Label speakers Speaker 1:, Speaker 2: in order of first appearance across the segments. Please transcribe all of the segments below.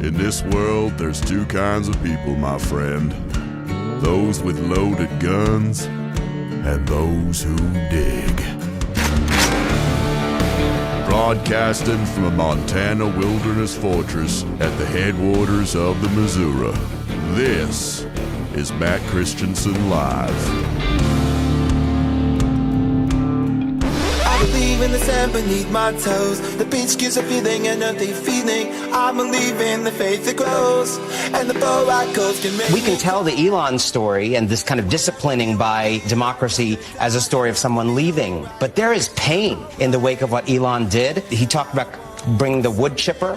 Speaker 1: In this world, there's two kinds of people, my friend. Those with loaded guns and those who dig. Broadcasting from a Montana wilderness fortress at the headwaters of the Missouri, this is Matt Christiansen Live.
Speaker 2: I believe in the sand beneath my toes. The beach gives a feeling, an earthly feeling. I believe in the faith that grows, and the bow I coast can make.
Speaker 3: We can tell the Elon story and this kind of disciplining by democracy as a story of someone leaving. But there is pain in the wake of what Elon did. He talked about bringing the wood chipper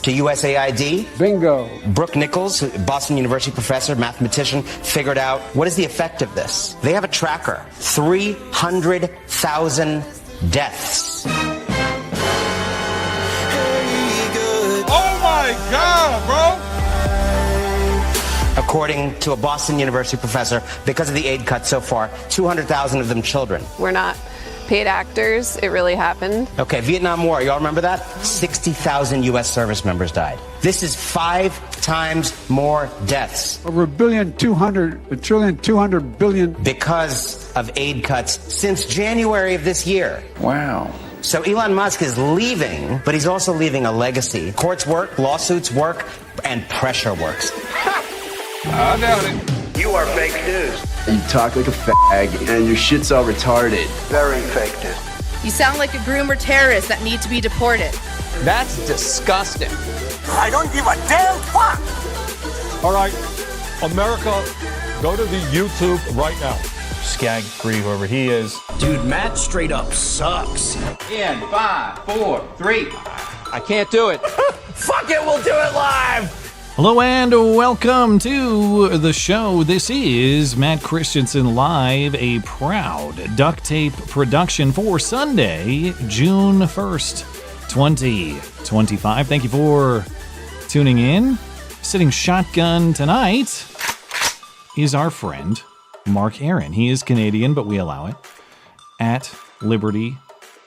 Speaker 3: to USAID.
Speaker 4: Bingo.
Speaker 3: Brooke Nichols, Boston University professor, mathematician, figured out what is the effect of this. They have a tracker. 300,000 deaths.
Speaker 5: Oh my God, bro!
Speaker 3: According to a Boston University professor, because of the aid cuts so far, 200,000 of them children.
Speaker 6: We're not paid actors. It really happened.
Speaker 3: Okay, Vietnam War, y'all remember that? 60,000 U.S. service members died. This is 5 times more deaths.
Speaker 4: Over $1.2 trillion.
Speaker 3: Because of aid cuts since January of this year.
Speaker 4: Wow.
Speaker 3: So Elon Musk is leaving, but he's also leaving a legacy. Courts work, lawsuits work, and pressure works.
Speaker 5: I doubt it.
Speaker 7: You are fake news.
Speaker 8: You talk like a fag, and your shit's all retarded.
Speaker 7: Very fake news.
Speaker 9: You sound like a groomer terrorist that need to be deported.
Speaker 10: That's disgusting.
Speaker 7: I don't give a damn fuck.
Speaker 5: All right, America, go to the YouTube right now. Skag free, whoever he is.
Speaker 10: Dude, Matt straight up sucks.
Speaker 11: In 5, 4, 3.
Speaker 10: I can't do it.
Speaker 11: Fuck it, we'll do it live.
Speaker 12: Hello and welcome to the show. This is Matt Christiansen Live, a proud duct tape production for Sunday, June 1st, 2025. Thank you for tuning in. Sitting shotgun tonight is our friend, Mark Aaron. He is Canadian, but we allow it. At Liberty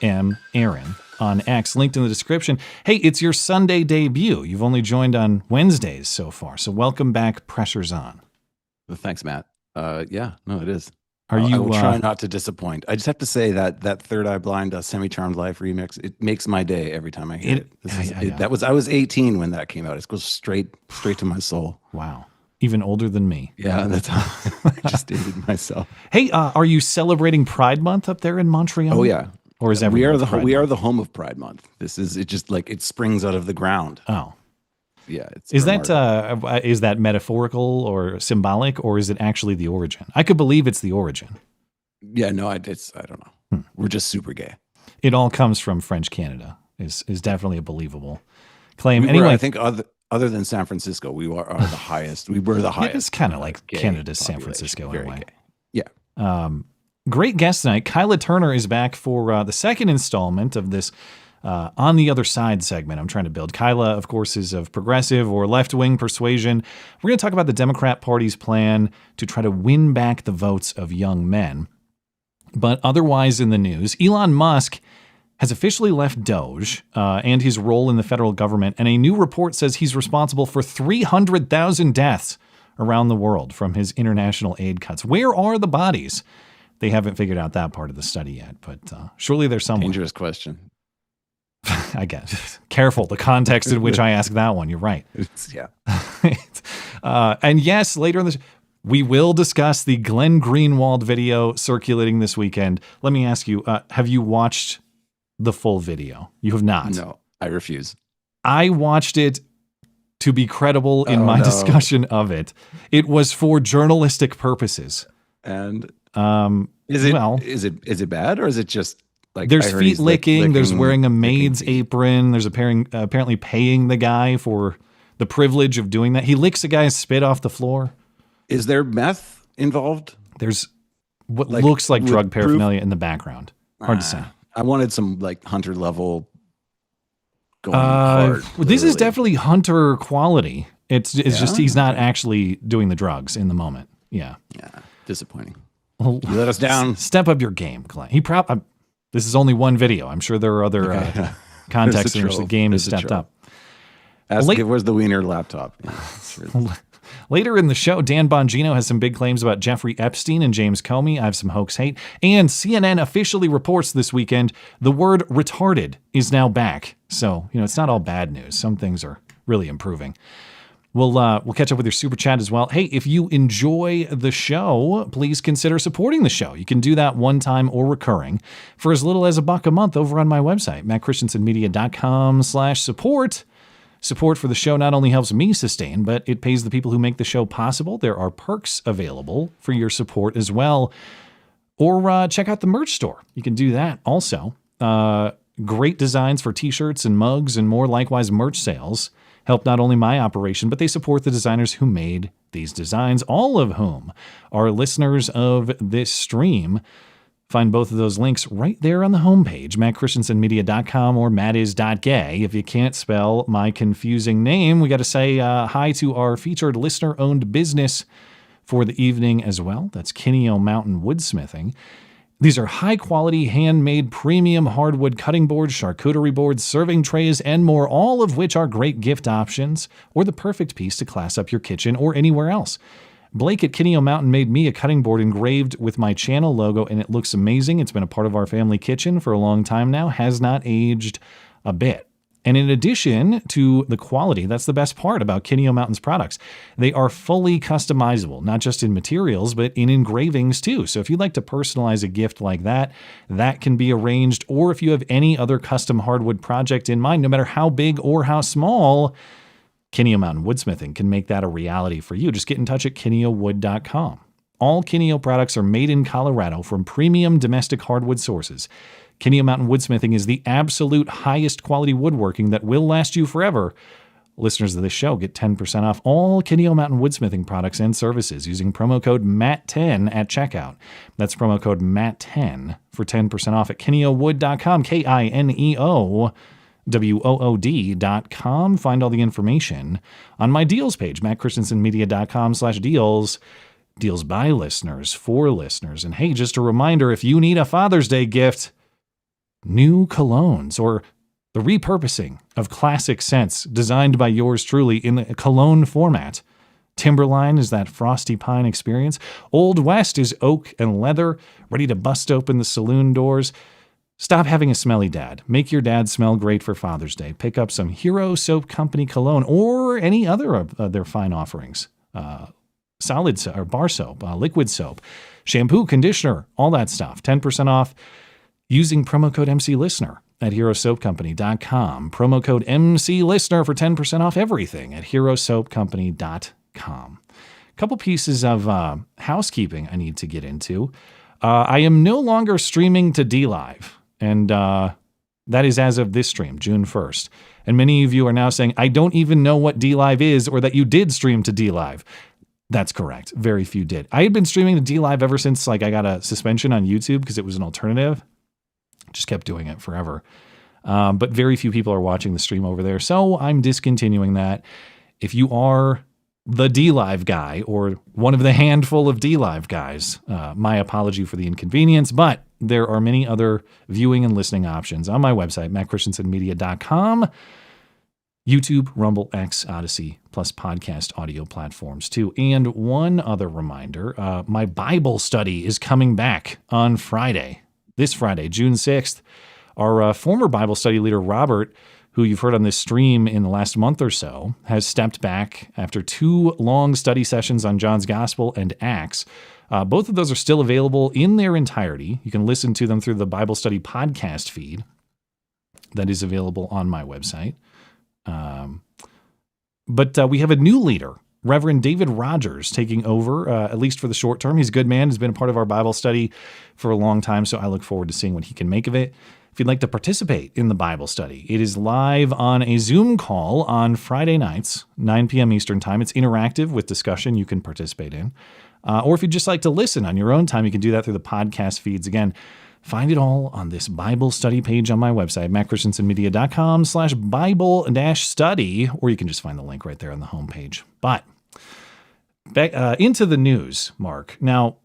Speaker 12: M. Aaron on X, linked in the description. Hey, it's your Sunday debut. You've only joined on Wednesdays so far, so welcome back. Pressure's on.
Speaker 13: Well, thanks, Matt. Yeah, no, it is.
Speaker 12: I
Speaker 13: will try not to disappoint. I just have to say that Third Eye Blind Semi-Charmed Life remix, it makes my day every time I hear it. I was 18 when that came out. It goes straight to my soul.
Speaker 12: Wow. Even older than me.
Speaker 13: Yeah, that's how I just dated myself.
Speaker 12: Hey, are you celebrating Pride Month up there in Montreal?
Speaker 13: Oh yeah.
Speaker 12: Or is
Speaker 13: we are the home of Pride Month. This is it. Just like it springs out of the ground.
Speaker 12: Oh,
Speaker 13: yeah.
Speaker 12: Is that metaphorical or symbolic, or is it actually the origin? I could believe it's the origin.
Speaker 13: Yeah, no, I don't know. We're just super gay.
Speaker 12: It all comes from French Canada. Is definitely a believable claim.
Speaker 13: I think other than San Francisco, we are the highest. We were the highest.
Speaker 12: It's kind of like Canada's San Francisco in a way.
Speaker 13: Yeah.
Speaker 12: Great guest tonight. Kyla Turner is back for the second installment of this On the Other Side segment I'm trying to build. Kyla, of course, is of progressive or left-wing persuasion. We're going to talk about the Democrat Party's plan to try to win back the votes of young men. But otherwise in the news, Elon Musk has officially left DOGE and his role in the federal government, and a new report says he's responsible for 300,000 deaths around the world from his international aid cuts. Where are the bodies? They haven't figured out that part of the study yet, but surely there's somewhere.
Speaker 13: Dangerous question.
Speaker 12: I guess. Careful, the context in which I ask that one. You're right.
Speaker 13: Yeah.
Speaker 12: And yes, later in this, we will discuss the Glenn Greenwald video circulating this weekend. Let me ask you, have you watched the full video? You have not.
Speaker 13: No, I refuse.
Speaker 12: I watched it to be credible in my discussion of it. It was for journalistic purposes.
Speaker 13: And is it bad, or is it just like
Speaker 12: there's feet licking, there's wearing a maid's apron, there's apparently paying the guy for the privilege of doing that. He licks a guy's spit off the floor.
Speaker 13: Is there meth involved?
Speaker 12: There's what looks like drug paraphernalia in the background. Hard to say.
Speaker 13: I wanted some like Hunter level going hard.
Speaker 12: This is definitely Hunter quality. It's just he's not actually doing the drugs in the moment. Yeah.
Speaker 13: Disappointing. You let us down.
Speaker 12: Step up your game, Glenn. This is only one video. I'm sure there are other contexts in which the game has stepped up.
Speaker 13: Where's the Wiener laptop? Yeah, sure.
Speaker 12: Later in the show, Dan Bongino has some big claims about Jeffrey Epstein and James Comey. I have some hoax hate. And CNN officially reports this weekend the word retarded is now back. So, it's not all bad news. Some things are really improving. We'll catch up with your super chat as well. Hey, if you enjoy the show, please consider supporting the show. You can do that one time or recurring for as little as $1 a month over on my website, mattchristiansenmedia.com/support. Support for the show not only helps me sustain, but it pays the people who make the show possible. There are perks available for your support as well. Or check out the merch store. You can do that also. Great designs for t-shirts and mugs and more. Likewise, merch sales help not only my operation, but they support the designers who made these designs, all of whom are listeners of this stream. Find both of those links right there on the homepage, mattchristiansenmedia.com or mattis.gay. If you can't spell my confusing name, we got to say hi to our featured listener-owned business for the evening as well. That's Kineo Mountain Woodsmithing. These are high-quality, handmade, premium hardwood cutting boards, charcuterie boards, serving trays, and more, all of which are great gift options or the perfect piece to class up your kitchen or anywhere else. Blake at Kineo Mountain made me a cutting board engraved with my channel logo, and it looks amazing. It's been a part of our family kitchen for a long time now, has not aged a bit. And in addition to the quality, that's the best part about Kineo Mountain's products. They are fully customizable, not just in materials, but in engravings too. So if you'd like to personalize a gift like that, that can be arranged. Or if you have any other custom hardwood project in mind, no matter how big or how small, Kineo Mountain Woodsmithing can make that a reality for you. Just get in touch at kineowood.com. All Kineo products are made in Colorado from premium domestic hardwood sources. Kineo Mountain Woodsmithing is the absolute highest quality woodworking that will last you forever. Listeners of this show get 10% off all Kineo Mountain Woodsmithing products and services using promo code MATT10 at checkout. That's promo code MATT10 for 10% off at kineowood.com, KINEOWOOD.com. Find all the information on my deals page, mattchristiansenmedia.com/deals. Deals by listeners, for listeners. And hey, just a reminder, if you need a Father's Day gift, new colognes or the repurposing of classic scents designed by yours truly in the cologne format. Timberline is that frosty pine experience. Old West is oak and leather, ready to bust open the saloon doors. Stop having a smelly dad. Make your dad smell great for Father's Day. Pick up some Hero Soap Company cologne or any other of their fine offerings. Solid soap, or bar soap, liquid soap, shampoo, conditioner, all that stuff. 10% off using promo code MCListener at herosoapcompany.com. Promo code MCListener for 10% off everything at herosoapcompany.com. A couple pieces of housekeeping I need to get into. I am no longer streaming to DLive, and that is as of this stream, June 1st. And many of you are now saying, I don't even know what DLive is or that you did stream to DLive. That's correct. Very few did. I had been streaming to DLive ever since I got a suspension on YouTube because it was an alternative. Just kept doing it forever. But very few people are watching the stream over there. So I'm discontinuing that. If you are the DLive guy or one of the handful of DLive guys, my apology for the inconvenience, but there are many other viewing and listening options on my website, mattchristiansenmedia.com. YouTube, Rumble, X, Odyssey, plus podcast audio platforms too. And one other reminder, my Bible study is coming back on Friday. This Friday, June 6th. Our former Bible study leader, Robert, who you've heard on this stream in the last month or so, has stepped back after 2 long study sessions on John's Gospel and Acts. Both of those are still available in their entirety. You can listen to them through the Bible study podcast feed that is available on my website. But we have a new leader, Reverend David Rogers, taking over, at least for the short term. He's a good man. He's been a part of our Bible study for a long time, so I look forward to seeing what he can make of it. If you'd like to participate in the Bible study, it is live on a Zoom call on Friday nights, 9 p.m. Eastern Time. It's interactive with discussion you can participate in. Or if you'd just like to listen on your own time, you can do that through the podcast feeds. Again, find it all on this Bible study page on my website, mattchristiansenmedia.com/Bible-study, or you can just find the link right there on the homepage. But back into the news, Mark. Now,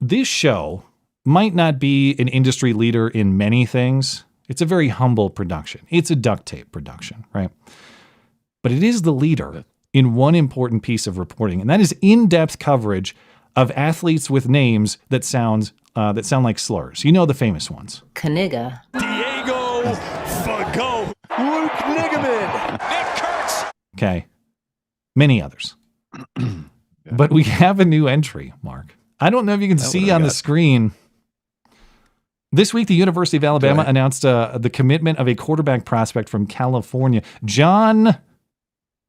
Speaker 12: this show might not be an industry leader in many things. It's a very humble production. It's a duct tape production, right? but it is the leader in one important piece of reporting, and that is in-depth coverage of athletes with names that sound like slurs. You know the famous ones.
Speaker 14: Kaniga.
Speaker 15: Diego Fago. Luke Nigaman. Nick Kurtz.
Speaker 12: Okay. Many others. But we have a new entry, Mark. I don't know if you can see on the screen. This week, the University of Alabama announced the commitment of a quarterback prospect from California. John,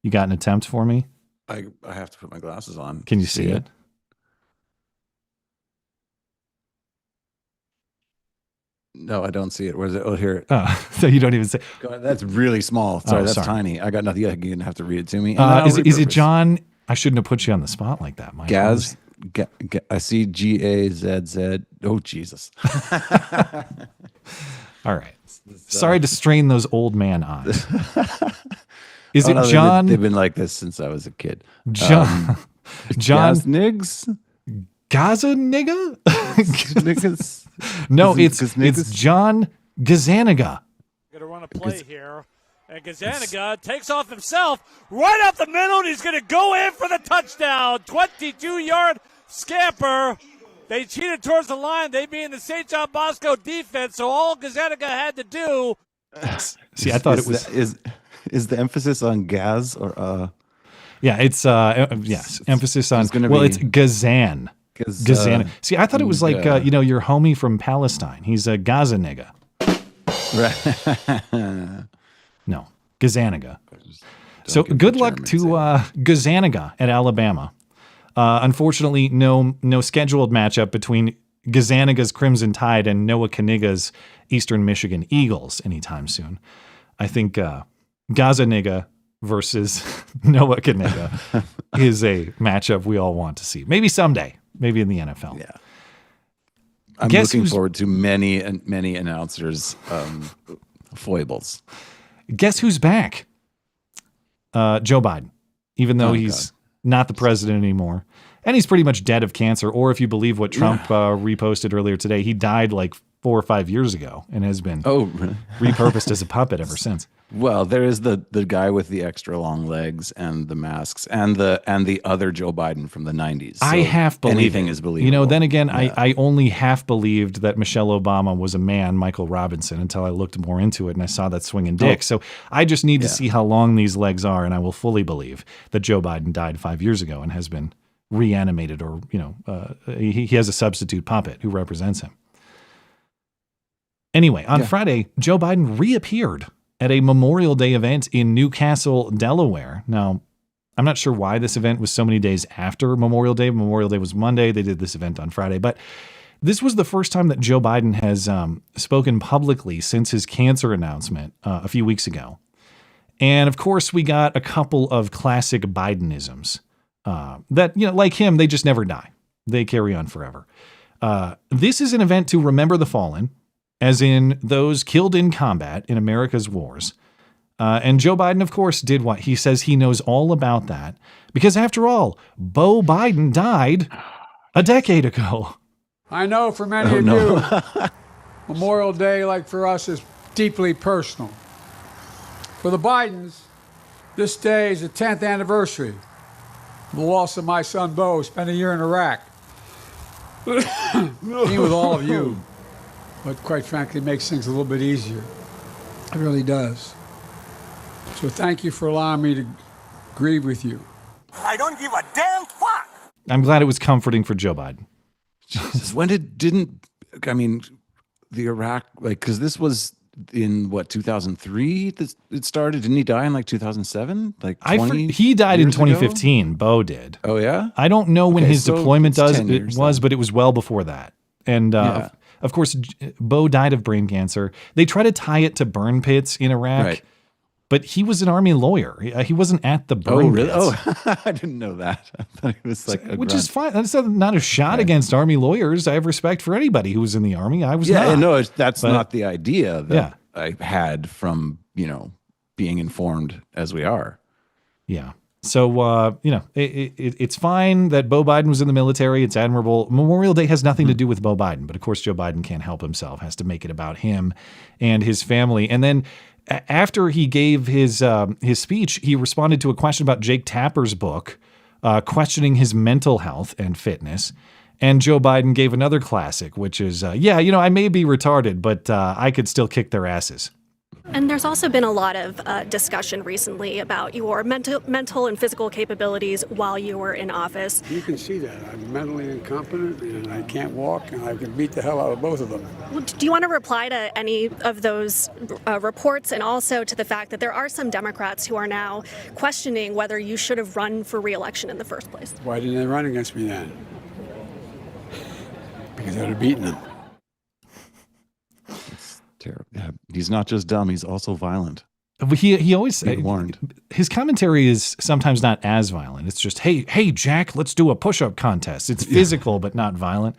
Speaker 12: you got an attempt for me?
Speaker 13: I have to put my glasses on.
Speaker 12: Can you see it?
Speaker 13: No, I don't see it. Where's it? Oh, here.
Speaker 12: Oh, so you don't even say.
Speaker 13: God, that's really small. Sorry, that's tiny. I got nothing. You're going to have to read it to me.
Speaker 12: Is it John? I shouldn't have put you on the spot like that, Mike.
Speaker 13: I see Gazz. Oh, Jesus.
Speaker 12: All right. Sorry to strain those old man eyes. Is it John?
Speaker 13: They've been like this since I was a kid.
Speaker 12: John
Speaker 13: Gazzaniga?
Speaker 12: Gazzaniga? No, it's John Gazzaniga.
Speaker 15: Going to run a play here. And Gazzaniga takes off himself right up the middle, and he's going to go in for the touchdown. 22-yard scamper. They cheated towards the line. They being the St. John Bosco defense, so all Gazzaniga had to do.
Speaker 12: See, I thought it was.
Speaker 13: Is the emphasis on Gaz or
Speaker 12: Yeah, it's yes, emphasis on. It's Gazan. Gazzaniga. See, I thought it was like your homie from Palestine. He's a Gazzaniga.
Speaker 13: Right.
Speaker 12: No, Gazzaniga. So good luck to Gazzaniga at Alabama. Unfortunately, no scheduled matchup between Gazzaniga's Crimson Tide and Noah Kaniga's Eastern Michigan Eagles anytime soon. I think Gazzaniga versus Noah Kaniga is a matchup we all want to see. Maybe someday. Maybe in the NFL.
Speaker 13: Yeah. I'm looking forward to many announcers' foibles.
Speaker 12: Guess who's back? Joe Biden, even though he's not the president anymore. And he's pretty much dead of cancer. Or if you believe what Trump reposted earlier today, he died like 4 or 5 years ago and has been repurposed as a puppet ever since.
Speaker 13: Well, there is the guy with the extra long legs and the masks and the other Joe Biden from the 90s. So
Speaker 12: I half believe
Speaker 13: anything is believable.
Speaker 12: You know, then again, I only half believed that Michelle Obama was a man, Michael Robinson, until I looked more into it and I saw that swinging dick. So I just need to see how long these legs are, and I will fully believe that Joe Biden died 5 years ago and has been reanimated, or he has a substitute puppet who represents him. Anyway, on Friday, Joe Biden reappeared at a Memorial Day event in Newcastle, Delaware. Now, I'm not sure why this event was so many days after Memorial Day. Memorial Day was Monday. They did this event on Friday. But this was the first time that Joe Biden has spoken publicly since his cancer announcement a few weeks ago. And, of course, we got a couple of classic Bidenisms that, like him, they just never die. They carry on forever. This is an event to remember the fallen, as in those killed in combat in America's wars. And Joe Biden, of course, did what? He says he knows all about that. Because after all, Beau Biden died a decade ago.
Speaker 4: I know for many of you, Memorial Day, like for us, is deeply personal. For the Bidens, this day is the 10th anniversary of the loss of my son, Beau, who spent a year in Iraq. Being with all of you, but quite frankly, makes things a little bit easier. It really does. So thank you for allowing me to grieve with you.
Speaker 7: I don't give a damn fuck.
Speaker 12: I'm glad it was comforting for Joe Biden.
Speaker 13: Jesus, when the Iraq, because this was in 2003 it started? Didn't he die in 2007?
Speaker 12: He died in 2015. Ago? Beau did.
Speaker 13: Oh yeah?
Speaker 12: I don't know when his deployment was, but it was well before that. And of course, Beau died of brain cancer. They try to tie it to burn pits in Iraq, but he was an army lawyer. He wasn't at the burn pits.
Speaker 13: Oh, I didn't know that. I thought he was
Speaker 12: which is fine. That's not a shot against army lawyers. I have respect for anybody who was in the army. I was not.
Speaker 13: Yeah, no, that's not the idea that I had from, being informed as we are.
Speaker 12: Yeah. So, it's fine that Beau Biden was in the military. It's admirable. Memorial Day has nothing to do with Beau Biden, but of course Joe Biden can't help himself, has to make it about him and his family. And then after he gave his speech, he responded to a question about Jake Tapper's book, questioning his mental health and fitness. And Joe Biden gave another classic, which is, I may be retarded, but I could still kick their asses.
Speaker 14: And there's also been a lot of discussion recently about your mental and physical capabilities while you were in office.
Speaker 4: You can see that. I'm mentally incompetent, and I can't walk, and I can beat the hell out of both of them.
Speaker 14: Do you want to reply to any of those reports, and also to the fact that there are some Democrats who are now questioning whether you should have run for re-election in the first place?
Speaker 4: Why didn't they run against me then? Because I would have beaten them.
Speaker 13: Terrible. Yeah, he's not just dumb; he's also violent.
Speaker 12: He always
Speaker 13: warned.
Speaker 12: His commentary is sometimes not as violent. It's just, hey, Jack, let's do a push-up contest. It's physical, but not violent.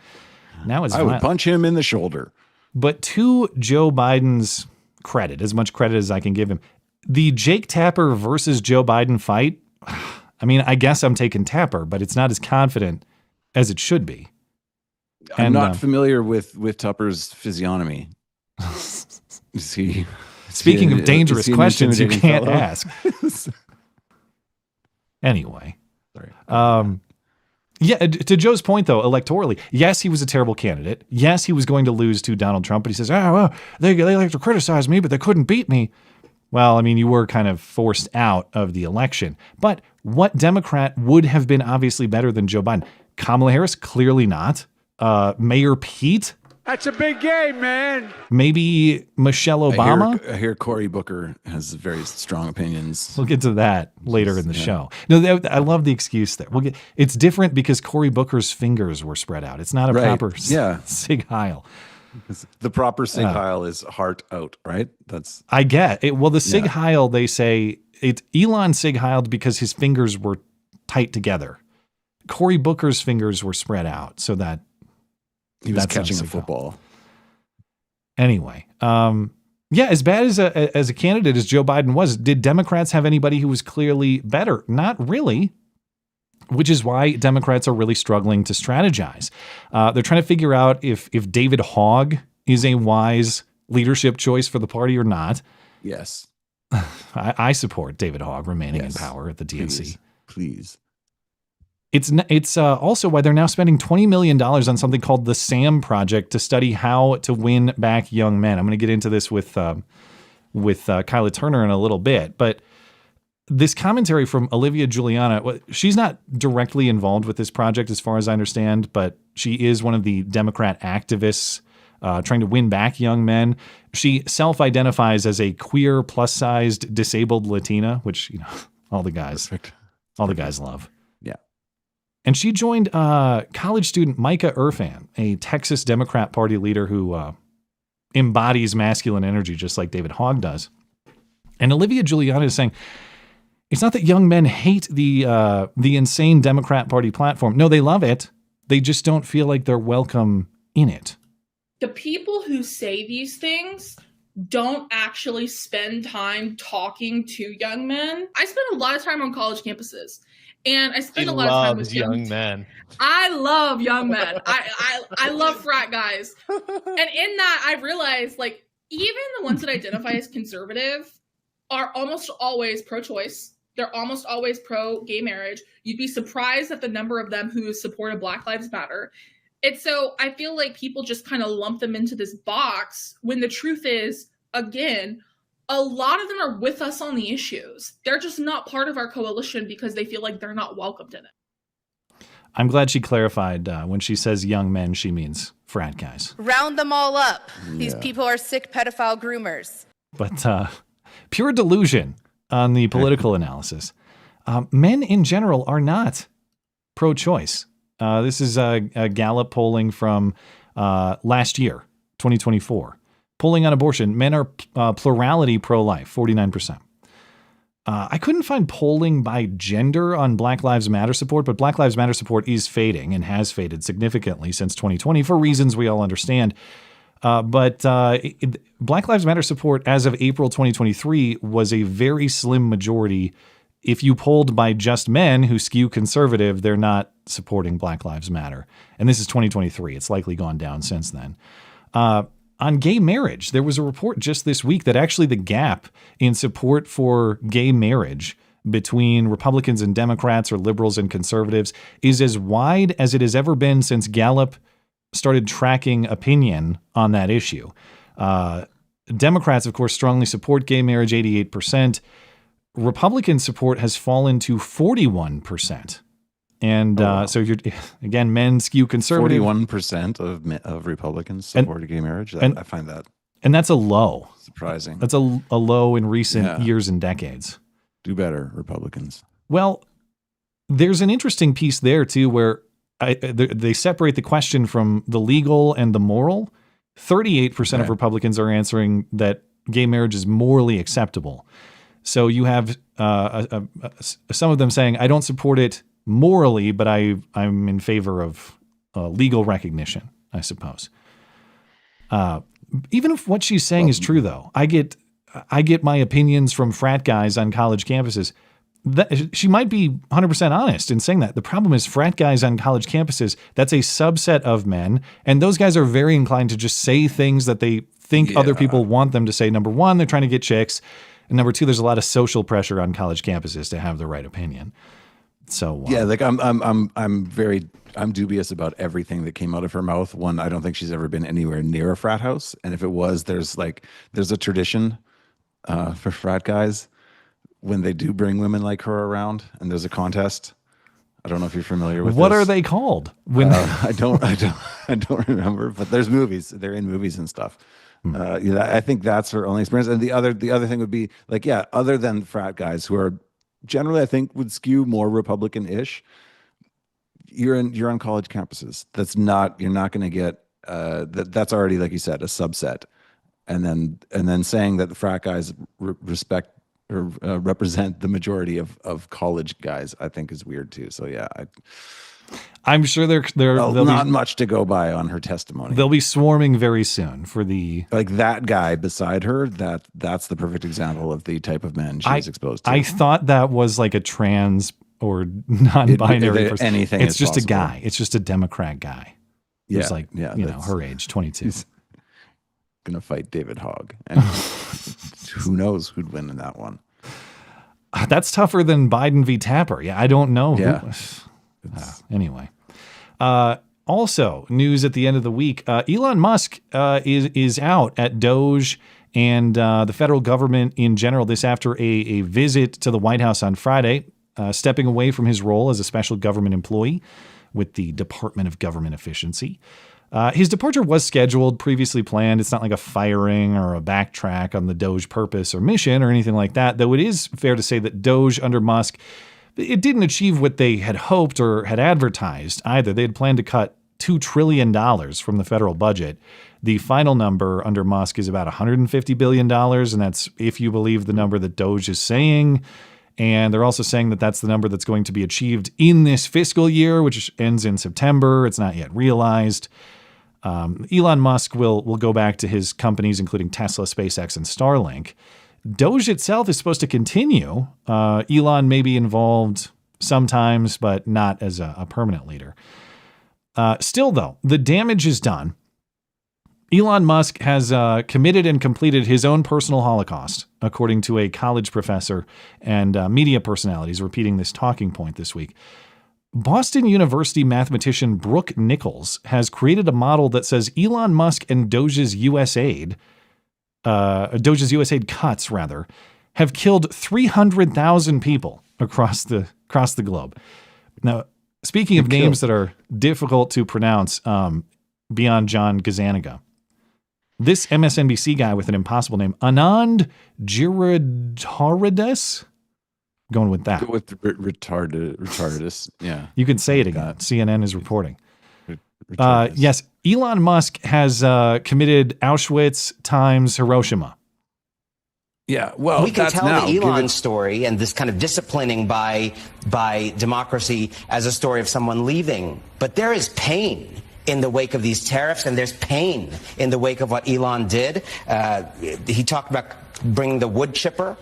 Speaker 12: Now it's
Speaker 13: I would punch him in the shoulder.
Speaker 12: But to Joe Biden's credit, as much credit as I can give him, the Jake Tapper versus Joe Biden fight, I mean, I guess I'm taking Tapper, but it's not as confident as it should be.
Speaker 13: I'm not familiar with Tupper's physiognomy.
Speaker 12: Speaking of dangerous questions you can't ask. Anyway.
Speaker 13: Sorry.
Speaker 12: To Joe's point, though, electorally, yes, he was a terrible candidate. Yes, he was going to lose to Donald Trump, but he says, they like to criticize me, but they couldn't beat me. Well, I mean, you were kind of forced out of the election. But what Democrat would have been obviously better than Joe Biden? Kamala Harris? Clearly not. Mayor Pete?
Speaker 4: That's a big game, man.
Speaker 12: Maybe Michelle Obama?
Speaker 13: I hear Cory Booker has very strong opinions.
Speaker 12: We'll get to that later in the show. No, I love the excuse there. It's different because Cory Booker's fingers were spread out. It's not a proper sieg heil.
Speaker 13: The proper sieg heil is heart out, right?
Speaker 12: I get it. Well, the sieg heil, they say, it's Elon sieg heiled because his fingers were tight together. Cory Booker's fingers were spread out so that
Speaker 13: he was catching a football.
Speaker 12: Anyway, as bad as a candidate as Joe Biden was, did Democrats have anybody who was clearly better? Not really, which is why Democrats are really struggling to strategize. They're trying to figure out if David Hogg is a wise leadership choice for the party or not.
Speaker 13: Yes.
Speaker 12: I support David Hogg remaining in power at the DNC.
Speaker 13: Please.
Speaker 12: It's also why they're now spending $20 million on something called the SAM Project to study how to win back young men. I'm going to get into this with Kyla Turner in a little bit, but this commentary from Olivia Julianna, she's not directly involved with this project as far as I understand, but she is one of the Democrat activists trying to win back young men. She self-identifies as a queer, plus-sized, disabled Latina, which all the guys love.
Speaker 13: Yeah.
Speaker 12: And she joined college student Micah Irfan, a Texas Democrat Party leader who embodies masculine energy just like David Hogg does. And Olivia Julianna is saying, it's not that young men hate the insane Democrat Party platform. No, they love it. They just don't feel like they're welcome in it.
Speaker 16: The people who say these things don't actually spend time talking to young men. I spend a lot of time on college campuses. And I spend a lot of time with young
Speaker 17: men.
Speaker 16: I love young men. I love frat guys. And in that, I realized, like, even the ones that identify as conservative are almost always pro-choice. They're almost always pro-gay marriage. You'd be surprised at the number of them who supported Black Lives Matter. And so I feel like people just kind of lump them into this box when the truth is, again, a lot of them are with us on the issues. They're just not part of our coalition because they feel like they're not welcomed in it.
Speaker 12: I'm glad she clarified when she says young men, she means frat guys.
Speaker 9: Round them all up. These people are sick pedophile groomers.
Speaker 12: But pure delusion on the political analysis. Men in general are not pro-choice. This is a Gallup polling from last year, 2024. Polling on abortion, men are plurality pro-life, 49%. I couldn't find polling by gender on Black Lives Matter support, but Black Lives Matter support is fading and has faded significantly since 2020 for reasons we all understand. But Black Lives Matter support as of April 2023 was a very slim majority. If you polled by just men who skew conservative, they're not supporting Black Lives Matter. And this is 2023. It's likely gone down since then. on gay marriage. There was a report just this week that actually the gap in support for gay marriage between Republicans and Democrats or liberals and conservatives is as wide as it has ever been since Gallup started tracking opinion on that issue. Democrats, of course, strongly support gay marriage, 88%. Republican support has fallen to 41%. And so you're, again, men skew conservative.
Speaker 13: 41% of Republicans support gay marriage. I find that.
Speaker 12: And that's a low.
Speaker 13: Surprising.
Speaker 12: That's a low in recent years and decades.
Speaker 13: Do better, Republicans.
Speaker 12: Well, there's an interesting piece there, too, where they separate the question from the legal and the moral. 38% of Republicans are answering that gay marriage is morally acceptable. So you have some of them saying, I don't support it morally, but I'm in favor of legal recognition, I suppose. Even if what she's saying is true, though, I get my opinions from frat guys on college campuses. She might be 100% honest in saying that. The problem is frat guys on college campuses, that's a subset of men, and those guys are very inclined to just say things that they think other people want them to say. Number one, they're trying to get chicks. And number two, there's a lot of social pressure on college campuses to have the right opinion. So
Speaker 13: like I'm dubious about everything that came out of her mouth. One, I don't think she's ever been anywhere near a frat house, and if it was, there's a tradition for frat guys when they do bring women like her around, and there's a contest. I don't know if you're familiar with
Speaker 12: what
Speaker 13: this.
Speaker 12: are they called? When
Speaker 13: I don't remember, but there's movies. They're in movies and stuff. I think that's her only experience. And the other thing would be other than frat guys who are generally, I think, would skew more Republican-ish. You're on college campuses. You're not going to get that's already, like you said, a subset. And then saying that the frat guys respect or represent the majority of college guys, I think is weird too. So I'm sure there'll not much to go by on her testimony.
Speaker 12: They'll be swarming very soon for
Speaker 13: that guy beside her. That's the perfect example of the type of men she's exposed to.
Speaker 12: I thought that was like a trans or non-binary person.
Speaker 13: Anything.
Speaker 12: It's just
Speaker 13: possible.
Speaker 12: A guy. It's just a Democrat guy. Who's her age, 22.
Speaker 13: He's gonna fight David Hogg, and who knows who'd win in that one.
Speaker 12: That's tougher than Biden v. Tapper. Yeah, I don't know.
Speaker 13: Yeah.
Speaker 12: Anyway. Also, news at the end of the week, Elon Musk is out at DOGE and the federal government in general. This after a visit to the White House on Friday, stepping away from his role as a special government employee with the Department of Government Efficiency. His departure was scheduled, previously planned. It's not like a firing or a backtrack on the DOGE purpose or mission or anything like that, though it is fair to say that DOGE under Musk, it didn't achieve what they had hoped or had advertised either. They had planned to cut $2 trillion from the federal budget. The final number under Musk is about $150 billion, and that's if you believe the number that DOGE is saying. And they're also saying that that's the number that's going to be achieved in this fiscal year, which ends in September. It's not yet realized. Elon Musk will go back to his companies, including Tesla, SpaceX, and Starlink. DOGE itself is supposed to continue. Elon may be involved sometimes, but not as a permanent leader. Still, though, the damage is done. Elon Musk has committed and completed his own personal Holocaust, according to a college professor and media personalities repeating this talking point this week. Boston University mathematician Brooke Nichols has created a model that says Elon Musk and DOGE's USAID cuts, have killed 300,000 people across the globe. Now, speaking of names that are difficult to pronounce, beyond John Gazzaniga, this MSNBC guy with an impossible name, Anand Giridharadas, going with that.
Speaker 13: Go with retardedus. Yeah.
Speaker 12: You can say it again. CNN is reporting. Yes, Elon Musk has committed Auschwitz times Hiroshima.
Speaker 13: Yeah, well,
Speaker 3: we can
Speaker 13: that's
Speaker 3: tell
Speaker 13: now.
Speaker 3: the Elon story and this kind of disciplining by democracy as a story of someone leaving. But there is pain in the wake of these tariffs, and there's pain in the wake of what Elon did. He talked about bringing the wood chipper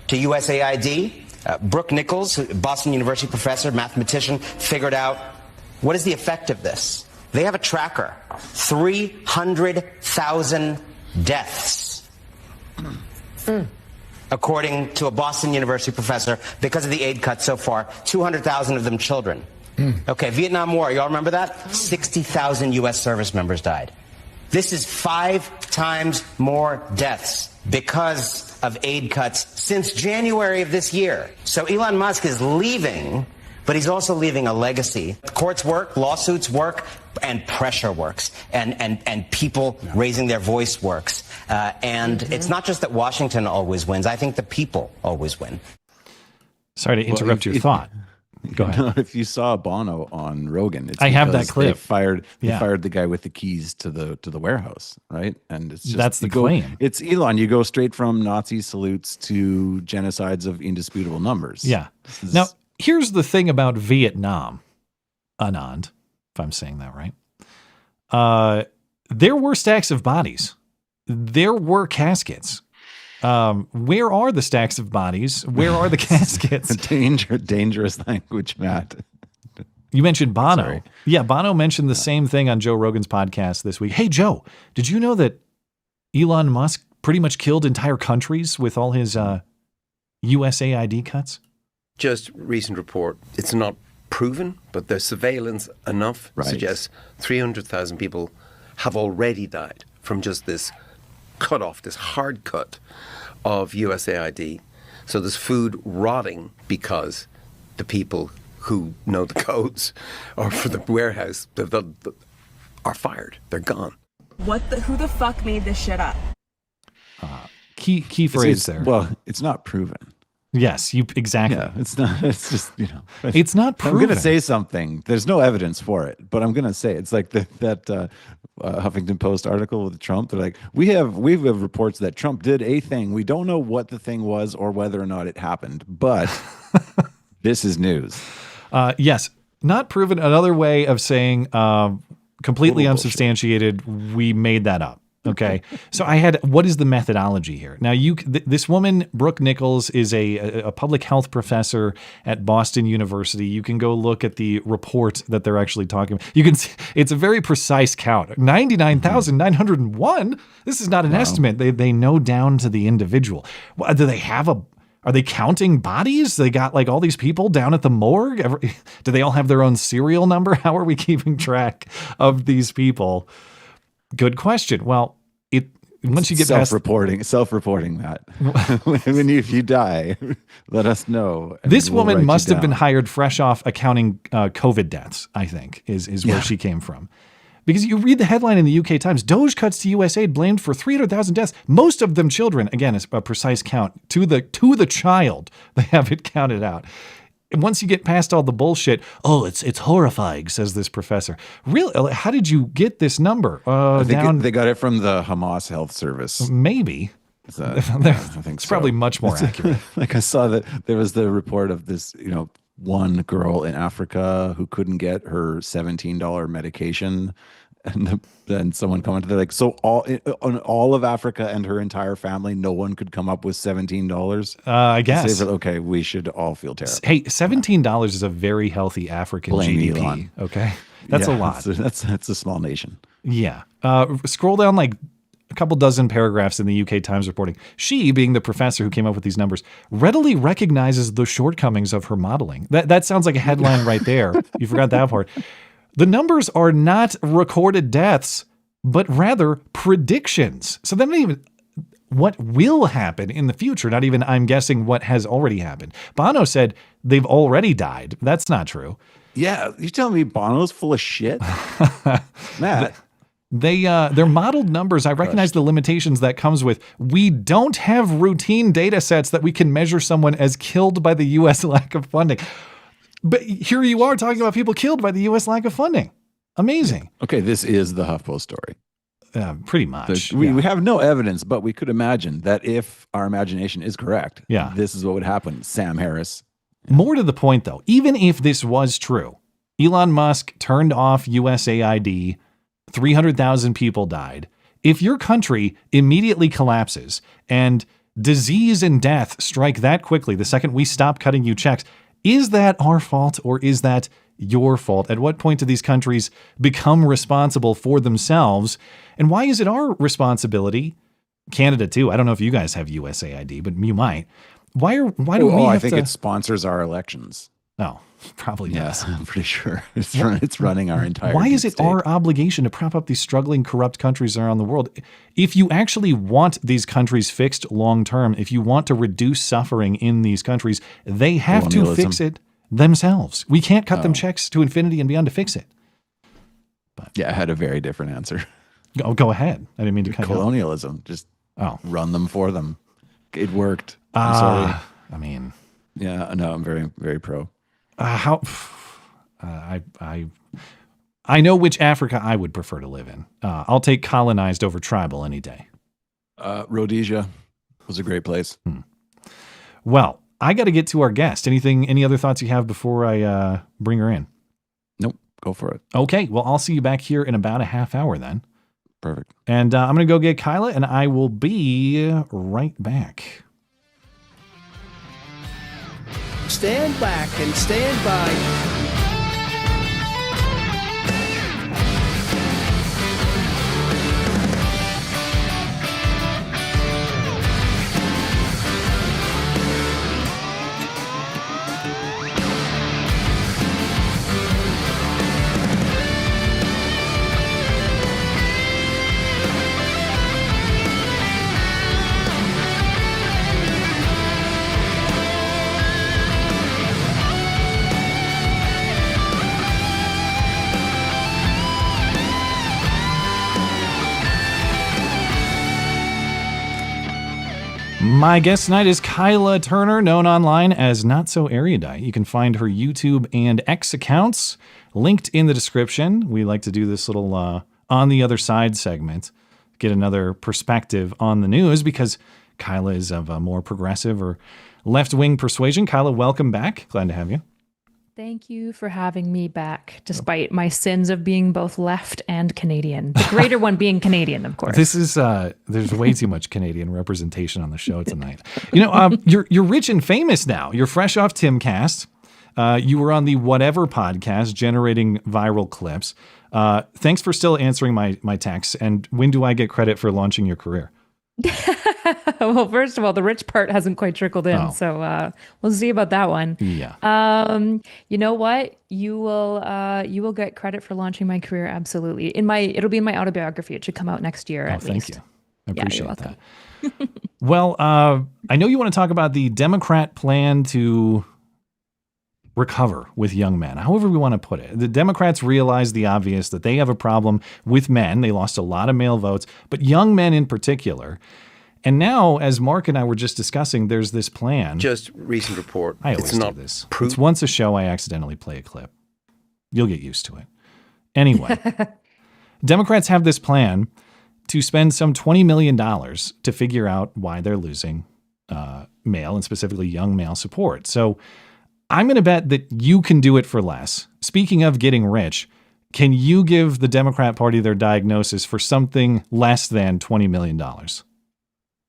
Speaker 3: to USAID. Brooke Nichols, Boston University professor, mathematician, figured out what is the effect of this. They have a tracker. 300,000 deaths. According to a Boston University professor, because of the aid cuts so far, 200,000 of them children. Okay, Vietnam War, y'all remember that? 60,000 U.S. service members died. This is 5 times more deaths because of aid cuts since January of this year. So Elon Musk is leaving, but he's also leaving a legacy. Courts work, lawsuits work, and pressure works, and people raising their voice works. And it's not just that Washington always wins. I think the people always win.
Speaker 12: Sorry to interrupt your thought. Go ahead.
Speaker 13: If you saw Bono on Rogan, it's
Speaker 12: I have that clip.
Speaker 13: They fired the guy with the keys to the warehouse, right? And it's just,
Speaker 12: that's the claim.
Speaker 13: It's Elon. You go straight from Nazi salutes to genocides of indisputable numbers.
Speaker 12: Yeah. Now, here's the thing about Vietnam, Anand, if I'm saying that right. There were stacks of bodies. There were caskets. Where are the stacks of bodies? Where are the caskets?
Speaker 13: Dangerous language, Matt.
Speaker 12: You mentioned Bono. Sorry. Yeah, Bono mentioned the same thing on Joe Rogan's podcast this week. Hey, Joe, did you know that Elon Musk pretty much killed entire countries with all his USAID cuts?
Speaker 17: Just recent report. It's not proven, but there's surveillance enough suggests 300,000 people have already died from just this cut off, this hard cut of USAID. So there's food rotting because the people who know the codes or for the warehouse are fired. They're gone.
Speaker 18: Who the fuck made this shit up?
Speaker 12: Key phrase there.
Speaker 13: Well, it's not proven.
Speaker 12: Yes, exactly.
Speaker 13: Yeah, it's not. It's just
Speaker 12: it's not proven.
Speaker 13: I'm going to say something. There's no evidence for it, but I'm going to say it's like that Huffington Post article with Trump. They're like, we have reports that Trump did a thing. We don't know what the thing was or whether or not it happened, but this is news.
Speaker 12: Yes, not proven. Another way of saying completely unsubstantiated. We made that up. Okay. So what is the methodology here? Now this woman, Brooke Nichols, is a public health professor at Boston University. You can go look at the report that they're actually talking about. You can see it's a very precise count. 99,901. This is not an estimate. They know down to the individual. Do they have are they counting bodies? They got like all these people down at the morgue. Do they all have their own serial number? How are we keeping track of these people? Good question. Well, once you get self-reporting
Speaker 13: that if you die, let us know.
Speaker 12: This woman must have been hired fresh off accounting COVID deaths, I think, is where she came from. Because you read the headline in the UK Times, DOGE cuts to USAID blamed for 300,000 deaths, most of them children. Again, it's a precise count to the child. They have it counted out. And once you get past all the bullshit, it's horrifying, says this professor. Really? How did you get this number?
Speaker 13: They got it from the Hamas Health Service.
Speaker 12: Maybe.
Speaker 13: I think
Speaker 12: it's probably much more accurate.
Speaker 13: Like I saw that there was the report of this, one girl in Africa who couldn't get her $17 medication. And then someone commented, like, so all of Africa and her entire family, no one could come up with $17.
Speaker 12: I guess.
Speaker 13: Okay, we should all feel terrible.
Speaker 12: Hey, $17 is a very healthy African GDP.
Speaker 13: Elon.
Speaker 12: Okay, that's a lot.
Speaker 13: That's a small nation.
Speaker 12: Yeah. Scroll down like a couple dozen paragraphs in the UK Times reporting. She, being the professor who came up with these numbers, readily recognizes the shortcomings of her modeling. That sounds like a headline right there. You forgot that part. The numbers are not recorded deaths, but rather predictions. So that doesn't even what will happen in the future, not even I'm guessing what has already happened. Bono said they've already died. That's not true.
Speaker 13: Yeah, you telling me Bono's full of shit? Matt.
Speaker 12: They're modeled numbers. I recognize the limitations that comes with we don't have routine data sets that we can measure someone as killed by the U.S. lack of funding. But here you are talking about people killed by the U.S. lack of funding. Amazing.
Speaker 13: Okay, this is the HuffPost story.
Speaker 12: Pretty much.
Speaker 13: We have no evidence, but we could imagine that if our imagination is correct, this is what would happen. Sam Harris.
Speaker 12: More to the point, though, even if this was true, Elon Musk turned off USAID, 300,000 people died. If your country immediately collapses and disease and death strike that quickly, the second we stop cutting you checks, is that our fault or is that your fault? At what point do these countries become responsible for themselves? And why is it our responsibility? Canada too. I don't know if you guys have USAID, but you might. Why do we have
Speaker 13: I think it sponsors our elections.
Speaker 12: Oh, probably
Speaker 13: yes.
Speaker 12: does.
Speaker 13: I'm pretty sure it's running our entire.
Speaker 12: Why is it
Speaker 13: state.
Speaker 12: our obligation to prop up these struggling, corrupt countries around the world? If you actually want these countries fixed long term, if you want to reduce suffering in these countries, they have to fix it themselves. We can't cut them checks to infinity and beyond to fix it.
Speaker 13: But yeah, I had a very different answer.
Speaker 12: Go ahead. I didn't mean to cut you off.
Speaker 13: Colonialism. Just run them for them. It worked. I'm sorry.
Speaker 12: I mean,
Speaker 13: yeah, no, I'm very, very pro.
Speaker 12: I know which Africa I would prefer to live in. I'll take colonized over tribal any day.
Speaker 13: Rhodesia was a great place.
Speaker 12: Well, I got to get to our guest. Any other thoughts you have before I bring her in?
Speaker 13: Nope. Go for it.
Speaker 12: Okay. Well, I'll see you back here in about a half hour then.
Speaker 13: Perfect.
Speaker 12: And I'm going to go get Kyla, and I will be right back.
Speaker 10: Stand back and stand by.
Speaker 12: My guest tonight is Kyla Turner, known online as Not So Erudite. You can find her YouTube and X accounts linked in the description. We like to do this little On the Other Side segment, get another perspective on the news because Kyla is of a more progressive or left-wing persuasion. Kyla, welcome back. Glad to have you.
Speaker 19: Thank you for having me back, despite my sins of being both left and Canadian. The greater one being Canadian, of course.
Speaker 12: This is there's way too much Canadian representation on the show tonight. You know, you're rich and famous now. You're fresh off Timcast. You were on the Whatever podcast, generating viral clips. Thanks for still answering my texts. And when do I get credit for launching your career?
Speaker 19: Well, first of all, the rich part hasn't quite trickled in, so we'll see about that one.
Speaker 12: Yeah.
Speaker 19: You know what? You will get credit for launching my career. Absolutely. It'll be in my autobiography. It should come out next year at least.
Speaker 12: Thank you. I appreciate that. Well, I know you want to talk about the Democrat plan to recover with young men, however we want to put it. The Democrats realize the obvious, that they have a problem with men. They lost a lot of male votes, but young men in particular. And now, as Mark and I were just discussing, there's this plan.
Speaker 17: Just recent report.
Speaker 12: I always do this. It's once a show I accidentally play a clip. You'll get used to it. Anyway, Democrats have this plan to spend some $20 million to figure out why they're losing male and specifically young male support. So I'm going to bet that you can do it for less. Speaking of getting rich, can you give the Democrat Party their diagnosis for something less than $20 million?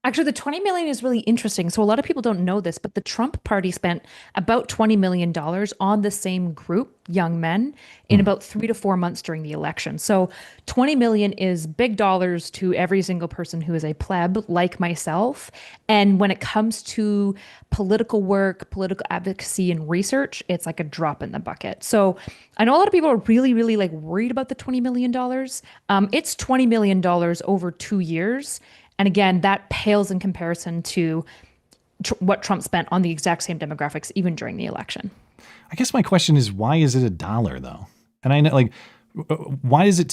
Speaker 19: Actually, the $20 million is really interesting. So a lot of people don't know this, but the Trump party spent about $20 million on the same group, young men, in about 3 to 4 months during the election. So $20 million is big dollars to every single person who is a pleb like myself. And when it comes to political work, political advocacy, and research, it's like a drop in the bucket. So I know a lot of people are really, really like worried about the $20 million. It's $20 million over 2 years. And again, that pales in comparison to what Trump spent on the exact same demographics, even during the election.
Speaker 12: I guess my question is, why is it $1 though? And I know, like, why does it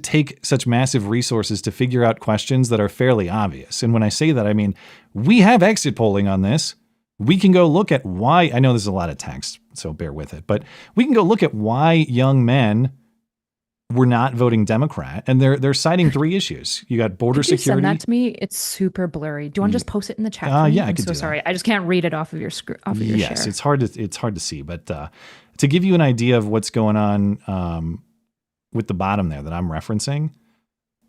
Speaker 12: take such massive resources to figure out questions that are fairly obvious? And when I say that, I mean, we have exit polling on this. We can go look at why. I know there's a lot of text, so bear with it, but we can go look at why young men were not voting Democrat, and they're citing 3 issues. You got border security.
Speaker 19: Send that to me. It's super blurry. Do you want to just post it in the chat?
Speaker 12: Yeah, I could do that.
Speaker 19: Sorry, I just can't read it off of your share.
Speaker 12: Yes, it's hard to see, but to give you an idea of what's going on with the bottom there that I'm referencing,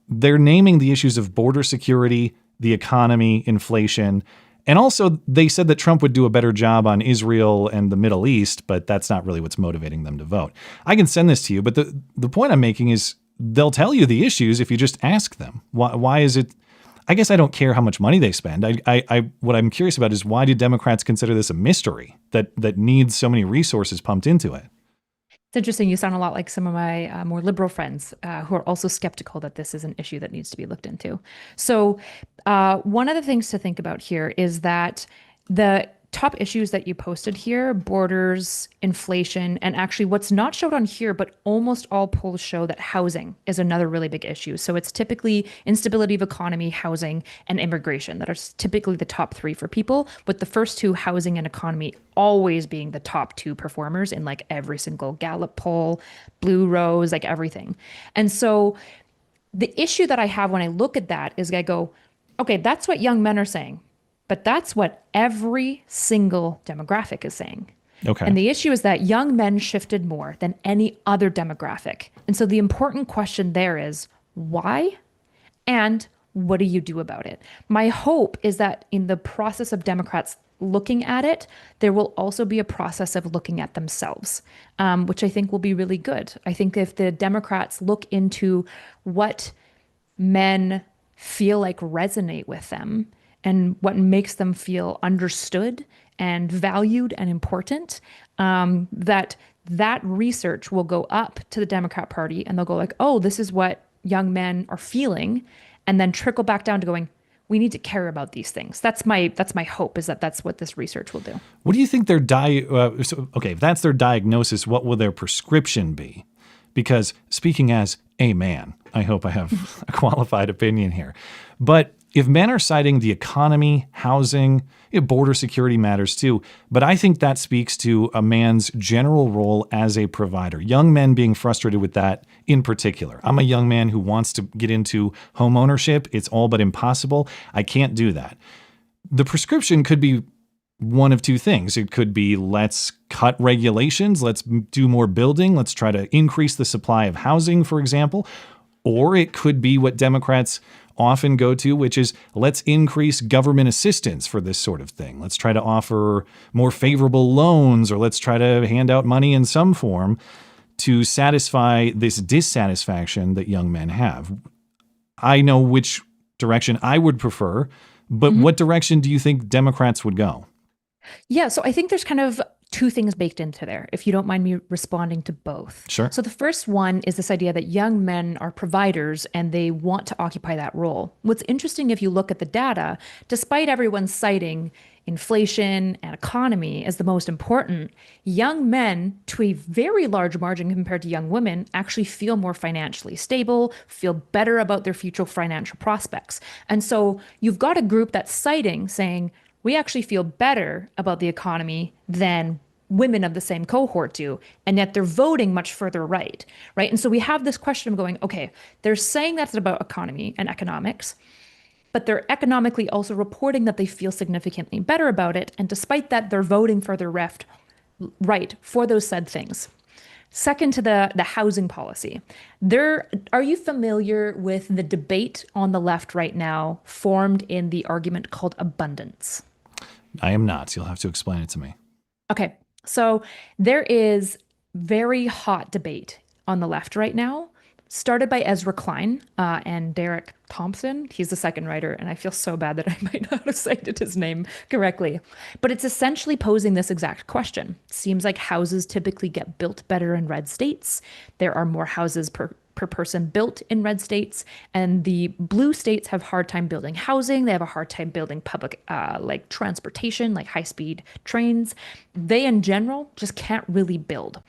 Speaker 12: they're naming the issues of border security, the economy, inflation, And also, they said that Trump would do a better job on Israel and the Middle East, but that's not really what's motivating them to vote. I can send this to you, but the point I'm making is they'll tell you the issues if you just ask them. Why is it? I guess I don't care how much money they spend. What I'm curious about is why do Democrats consider this a mystery that needs so many resources pumped into it?
Speaker 19: It's interesting. You sound a lot like some of my more liberal friends who are also skeptical that this is an issue that needs to be looked into. So one of the things to think about here is that the top issues that you posted here, borders, inflation, and actually what's not showed on here, but almost all polls show that housing is another really big issue. So it's typically instability of economy, housing, and immigration that are typically the top three for people, with the first two, housing and economy, always being the top two performers in like every single Gallup poll, Blue Rose, like everything. And so the issue that I have when I look at that is I go, okay, that's what young men are saying. But that's what every single demographic is saying.
Speaker 12: Okay.
Speaker 19: And the issue is that young men shifted more than any other demographic. And so the important question there is why and what do you do about it? My hope is that in the process of Democrats looking at it, there will also be a process of looking at themselves, which I think will be really good. I think if the Democrats look into what men feel like resonate with them, and what makes them feel understood and valued and important, that research will go up to the Democrat Party and they'll go like, oh, this is what young men are feeling, and then trickle back down to going, we need to care about these things. That's my hope, is that that's what this research will do.
Speaker 12: What do you think their if that's their diagnosis, what will their prescription be? Because speaking as a man, I hope I have a qualified opinion here, but if men are citing the economy, housing, border security matters too, but I think that speaks to a man's general role as a provider. Young men being frustrated with that in particular. I'm a young man who wants to get into home ownership. It's all but impossible. I can't do that. The prescription could be one of two things. It could be let's cut regulations, let's do more building, let's try to increase the supply of housing, for example. Or it could be what Democrats often go to, which is let's increase government assistance for this sort of thing. Let's try to offer more favorable loans, or let's try to hand out money in some form to satisfy this dissatisfaction that young men have. I know which direction I would prefer, but what direction do you think Democrats would go?
Speaker 19: Yeah, so I think there's kind of two things baked into there, if you don't mind me responding to both.
Speaker 12: Sure.
Speaker 19: So the first one is this idea that young men are providers and they want to occupy that role. What's interesting, if you look at the data, despite everyone citing inflation and economy as the most important, young men, to a very large margin compared to young women, actually feel more financially stable, feel better about their future financial prospects. And so you've got a group that's saying, we actually feel better about the economy than women of the same cohort do, and yet they're voting much further right? And so we have this question of going, okay, they're saying that's about economy and economics, but they're economically also reporting that they feel significantly better about it, and despite that, they're voting further right for those said things. Second to the housing policy, are you familiar with the debate on the left right now formed in the argument called abundance?
Speaker 12: I am not. You'll have to explain it to me.
Speaker 19: Okay. So there is very hot debate on the left right now, started by Ezra Klein and Derek Thompson. He's the second writer, and I feel so bad that I might not have cited his name correctly. But it's essentially posing this exact question. Seems like houses typically get built better in red states. There are more houses per person built in red states, and the blue states have a hard time building housing. They have a hard time building public like transportation, like high-speed trains. They in general just can't really build.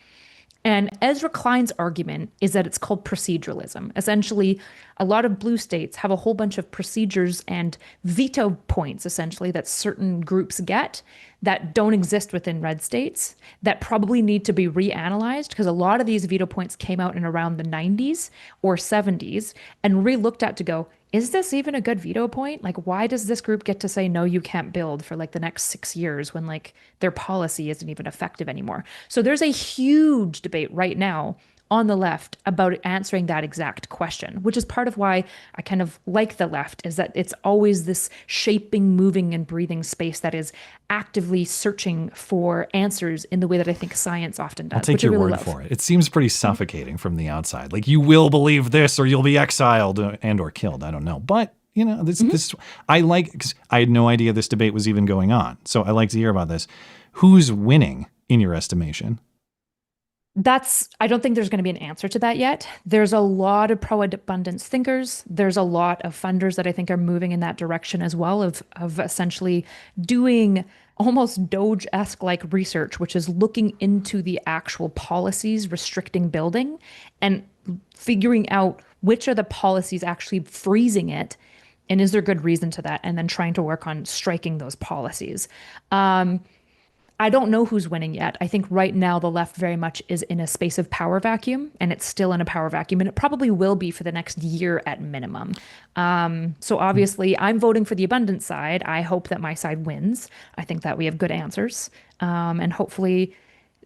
Speaker 19: And Ezra Klein's argument is that it's called proceduralism. Essentially, a lot of blue states have a whole bunch of procedures and veto points, essentially, that certain groups get that don't exist within red states, that probably need to be reanalyzed, because a lot of these veto points came out in around the 90s or 70s and re-looked at to go, is this even a good veto point? Like, why does this group get to say, no, you can't build for like the next 6 years when like their policy isn't even effective anymore? So there's a huge debate right now on the left about answering that exact question, which is part of why I kind of like the left, is that it's always this shaping, moving, and breathing space that is actively searching for answers in the way that I think science often does.
Speaker 12: I'll take your word for it. It seems pretty suffocating from the outside. Like, you will believe this or you'll be exiled and or killed. I don't know. But, you know, this I like, because I had no idea this debate was even going on. So I like to hear about this. Who's winning in your estimation?
Speaker 19: I don't think there's going to be an answer to that yet. There's a lot of pro-abundance thinkers. There's a lot of funders that I think are moving in that direction as well, of essentially doing almost Doge-esque like research, which is looking into the actual policies restricting building and figuring out which are the policies actually freezing it, and is there good reason to that, and then trying to work on striking those policies. I don't know who's winning yet. I think right now the left very much is in a space of power vacuum, and it's still in a power vacuum, and it probably will be for the next year at minimum. So obviously I'm voting for the abundance side. I hope that my side wins. I think that we have good answers. And hopefully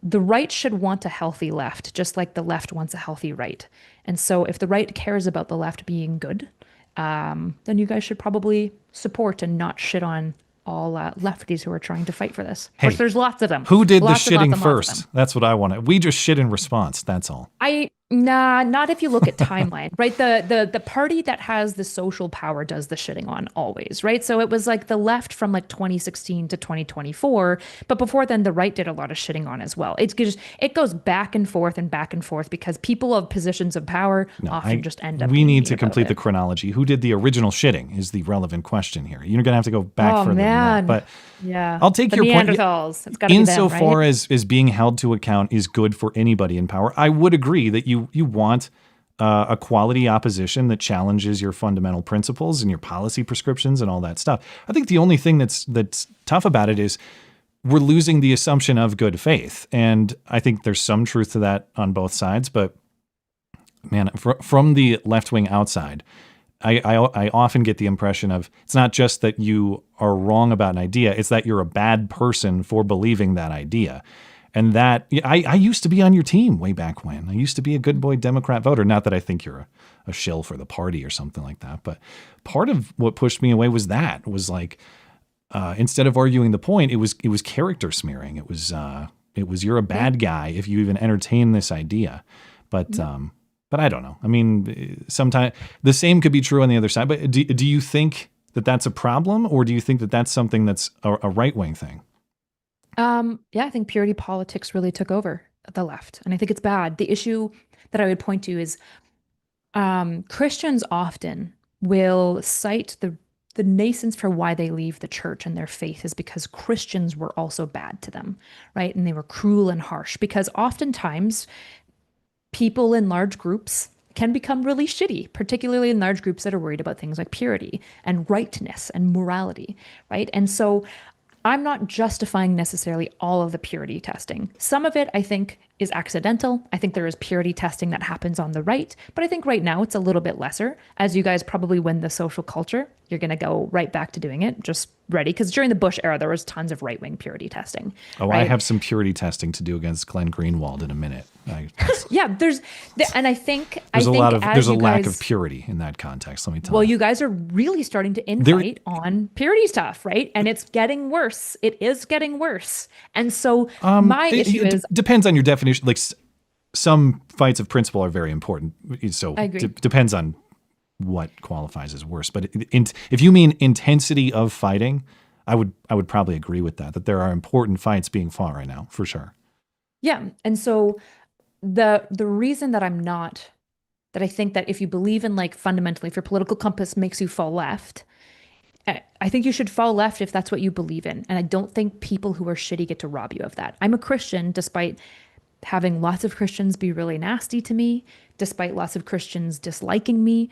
Speaker 19: the right should want a healthy left, just like the left wants a healthy right. And so if the right cares about the left being good, then you guys should probably support and not shit on all lefties who are trying to fight for this. Of course, there's lots of them.
Speaker 12: Who did the shitting first? That's what I wanted. We just shit in response. That's all.
Speaker 19: Not if you look at timeline, right? The party that has the social power does the shitting on always, right? So it was like the left from like 2016 to 2024, but before then the right did a lot of shitting on as well. It goes back and forth because people of positions of power often just end up.
Speaker 12: We need to complete the chronology. Who did the original shitting is the relevant question here. You're going to have to go back further than that. But
Speaker 19: yeah,
Speaker 12: I'll take your point.
Speaker 19: Neanderthals. It's got to be them, right?
Speaker 12: Insofar as being held to account is good for anybody in power, I would agree that you want a quality opposition that challenges your fundamental principles and your policy prescriptions and all that stuff. I think the only thing that's tough about it is we're losing the assumption of good faith. And I think there's some truth to that on both sides. But man, from the left wing outside, I often get the impression of it's not just that you are wrong about an idea, it's that you're a bad person for believing that idea. And that I used to be on your team way back when. I used to be a good boy Democrat voter. Not that I think you're a shill for the party or something like that. But part of what pushed me away was like instead of arguing the point, it was character smearing. It was you're a bad guy if you even entertain this idea. But I don't know. I mean, sometimes the same could be true on the other side. But do you think that that's a problem, or do you think that that's something that's a right wing thing?
Speaker 19: Yeah, I think purity politics really took over the left, and I think it's bad. The issue that I would point to is Christians often will cite the nascence for why they leave the church and their faith is because Christians were also bad to them, right? And they were cruel and harsh, because oftentimes people in large groups can become really shitty, particularly in large groups that are worried about things like purity and rightness and morality, right? And so I'm not justifying necessarily all of the purity testing. Some of it, I think, is accidental. I think there is purity testing that happens on the right, but I think right now it's a little bit lesser. As you guys probably win the social culture, you're going to go right back to doing it. Just ready, because during the Bush era, there was tons of right-wing purity testing.
Speaker 12: Oh,
Speaker 19: right?
Speaker 12: I have some purity testing to do against Glenn Greenwald in a minute.
Speaker 19: Yeah, there's
Speaker 12: a lack of purity in that context. Let me tell you.
Speaker 19: Well, you guys are really starting to invite on purity stuff, right? And it's getting worse. It is getting worse. And so my issue is
Speaker 12: depends on your definition. Like some fights of principle are very important. So
Speaker 19: I agree.
Speaker 12: Depends on what qualifies as worse. But if you mean intensity of fighting, I would probably agree with that there are important fights being fought right now, for sure.
Speaker 19: Yeah. And so the reason that I think that if you believe in, like, fundamentally, if your political compass makes you fall left, I think you should fall left if that's what you believe in. And I don't think people who are shitty get to rob you of that. I'm a Christian, despite having lots of Christians be really nasty to me, despite lots of Christians disliking me,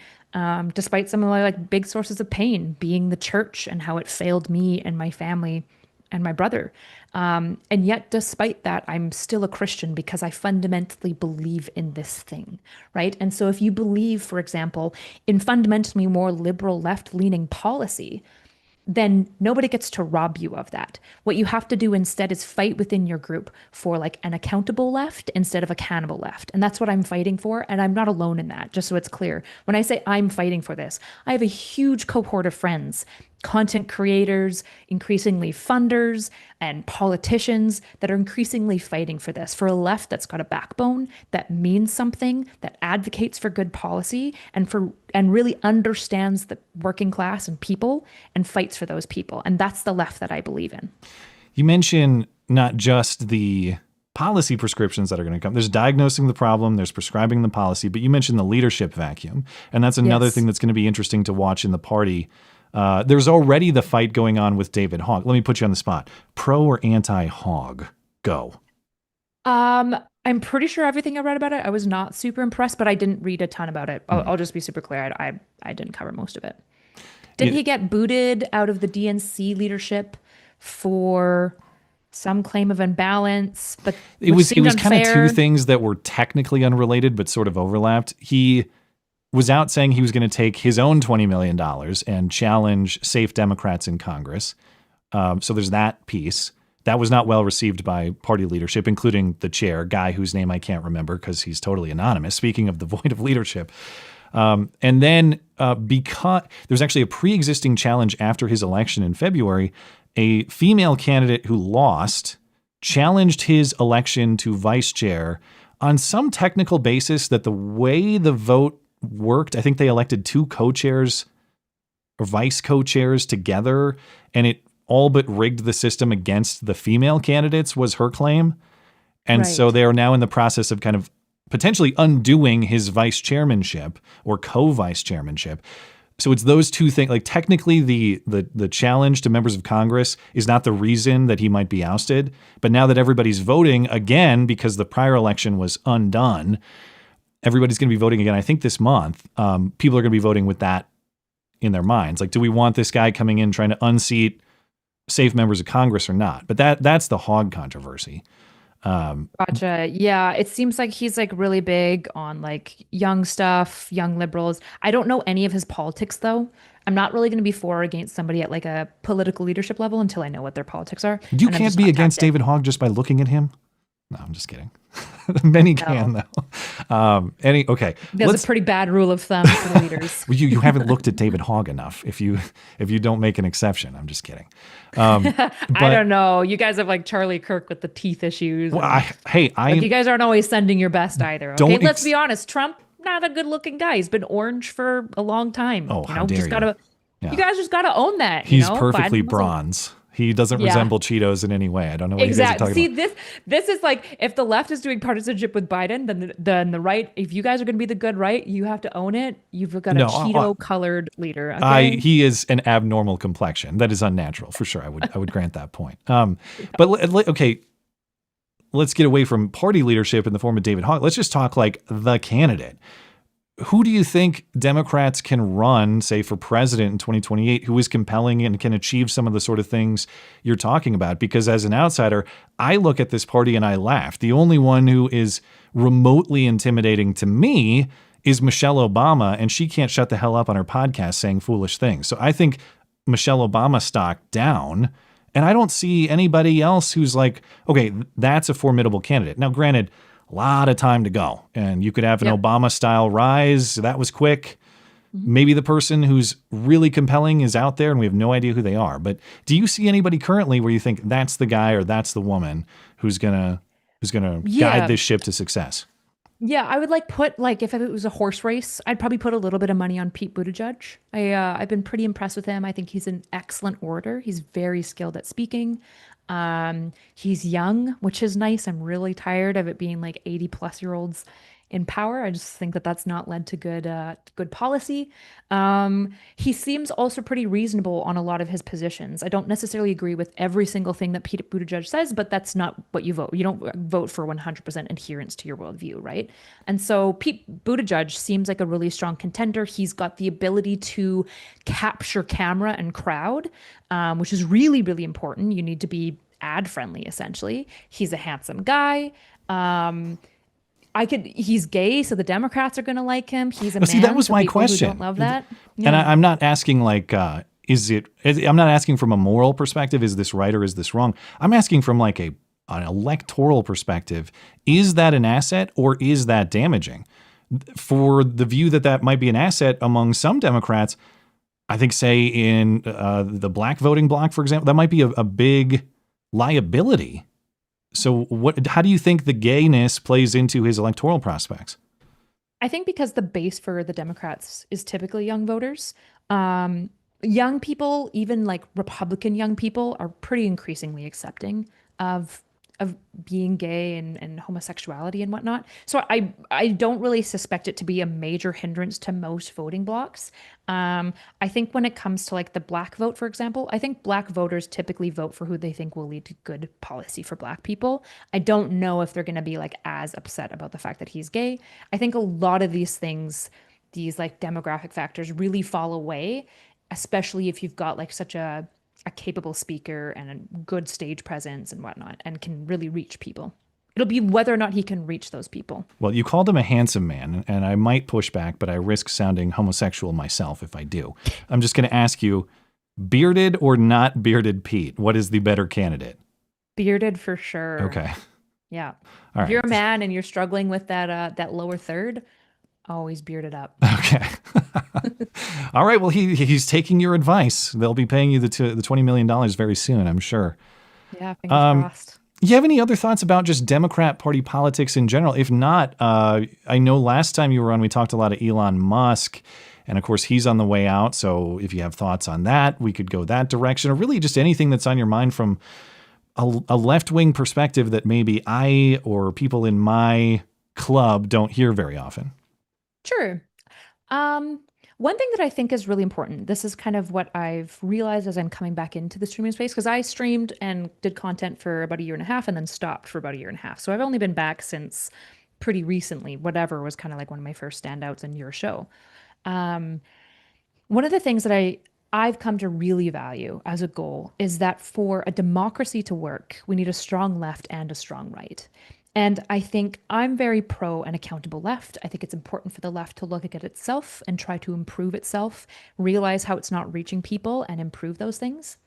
Speaker 19: despite some of my like big sources of pain being the church and how it failed me and my family and my brother. And yet, despite that, I'm still a Christian because I fundamentally believe in this thing, right? And so if you believe, for example, in fundamentally more liberal left-leaning policy, then nobody gets to rob you of that. What you have to do instead is fight within your group for like an accountable left instead of a cannibal left. And that's what I'm fighting for. And I'm not alone in that, just so it's clear. When I say I'm fighting for this, I have a huge cohort of friends, content creators, increasingly funders, and politicians that are increasingly fighting for this, for a left that's got a backbone, that means something, that advocates for good policy, and really understands the working class and people and fights for those people. And that's the left that I believe in.
Speaker 12: You mentioned not just the policy prescriptions that are going to come. There's diagnosing the problem, there's prescribing the policy, but you mentioned the leadership vacuum. And that's another thing that's going to be interesting to watch in the party. There's already the fight going on with David Hogg. Let me put you on the spot. Pro or anti-Hogg? Go.
Speaker 19: I'm pretty sure everything I read about it, I was not super impressed, but I didn't read a ton about it. I'll just be super clear. I didn't cover most of it. Didn't he get booted out of the DNC leadership for some claim of imbalance? But it was
Speaker 12: kind of two things that were technically unrelated, but sort of overlapped. He was out saying he was going to take his own $20 million and challenge safe Democrats in Congress. So there's that piece. That was not well received by party leadership, including the chair, guy whose name I can't remember because he's totally anonymous, speaking of the void of leadership. And then because there's actually a pre-existing challenge after his election in February, a female candidate who lost challenged his election to vice chair on some technical basis that the way the vote worked, I think they elected two co-chairs or vice co-chairs together, and it all but rigged the system against the female candidates was her claim. And so they are now in the process of kind of potentially undoing his vice chairmanship or co-vice chairmanship. So it's those two things. Like technically the challenge to members of Congress is not the reason that he might be ousted. But now that everybody's voting again, because the prior election was undone, everybody's going to be voting again. I think this month, people are going to be voting with that in their minds. Like, do we want this guy coming in trying to unseat safe members of Congress or not? But that's the Hogg controversy.
Speaker 19: Gotcha. Yeah, it seems like he's like really big on like young stuff, young liberals. I don't know any of his politics though. I'm not really going to be for or against somebody at like a political leadership level until I know what their politics are.
Speaker 12: You can't be against David Hogg just by looking at him. No, I'm just kidding. Many can though. Okay.
Speaker 19: There's a pretty bad rule of thumb for the leaders.
Speaker 12: You haven't looked at David Hogg enough. If you don't make an exception, I'm just kidding.
Speaker 19: I don't know. You guys have like Charlie Kirk with the teeth issues.
Speaker 12: Well,
Speaker 19: you guys aren't always sending your best either. Okay, let's be honest. Trump, not a good-looking guy. He's been orange for a long time.
Speaker 12: Oh, how dare you?
Speaker 19: You guys just gotta own that.
Speaker 12: He's perfectly bronze. He doesn't resemble Cheetos in any way. I don't know what you guys are talking about.
Speaker 19: This is like, if the left is doing partisanship with Biden, then the right, if you guys are going to be the good right, you have to own it. You've got a Cheeto-colored leader. Okay?
Speaker 12: He is an abnormal complexion. That is unnatural, for sure. I would grant that point. But okay, let's get away from party leadership in the form of David Hogg. Let's just talk like the candidate. Who do you think Democrats can run, say, for president in 2028, who is compelling and can achieve some of the sort of things you're talking about? Because as an outsider, I look at this party and I laugh. The only one who is remotely intimidating to me is Michelle Obama, and she can't shut the hell up on her podcast saying foolish things. So I think Michelle Obama stock down, and I don't see anybody else who's like, okay, that's a formidable candidate. Now, granted, a lot of time to go, and you could have an Obama-style rise. That was quick. Maybe the person who's really compelling is out there, and we have no idea who they are. But do you see anybody currently where you think that's the guy or that's the woman who's gonna guide this ship to success?
Speaker 19: Yeah, I would put if it was a horse race, I'd probably put a little bit of money on Pete Buttigieg. I've been pretty impressed with him. I think he's an excellent orator. He's very skilled at speaking. He's young, which is nice. I'm really tired of it being like 80-plus-year-olds in power. I just think that that's not led to good policy. He seems also pretty reasonable on a lot of his positions. I don't necessarily agree with every single thing that Pete Buttigieg says, but that's not what you vote. You don't vote for 100% adherence to your worldview, right? And so Pete Buttigieg seems like a really strong contender. He's got the ability to capture camera and crowd, which is really, really important. You need to be ad friendly, essentially. He's a handsome guy. He's gay, so the Democrats are going to like him. He's a man.
Speaker 12: See, that was my question.
Speaker 19: Who don't love that.
Speaker 12: Yeah. And I'm not asking I'm not asking from a moral perspective, is this right or is this wrong? I'm asking from like an electoral perspective. Is that an asset or is that damaging? For the view that might be an asset among some Democrats, I think, say in the black voting bloc, for example, that might be a big liability. So how do you think the gayness plays into his electoral prospects?
Speaker 19: I think because the base for the Democrats is typically young voters. Young people, even like Republican young people, are pretty increasingly accepting of being gay and homosexuality and whatnot. So I don't really suspect it to be a major hindrance to most voting blocs. I think when it comes to like the black vote, for example, I think black voters typically vote for who they think will lead to good policy for black people. I don't know if they're going to be like as upset about the fact that he's gay. I think a lot of these things, these like demographic factors really fall away, especially if you've got like such a capable speaker and a good stage presence and whatnot, and can really reach people. It'll be whether or not he can reach those people.
Speaker 12: Well, you called him a handsome man, and I might push back, but I risk sounding homosexual myself if I do. I'm just going to ask you, bearded or not bearded Pete, what is the better candidate?
Speaker 19: Bearded for sure.
Speaker 12: Okay.
Speaker 19: Yeah.
Speaker 12: All right.
Speaker 19: If you're a man and you're struggling with that lower third, always bearded up.
Speaker 12: Okay. All right. Well, he's taking your advice. They'll be paying you the $20 million very soon, I'm sure.
Speaker 19: Yeah, fingers crossed.
Speaker 12: You have any other thoughts about just Democrat Party politics in general? If not, I know last time you were on, we talked a lot of Elon Musk, and of course he's on the way out. So if you have thoughts on that, we could go that direction, or really just anything that's on your mind from a left-wing perspective that maybe I or people in my club don't hear very often.
Speaker 19: Sure. One thing that I think is really important, this is kind of what I've realized as I'm coming back into the streaming space, because I streamed and did content for about a year and a half and then stopped for about a year and a half. So I've only been back since pretty recently. Whatever was kind of like one of my first standouts in your show. One of the things that I've come to really value as a goal is that for a democracy to work, we need a strong left and a strong right. And I think I'm very pro an accountable left. I think it's important for the left to look at itself and try to improve itself, realize how it's not reaching people and improve those things.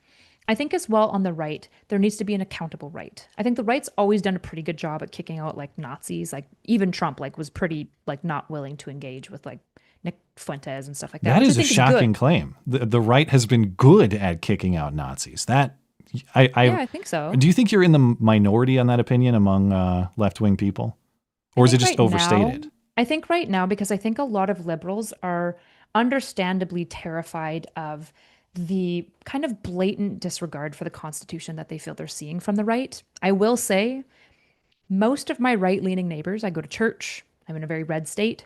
Speaker 19: I think as well on the right, there needs to be an accountable right. I think the right's always done a pretty good job at kicking out like Nazis, like even Trump like was pretty like not willing to engage with like Nick Fuentes and stuff like that.
Speaker 12: That is a shocking claim. The right has been good at kicking out Nazis. I
Speaker 19: think so.
Speaker 12: Do you think you're in the minority on that opinion among left-wing people? Or is it just overstated?
Speaker 19: I think right now, because I think a lot of liberals are understandably terrified of the kind of blatant disregard for the Constitution that they feel they're seeing from the right. I will say, most of my right-leaning neighbors, I go to church, I'm in a very red state,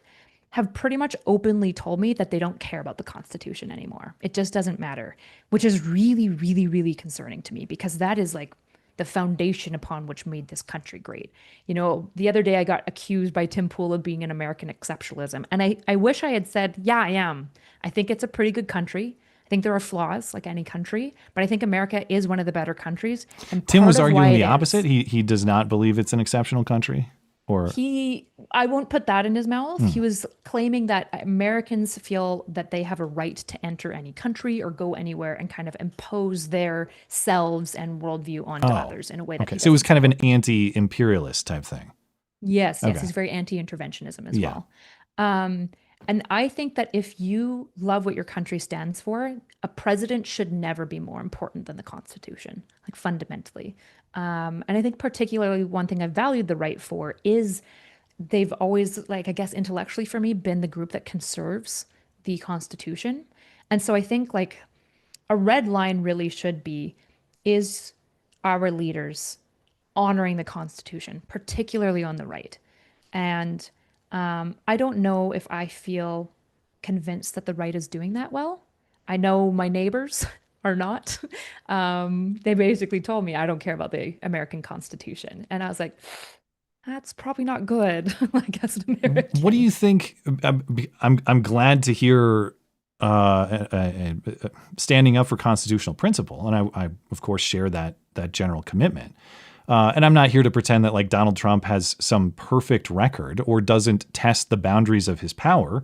Speaker 19: have pretty much openly told me that they don't care about the Constitution anymore. It just doesn't matter, which is really, really, really concerning to me, because that is like the foundation upon which made this country great. You know, the other day I got accused by Tim Pool of being an American exceptionalism. And I wish I had said, yeah, I am. I think it's a pretty good country. I think there are flaws like any country, but I think America is one of the better countries. And
Speaker 12: Tim was arguing the opposite. He does not believe it's an exceptional country. Or
Speaker 19: I won't put that in his mouth. He was claiming that Americans feel that they have a right to enter any country or go anywhere and kind of impose their selves and worldview onto others in a way that.
Speaker 12: Okay, so it was kind of an anti-imperialist type thing.
Speaker 19: Yes, he's very anti-interventionism as well. And I think that if you love what your country stands for, a president should never be more important than the Constitution, like fundamentally. And I think particularly one thing I've valued the right for is they've always, like, I guess intellectually for me, been the group that conserves the Constitution. And so I think like a red line really should be, is our leaders honoring the Constitution, particularly on the right? And I don't know if I feel convinced that the right is doing that well. I know my neighbors are not. They basically told me I don't care about the American Constitution. And I was like, that's probably not good, like as an American.
Speaker 12: What do you think? I'm glad to hear standing up for constitutional principle. And I of course share that general commitment. And I'm not here to pretend that like Donald Trump has some perfect record or doesn't test the boundaries of his power,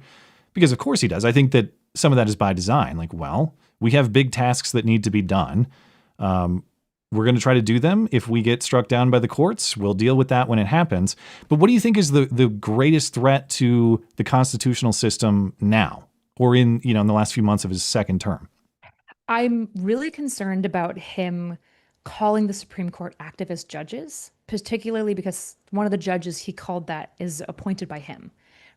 Speaker 12: because of course he does. I think that some of that is by design. Like, well, We have big tasks that need to be done. We're going to try to do them. If we get struck down by the courts, we'll deal with that when it happens. But what do you think is the greatest threat to the constitutional system now, or in the last few months of his second term?
Speaker 19: I'm really concerned about him calling the Supreme Court activist judges, particularly because one of the judges he called that is appointed by him,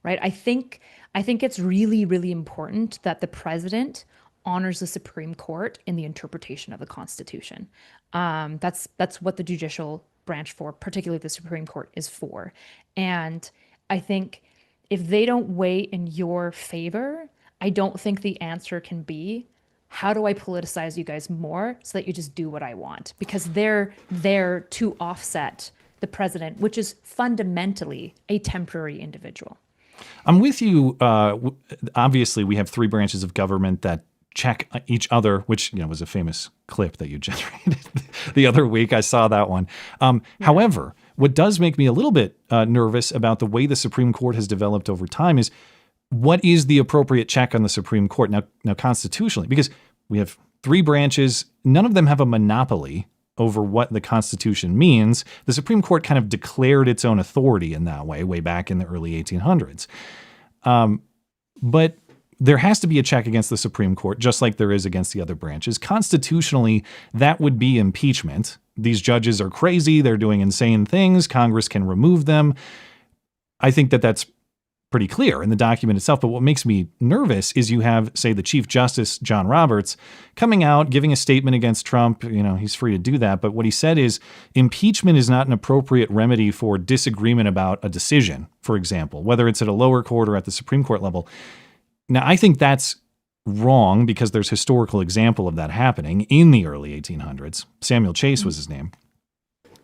Speaker 19: right? I think it's really, really important that the president honors the Supreme Court in the interpretation of the Constitution. That's what the judicial branch for, particularly the Supreme Court, is for. And I think if they don't weigh in your favor, I don't think the answer can be, how do I politicize you guys more so that you just do what I want? Because they're there to offset the president, which is fundamentally a temporary individual.
Speaker 12: I'm with you. Obviously, we have three branches of government that check each other, which was a famous clip that you generated the other week. I saw that one. However, what does make me a little bit nervous about the way the Supreme Court has developed over time is, what is the appropriate check on the Supreme Court now constitutionally? Because we have three branches, none of them have a monopoly over what the Constitution means. The Supreme Court kind of declared its own authority in that way back in the early 1800s. But there has to be a check against the Supreme Court, just like there is against the other branches. Constitutionally, that would be impeachment. These judges are crazy. They're doing insane things. Congress can remove them. I think that's pretty clear in the document itself. But what makes me nervous is you have, say, the Chief Justice, John Roberts, coming out, giving a statement against Trump. He's free to do that. But what he said is impeachment is not an appropriate remedy for disagreement about a decision, for example, whether it's at a lower court or at the Supreme Court level. Now, I think that's wrong because there's historical example of that happening in the early 1800s. Samuel Chase was his name.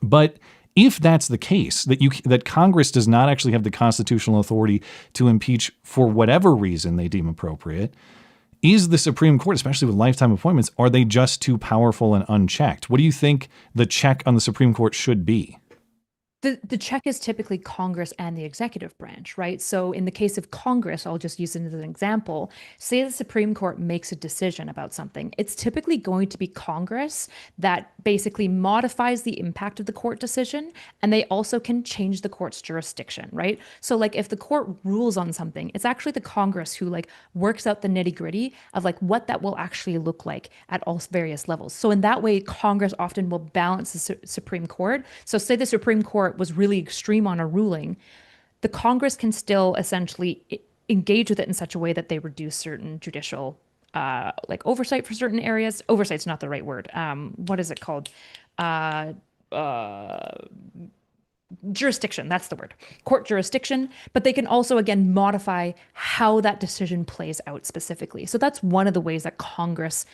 Speaker 12: But if that's the case, that Congress does not actually have the constitutional authority to impeach for whatever reason they deem appropriate, is the Supreme Court, especially with lifetime appointments, are they just too powerful and unchecked? What do you think the check on the Supreme Court should be?
Speaker 19: The check is typically Congress and the executive branch, right? So in the case of Congress, I'll just use it as an example. Say the Supreme Court makes a decision about something. It's typically going to be Congress that basically modifies the impact of the court decision, and they also can change the court's jurisdiction, right? So if the court rules on something, it's actually the Congress who works out the nitty-gritty of what that will actually look like at all various levels. So in that way, Congress often will balance the Supreme Court. So say the Supreme Court was really extreme on a ruling, the Congress can still essentially engage with it in such a way that they reduce certain judicial oversight for certain areas. Oversight's not the right word. What is it called? Jurisdiction, that's the word. Court jurisdiction. But they can also, again, modify how that decision plays out specifically. So that's one of the ways that Congress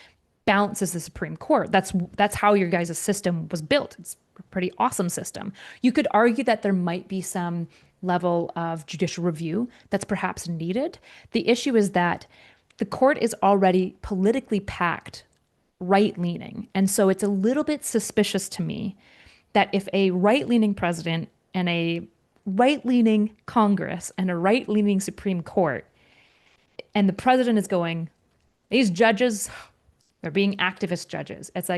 Speaker 19: balances the Supreme Court. That's how your guys' system was built. It's a pretty awesome system. You could argue that there might be some level of judicial review that's perhaps needed. The issue is that the court is already politically packed right-leaning. And so it's a little bit suspicious to me that if a right-leaning president and a right-leaning Congress and a right-leaning Supreme Court, and the president is going, these judges, they're being activist judges. It's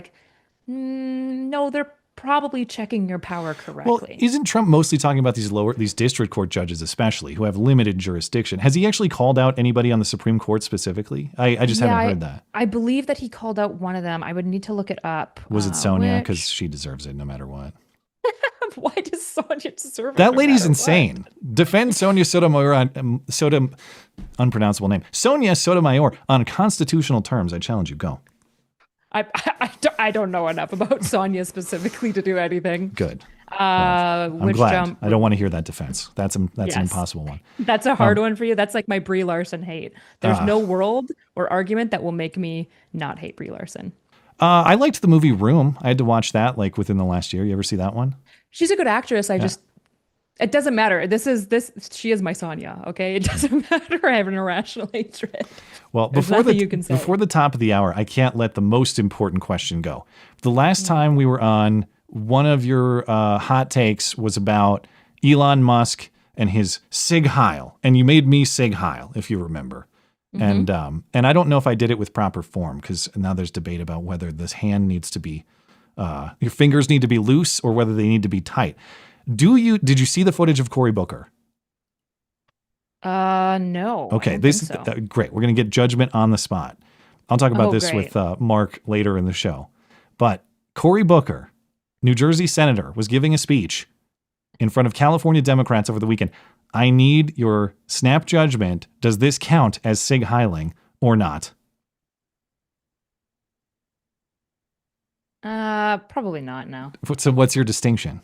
Speaker 19: no, they're probably checking your power correctly.
Speaker 12: Well, isn't Trump mostly talking about these district court judges, especially, who have limited jurisdiction? Has he actually called out anybody on the Supreme Court specifically? I just haven't heard that.
Speaker 19: I believe that he called out one of them. I would need to look it up.
Speaker 12: Was it Sonia? Because she deserves it no matter what.
Speaker 19: Why does Sonia deserve it?
Speaker 12: That lady's insane. What? Defend Sonia Sotomayor unpronounceable name. Sonia Sotomayor on constitutional terms. I challenge you. Go.
Speaker 19: I don't know enough about Sonia specifically to do anything.
Speaker 12: Good. I'm glad. I don't want to hear that defense. That's an impossible one.
Speaker 19: That's a hard one for you. That's like my Brie Larson hate. There's no world or argument that will make me not hate Brie Larson.
Speaker 12: I liked the movie Room. I had to watch that within the last year. You ever see that one?
Speaker 19: She's a good actress. It doesn't matter. She is my Sonia. Okay. It doesn't matter. I have an irrational hatred.
Speaker 12: Well, before the top of the hour, I can't let the most important question go. The last time we were on, one of your hot takes was about Elon Musk and his sieg heil, and you made me sieg heil, if you remember. And I don't know if I did it with proper form, because now there's debate about whether this hand needs to be, your fingers need to be loose or whether they need to be tight. Did you see the footage of Cory Booker?
Speaker 19: No.
Speaker 12: Okay, great. We're going to get judgment on the spot. I'll talk about this
Speaker 19: great.
Speaker 12: with Mark later in the show. But Cory Booker, New Jersey senator, was giving a speech in front of California Democrats over the weekend. I need your snap judgment. Does this count as sieg heiling or not?
Speaker 19: Probably not. No.
Speaker 12: So what's your distinction?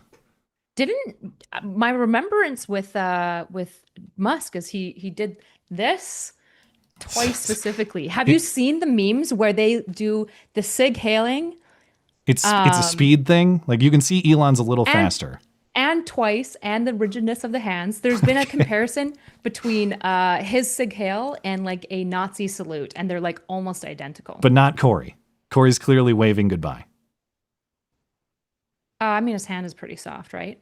Speaker 19: My remembrance with Musk is he did this twice specifically. Have you seen the memes where they do the sieg heiling?
Speaker 12: It's a speed thing. Like, you can see Elon's a little faster.
Speaker 19: And twice, and the rigidness of the hands. There's been a comparison between his sieg heil and like a Nazi salute, and they're like almost identical.
Speaker 12: But not Cory. Cory's clearly waving goodbye.
Speaker 19: I mean, his hand is pretty soft, right?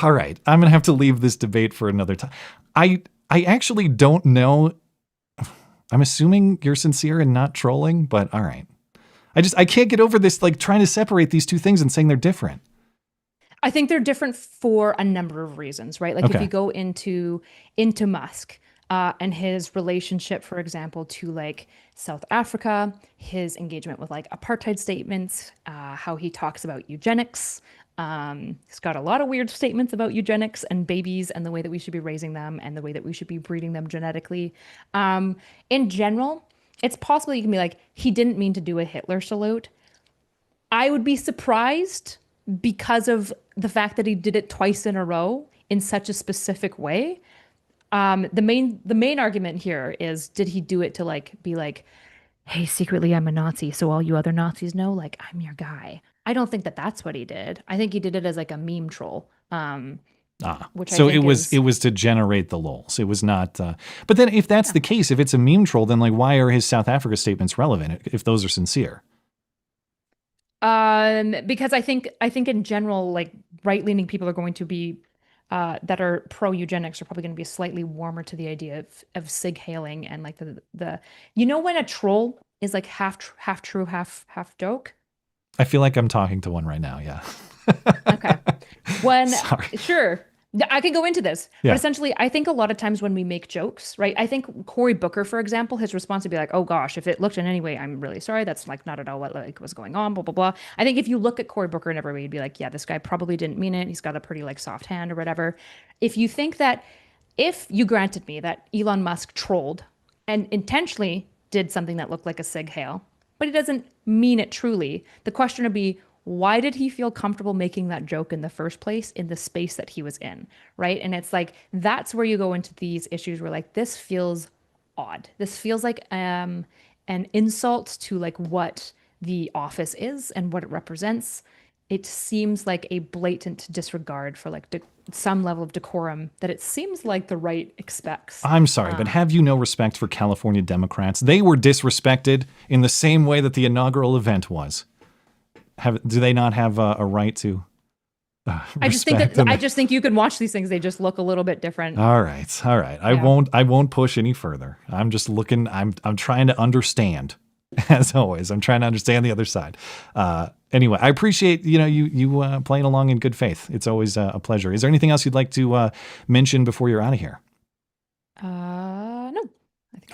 Speaker 12: All right. I'm going to have to leave this debate for another time. I actually don't know. I'm assuming you're sincere and not trolling, but all right. I can't get over this, like, trying to separate these two things and saying they're different.
Speaker 19: I think they're different for a number of reasons, right? Like, if you go into Musk, and his relationship, for example, to like South Africa, his engagement with like apartheid statements, how he talks about eugenics. He's got a lot of weird statements about eugenics and babies and the way that we should be raising them and the way that we should be breeding them genetically. In general, it's possible you can be like, he didn't mean to do a Hitler salute. I would be surprised because of the fact that he did it twice in a row in such a specific way. The main argument here is, did he do it to like be like, hey, secretly I'm a Nazi, so all you other Nazis know, like, I'm your guy. I don't think that that's what he did. I think he did it as like a meme troll. Which
Speaker 12: so
Speaker 19: I think
Speaker 12: it was to generate the lols. It was not. But then, if that's the case, if it's a meme troll, then like, why are his South Africa statements relevant if those are sincere?
Speaker 19: Because I think in general, like, right-leaning people are going to be that are pro-eugenics are probably going to be slightly warmer to the idea of sieg heiling and like the when a troll is like half true, half joke.
Speaker 12: I feel like I'm talking to one right now. Yeah.
Speaker 19: Okay. Sure. I can go into this,
Speaker 12: Yeah.
Speaker 19: but essentially, I think a lot of times when we make jokes, right? I think Cory Booker, for example, his response would be like, "Oh gosh, if it looked in any way, I'm really sorry. That's like not at all what like was going on." Blah blah blah. I think if you look at Cory Booker and everybody, you'd be like, "Yeah, this guy probably didn't mean it. He's got a pretty like soft hand or whatever." If you think that, if you granted me that Elon Musk trolled and intentionally did something that looked like a sieg heil, but he doesn't mean it truly, the question would be, why did he feel comfortable making that joke in the first place in the space that he was in, right? And it's like, that's where you go into these issues where like, this feels odd. This feels like an insult to like what the office is and what it represents. It seems like a blatant disregard for like some level of decorum that it seems like the right expects.
Speaker 12: I'm sorry, but have you no respect for California Democrats? They were disrespected in the same way that the inaugural event was. Do they not have a right to
Speaker 19: I just think you can watch these things. They just look a little bit different.
Speaker 12: All right. I won't push any further. I'm just looking. I'm trying to understand. As always, I'm trying to understand the other side. Anyway, I appreciate you playing along in good faith. It's always a pleasure. Is there anything else you'd like to mention before you're out of here?
Speaker 19: No.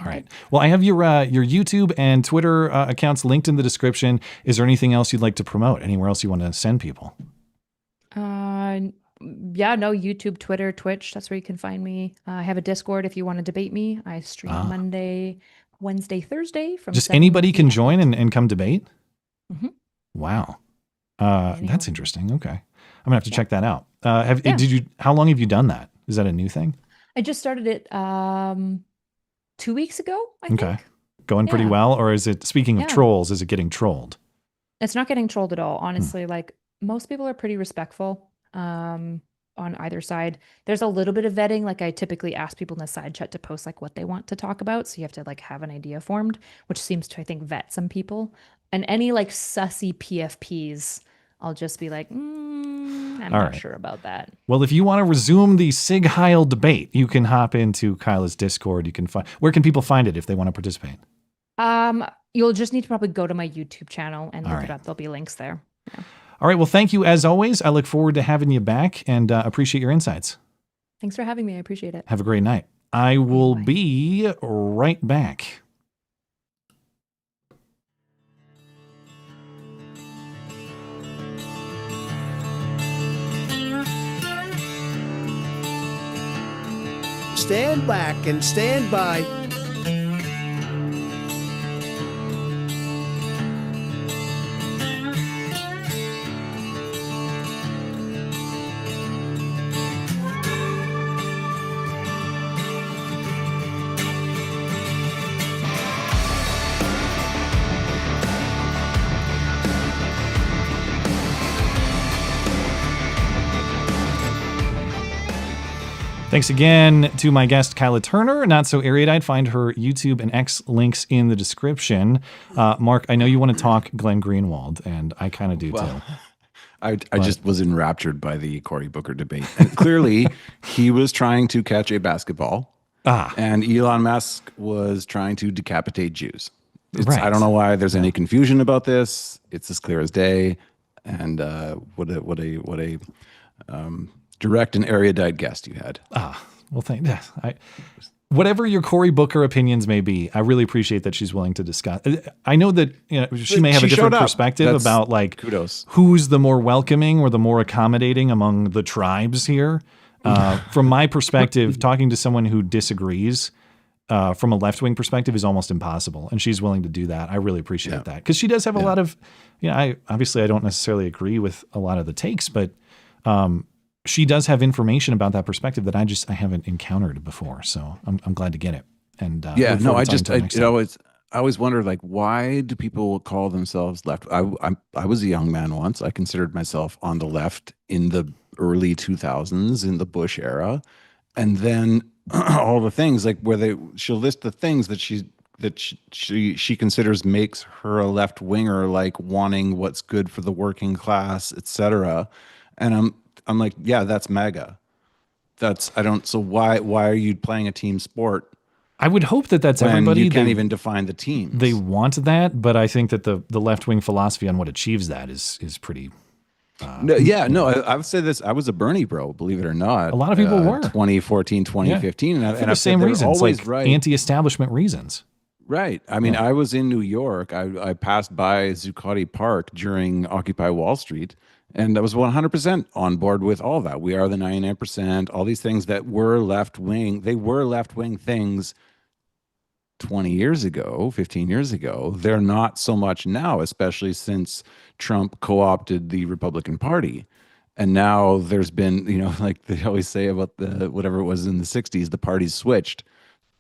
Speaker 12: All right. Well, I have your YouTube and Twitter accounts linked in the description. Is there anything else you'd like to promote? Anywhere else you want to send people?
Speaker 19: YouTube, Twitter, Twitch. That's where you can find me. I have a Discord if you want to debate me. I stream Monday, Wednesday, Thursday from
Speaker 12: just
Speaker 19: 7
Speaker 12: anybody
Speaker 19: p.m.
Speaker 12: can join and come debate.
Speaker 19: Mhm.
Speaker 12: Wow. That's interesting. Okay. I'm gonna have to check that out. How long have you done that? Is that a new thing?
Speaker 19: I just started it 2 weeks ago, I think.
Speaker 12: Going pretty well? Or is it, speaking of
Speaker 19: Yeah.
Speaker 12: trolls, is it getting trolled?
Speaker 19: It's not getting trolled at all. Honestly, like most people are pretty respectful on either side. There's a little bit of vetting. Like I typically ask people in the side chat to post like what they want to talk about. So you have to like have an idea formed, which seems to, I think, vet some people. And any like sussy PFPs, I'll just be like, I'm
Speaker 12: All
Speaker 19: not
Speaker 12: right.
Speaker 19: sure about that.
Speaker 12: Well, if you want to resume the sieg heil debate, you can hop into Kyla's Discord. You can find, where can people find it if they want to participate?
Speaker 19: You'll just need to probably go to my YouTube channel and look
Speaker 12: right.
Speaker 19: it up. There'll be links there. Yeah.
Speaker 12: All right. Well, thank you as always. I look forward to having you back and appreciate your insights.
Speaker 19: Thanks for having me. I appreciate it.
Speaker 12: Have a great night. I will be right back.
Speaker 10: Stand back and stand by.
Speaker 12: Thanks again to my guest, Kyla Turner, not so erudite. Find her YouTube and X links in the description. Mark, I know you want to talk Glenn Greenwald, and I kind of do too.
Speaker 13: I just was enraptured by the Cory Booker debate. And clearly, he was trying to catch a basketball, and Elon Musk was trying to decapitate Jews.
Speaker 12: Right.
Speaker 13: I don't know why there's any confusion about this. It's as clear as day. And what a direct and erudite guest you had.
Speaker 12: Well, thank you. Whatever your Cory Booker opinions may be, I really appreciate that she's willing to discuss. I know that she may have a different perspective about like
Speaker 13: kudos.
Speaker 12: Who's the more welcoming or the more accommodating among the tribes here. From my perspective, talking to someone who disagrees from a left-wing perspective is almost impossible, and she's willing to do that. I really appreciate that because she does have a lot of, I don't necessarily agree with a lot of the takes, but she does have information about that perspective that I haven't encountered before. So I'm glad to get it. And
Speaker 13: I always wonder, like, why do people call themselves left? I was a young man once. I considered myself on the left in the early 2000s in the Bush era, and then all the things like where she'll list the things that she considers makes her a left winger, like wanting what's good for the working class, etc. And I'm like, yeah, that's MAGA. So why are you playing a team sport?
Speaker 12: I would hope that that's everybody.
Speaker 13: You can't even define the teams.
Speaker 12: They want that, but I think that the left-wing philosophy on what achieves that is pretty.
Speaker 13: I would say this. I was a Bernie bro, believe it or not.
Speaker 12: A lot of people were.
Speaker 13: 2014, 2015.
Speaker 12: Yeah. For the same reasons, like anti-establishment reasons.
Speaker 13: Right. I mean, I was in New York. I passed by Zuccotti Park during Occupy Wall Street, and I was 100% on board with all that. We are the 99%, all these things that were left-wing. They were left-wing things 20 years ago, 15 years ago. They're not so much now, especially since Trump co-opted the Republican Party. And now there's been, like they always say about whatever it was in the 60s, the parties switched.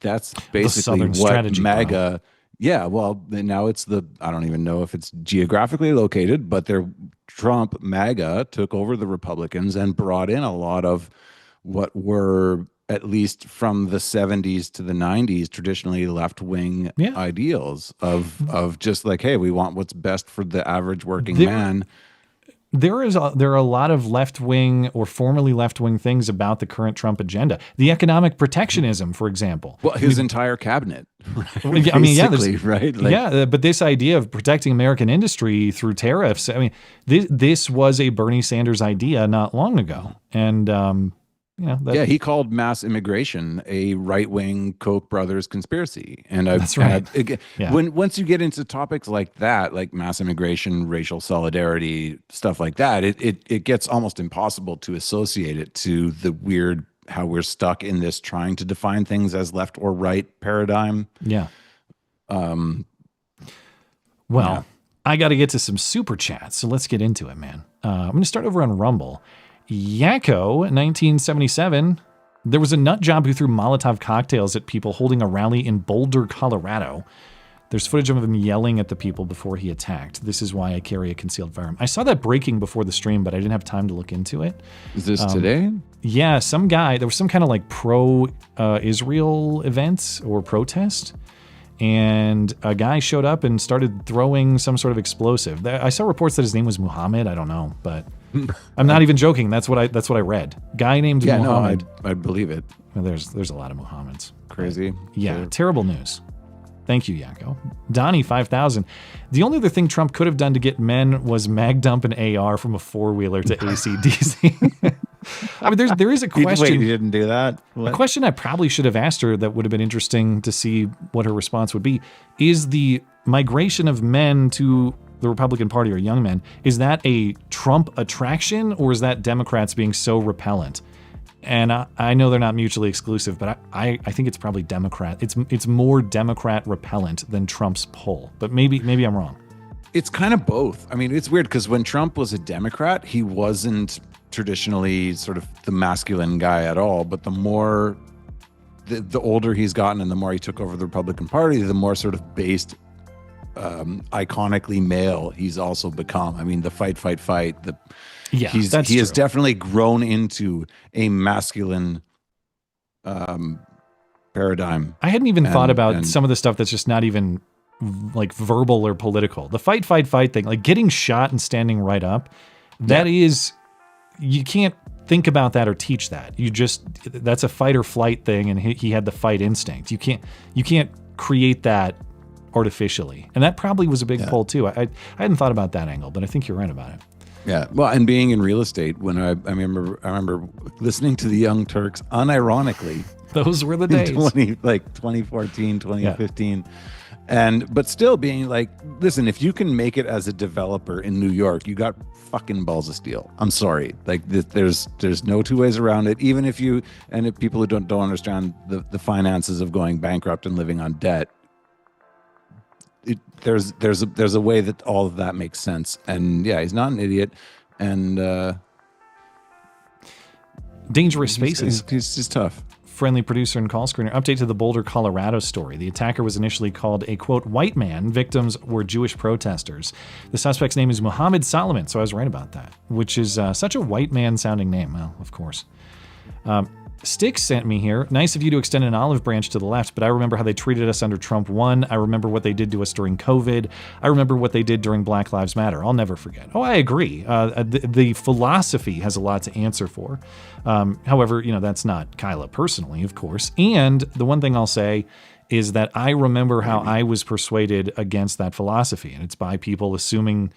Speaker 13: That's basically what MAGA. Bro. Yeah, well, now it's I don't even know if it's geographically located, but Trump MAGA took over the Republicans and brought in a lot of what were, at least from the 70s to the 90s, traditionally left-wing ideals of just like, hey, we want what's best for the average working man.
Speaker 12: There are a lot of left-wing or formerly left-wing things about the current Trump agenda. The economic protectionism, for example.
Speaker 13: Well, his entire cabinet.
Speaker 12: Right?
Speaker 13: Right?
Speaker 12: But this idea of protecting American industry through tariffs, this was a Bernie Sanders idea not long ago. And,
Speaker 13: he called mass immigration a right-wing Koch brothers conspiracy. And
Speaker 12: that's right.
Speaker 13: Once you get into topics like that, like mass immigration, racial solidarity, stuff like that, it gets almost impossible to associate it to the weird how we're stuck in this trying to define things as left or right paradigm.
Speaker 12: Yeah. I got to get to some super chats, so let's get into it, man. I'm going to start over on Rumble. Yakko, 1977. There was a nut job who threw Molotov cocktails at people holding a rally in Boulder, Colorado. There's footage of him yelling at the people before he attacked. This is why I carry a concealed firearm. I saw that breaking before the stream, but I didn't have time to look into it.
Speaker 13: Is this today?
Speaker 12: Yeah, some guy, there was some kind of like pro-Israel event or protest. and a guy showed up and started throwing some sort of explosive. I saw reports that his name was Muhammad. I don't know, but I'm not even joking. That's what I read. Guy named Muhammad.
Speaker 13: No, I believe it.
Speaker 12: Well, there's a lot of Muhammads.
Speaker 13: Crazy.
Speaker 12: Yeah, terrible news. Thank you, Yakko. Donnie 5000. The only other thing Trump could have done to get men was mag dump an AR from a four-wheeler to AC/DC. I mean, there is a question.
Speaker 13: Wait, he didn't do that? What?
Speaker 12: A question I probably should have asked her that would have been interesting to see what her response would be. Is the migration of men to the Republican Party, or young men, is that a Trump attraction, or is that Democrats being so repellent? And I know they're not mutually exclusive, but I think it's probably Democrat. It's more Democrat repellent than Trump's pull. But maybe I'm wrong.
Speaker 13: It's kind of both. I mean, it's weird because when Trump was a Democrat, he wasn't traditionally sort of the masculine guy at all. But the more, the older he's gotten and the more he took over the Republican Party, the more sort of based, iconically male he's also become. I mean, the fight. He has definitely grown into a masculine paradigm.
Speaker 12: I hadn't even thought about some of the stuff that's just not even like verbal or political. The fight thing, like getting shot and standing right up, that is, you can't think about that or teach that. That's a fight or flight thing, and he had the fight instinct. You can't create that artificially. And that probably was a big pull too. I hadn't thought about that angle, but I think you're right about it.
Speaker 13: Yeah, well, and being in real estate, when I remember listening to the Young Turks, unironically,
Speaker 12: those were the days,
Speaker 13: 2014, 2015, but still being like, listen, if you can make it as a developer in New York, you got fucking balls of steel. I'm sorry, like there's no two ways around it. Even if people who don't understand the finances of going bankrupt and living on debt. There's a way that all of that makes sense, and yeah, he's not an idiot, and
Speaker 12: dangerous spaces.
Speaker 13: He's just tough.
Speaker 12: Friendly producer and call screener. Update to the Boulder, Colorado story. The attacker was initially called a, quote, white man. Victims were Jewish protesters. The suspect's name is Muhammad Solomon, so I was right about that, which is such a white man sounding name. Well, of course. Sticks sent me here. Nice of you to extend an olive branch to the left, but I remember how they treated us under Trump 1. I remember what they did to us during COVID. I remember what they did during Black Lives Matter. I'll never forget. Oh, I agree. The philosophy has a lot to answer for. However, that's not Kyla personally, of course. And the one thing I'll say is that I remember how I was persuaded against that philosophy, and it's by people assuming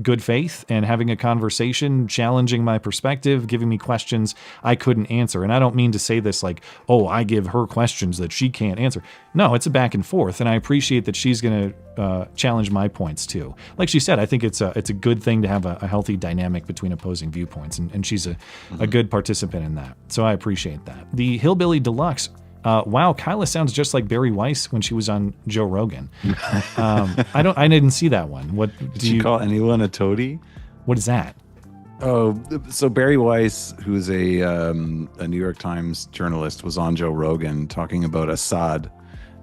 Speaker 12: good faith and having a conversation, challenging my perspective, giving me questions I couldn't answer. And I don't mean to say this like, oh, I give her questions that she can't answer. No, it's a back and forth, and I appreciate that she's going to challenge my points too. Like she said, I think it's a good thing to have a healthy dynamic between opposing viewpoints, and she's a good participant in that. So I appreciate that. The Hillbilly Deluxe. Wow, Kyla sounds just like Barry Weiss when she was on Joe Rogan. I didn't see that one. What
Speaker 13: did you call anyone a toady?
Speaker 12: What is that?
Speaker 13: Oh, so Barry Weiss, who's a New York Times journalist, was on Joe Rogan talking about Assad,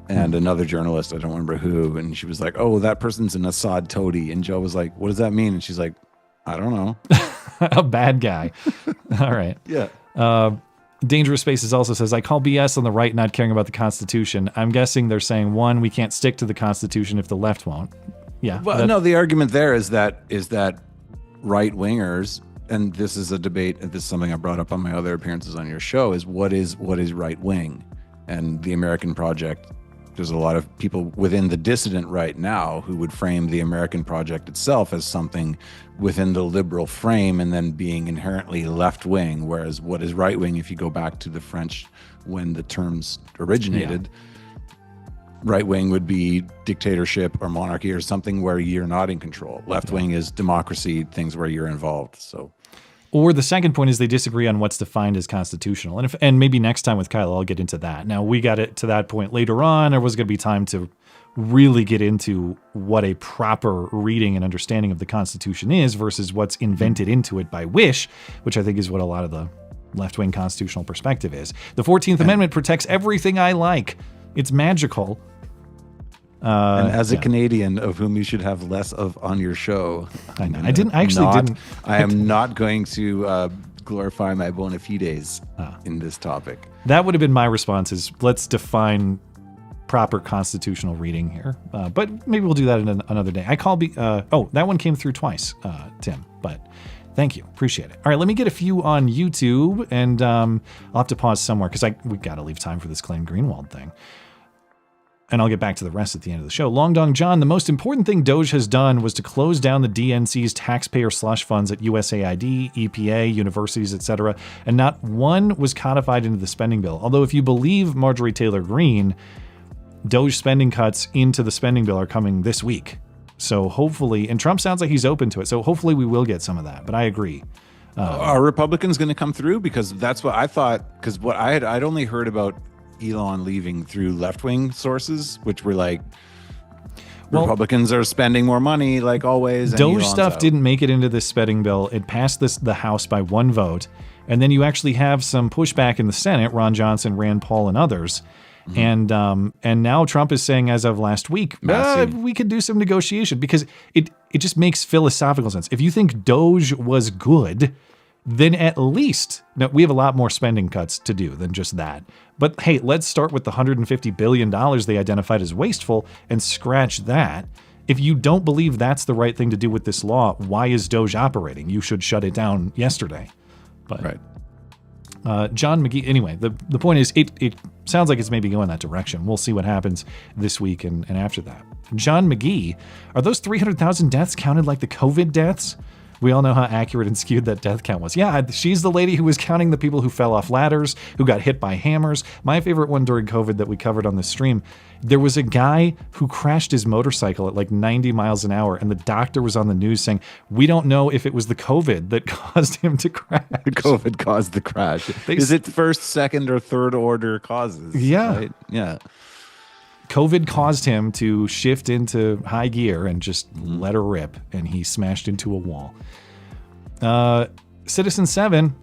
Speaker 13: and another journalist, I don't remember who, and she was like, "Oh, that person's an Assad toady," and Joe was like, "What does that mean?" And she's like, "I don't know."
Speaker 12: A bad guy. All right.
Speaker 13: Yeah.
Speaker 12: Dangerous Spaces also says, I call BS on the right not caring about the Constitution. I'm guessing they're saying, one, we can't stick to the Constitution if the left won't. Yeah.
Speaker 13: Well, no, the argument there is that right wingers, and this is a debate, and this is something I brought up on my other appearances on your show, is what is right wing? And the American Project, there's a lot of people within the dissident right now who would frame the American Project itself as something within the liberal frame and then being inherently left wing, whereas what is right wing, if you go back to the French when the terms originated, right wing would be dictatorship or monarchy or something where you're not in control. Left wing is democracy, things where you're involved. So,
Speaker 12: or the second point is they disagree on what's defined as constitutional. And maybe next time with Kyla, I'll get into that. Now, we got it to that point later on. There was going to be time to really get into what a proper reading and understanding of the Constitution is versus what's invented into it by wish, which I think is what a lot of the left-wing constitutional perspective is. The 14th Amendment protects everything I like. It's magical.
Speaker 13: And as a Canadian of whom you should have less of on your show,
Speaker 12: I am
Speaker 13: not going to glorify my bona fides in this topic.
Speaker 12: That would have been my response, is let's define proper constitutional reading here. But maybe we'll do that in another day. That one came through twice, Tim, but thank you. Appreciate it. All right, let me get a few on YouTube, and I'll have to pause somewhere because we've got to leave time for this Glenn Greenwald thing. And I'll get back to the rest at the end of the show. Long Dong John, the most important thing DOGE has done was to close down the DNC's taxpayer slush funds at USAID, EPA, universities, etc., and not one was codified into the spending bill. Although if you believe Marjorie Taylor Greene, DOGE spending cuts into the spending bill are coming this week. So hopefully, and Trump sounds like he's open to it, so hopefully we will get some of that, but I agree.
Speaker 13: Are Republicans going to come through? Because that's what I thought, because what I'd only heard about Elon leaving through left-wing sources, which were like, Republicans are spending more money, like always. And
Speaker 12: DOGE
Speaker 13: Elon's
Speaker 12: stuff
Speaker 13: out.
Speaker 12: didn't make it into this spending bill. It passed the House by 1 vote. And then you actually have some pushback in the Senate, Ron Johnson, Rand Paul, and others. Mm-hmm. And now Trump is saying, as of last week, we could do some negotiation, because it just makes philosophical sense. If you think DOGE was good, then at least, now we have a lot more spending cuts to do than just that. But hey, let's start with the $150 billion they identified as wasteful and scratch that. If you don't believe that's the right thing to do with this law, why is DOGE operating? You should shut it down yesterday. But
Speaker 13: right.
Speaker 12: John McGee, anyway, the point is, it sounds like it's maybe going that direction. We'll see what happens this week and after that. John McGee, are those 300,000 deaths counted like the COVID deaths? We all know how accurate and skewed that death count was. Yeah, she's the lady who was counting the people who fell off ladders, who got hit by hammers. My favorite one during COVID that we covered on the stream, there was a guy who crashed his motorcycle at like 90 miles an hour, and the doctor was on the news saying, we don't know if it was the COVID that caused him to crash.
Speaker 13: The COVID caused the crash. Is it first, second, or third order causes?
Speaker 12: Yeah.
Speaker 13: Right? Yeah.
Speaker 12: COVID caused him to shift into high gear and just let her rip, and he smashed into a wall. Citizen 7,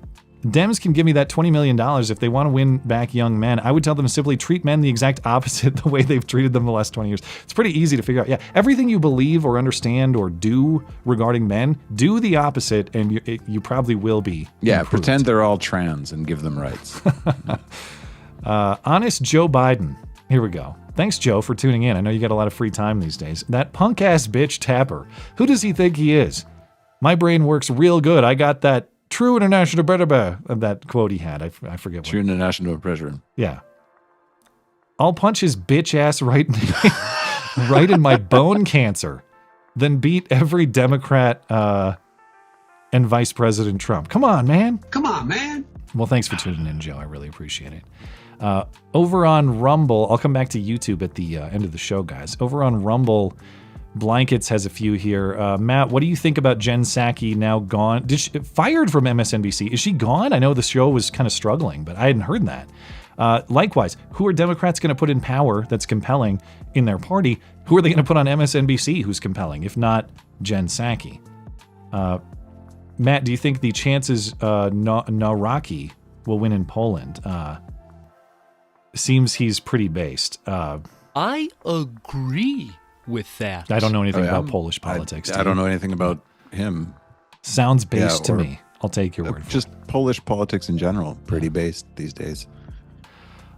Speaker 12: Dems can give me that $20 million if they want to win back young men. I would tell them to simply treat men the exact opposite the way they've treated them the last 20 years. It's pretty easy to figure out. Yeah, everything you believe or understand or do regarding men, do the opposite, and you probably will be improved.
Speaker 13: Pretend they're all trans and give them rights.
Speaker 12: Honest Joe Biden. Here we go. Thanks, Joe, for tuning in. I know you got a lot of free time these days. That punk-ass bitch Tapper. Who does he think he is? My brain works real good. I got that true international that quote he had. I forget what.
Speaker 13: True international pressure.
Speaker 12: Yeah. I'll punch his bitch ass right in my bone cancer, then beat every Democrat and Vice President Trump. Come on, man.
Speaker 10: Come on, man.
Speaker 12: Well, thanks for tuning in, Joe. I really appreciate it. Over on Rumble, I'll come back to YouTube at the end of the show, guys. Over on Rumble, Blankets has a few here. Matt, what do you think about Jen Psaki now gone? Fired from MSNBC? Is she gone? I know the show was kind of struggling, but I hadn't heard that. Likewise, who are Democrats going to put in power that's compelling in their party? Who are they going to put on MSNBC who's compelling, if not Jen Psaki? Matt, do you think the chances Nawrocki will win in Poland? Seems he's pretty based.
Speaker 10: I agree with that.
Speaker 12: I don't know anything about Polish politics.
Speaker 13: I don't know anything about him.
Speaker 12: Sounds based to me. I'll take your word for it.
Speaker 13: Just Polish politics in general, pretty based these days.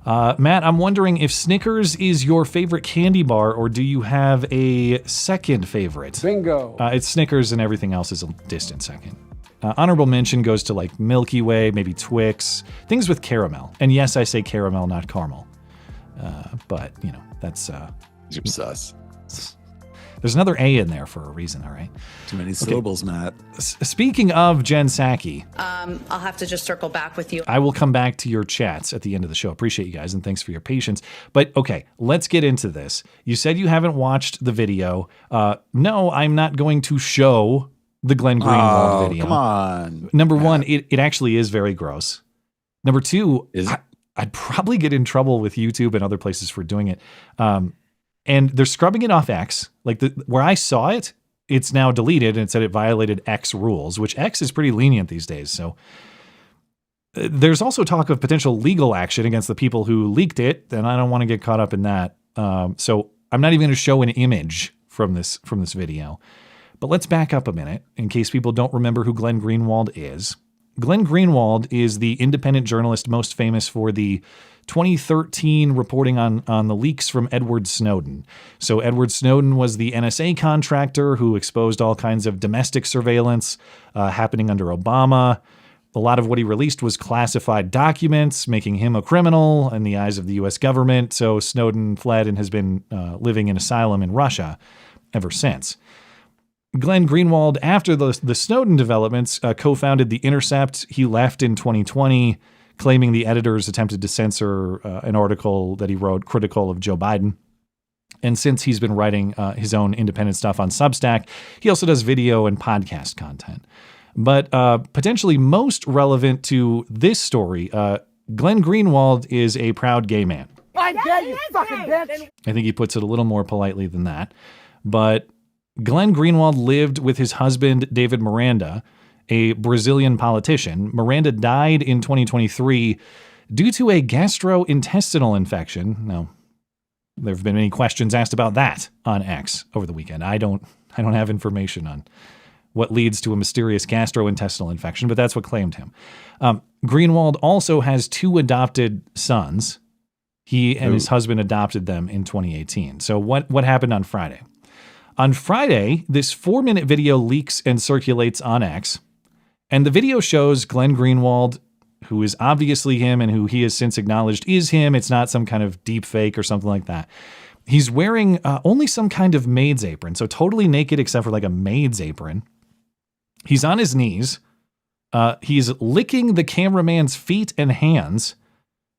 Speaker 12: Matt, I'm wondering if Snickers is your favorite candy bar, or do you have a second favorite?
Speaker 4: Bingo.
Speaker 12: It's Snickers, and everything else is a distant second. Honorable mention goes to like Milky Way, maybe Twix, things with caramel. And yes, I say caramel, not caramel. But, you know, that's...
Speaker 13: You're sus.
Speaker 12: There's another A in there for a reason, all right?
Speaker 13: Too many syllables, Matt.
Speaker 12: Speaking of Jen Psaki...
Speaker 9: I'll have to just circle back with you.
Speaker 12: I will come back to your chats at the end of the show. Appreciate you guys, and thanks for your patience. But, okay, let's get into this. You said you haven't watched the video. No, I'm not going to show the Glenn Greenwald video.
Speaker 13: Come on.
Speaker 12: Number one, it actually is very gross. Number two, I'd probably get in trouble with YouTube and other places for doing it. And they're scrubbing it off X. Like where I saw it, it's now deleted, and it said it violated X rules, which X is pretty lenient these days. So there's also talk of potential legal action against the people who leaked it, and I don't want to get caught up in that. So I'm not even going to show an image from this video. But let's back up a minute in case people don't remember who Glenn Greenwald is. Glenn Greenwald is the independent journalist most famous for the 2013 reporting on the leaks from Edward Snowden. So Edward Snowden was the NSA contractor who exposed all kinds of domestic surveillance happening under Obama. A lot of what he released was classified documents, making him a criminal in the eyes of the U.S. government. So Snowden fled and has been living in asylum in Russia ever since. Glenn Greenwald, after the Snowden developments, co-founded The Intercept. He left in 2020, claiming the editors attempted to censor an article that he wrote critical of Joe Biden. And since he's been writing his own independent stuff on Substack, he also does video and podcast content. But potentially most relevant to this story, Glenn Greenwald is a proud gay man.
Speaker 7: I dare you, fucking bitch!
Speaker 12: I think he puts it a little more politely than that. But Glenn Greenwald lived with his husband, David Miranda, a Brazilian politician. Miranda died in 2023 due to a gastrointestinal infection. Now, there have been many questions asked about that on X over the weekend. I don't have information on what leads to a mysterious gastrointestinal infection, but that's what claimed him. Greenwald also has 2 adopted sons. He and his husband adopted them in 2018. So what happened on Friday? On Friday, this 4-minute video leaks and circulates on X. And the video shows Glenn Greenwald, who is obviously him and who he has since acknowledged is him. It's not some kind of deep fake or something like that. He's wearing only some kind of maid's apron, so totally naked except for like a maid's apron. He's on his knees. He's licking the cameraman's feet and hands.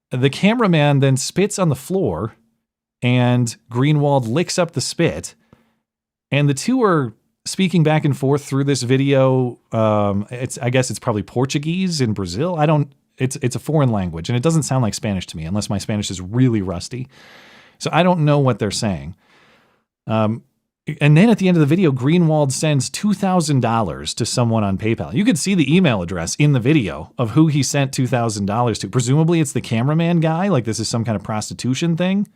Speaker 12: The cameraman then spits on the floor, and Greenwald licks up the spit. And the two are speaking back and forth through this video. I guess it's probably Portuguese in Brazil. It's a foreign language, and it doesn't sound like Spanish to me unless my Spanish is really rusty. So I don't know what they're saying. And then at the end of the video, Greenwald sends $2,000 to someone on PayPal. You could see the email address in the video of who he sent $2,000 to. Presumably it's the cameraman guy, like this is some kind of prostitution thing.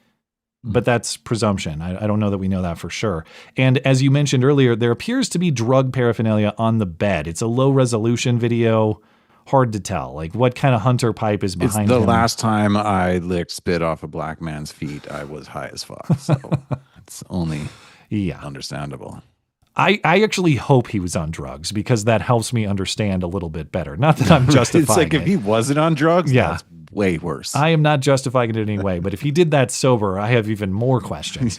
Speaker 12: But that's presumption. I don't know that we know that for sure. And as you mentioned earlier, there appears to be drug paraphernalia on the bed. It's a low resolution video. Hard to tell. Like what kind of hunter pipe is behind
Speaker 13: It's the
Speaker 12: him.
Speaker 13: last time I licked spit off a black man's feet, I was high as fuck. So it's only understandable.
Speaker 12: I actually hope he was on drugs because that helps me understand a little bit better. Not that I'm justifying
Speaker 13: It's like if he wasn't on drugs, that's way worse.
Speaker 12: I am not justifying it in any way, but if he did that sober, I have even more questions.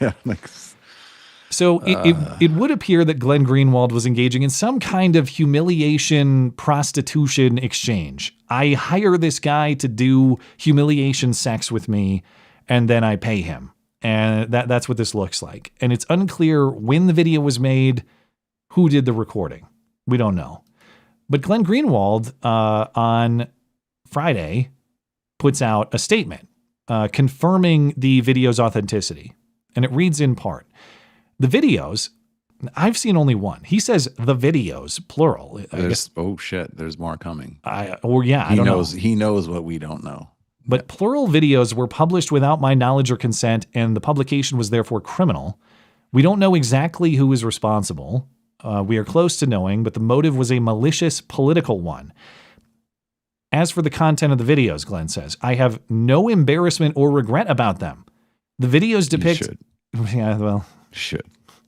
Speaker 12: So it would appear that Glenn Greenwald was engaging in some kind of humiliation prostitution exchange. I hire this guy to do humiliation sex with me, and then I pay him. And that's what this looks like. And it's unclear when the video was made, who did the recording. We don't know. But Glenn Greenwald on Friday puts out a statement confirming the video's authenticity. And it reads in part, the videos, I've seen only one. He says the videos, plural.
Speaker 13: Oh shit, there's more coming.
Speaker 12: I don't know.
Speaker 13: He knows what we don't know.
Speaker 12: But plural videos were published without my knowledge or consent, and the publication was therefore criminal. We don't know exactly who is responsible. We are close to knowing, but the motive was a malicious political one. As for the content of the videos, Glenn says, I have no embarrassment or regret about them. The videos depict...
Speaker 13: You should.
Speaker 12: Yeah, well...
Speaker 13: Should.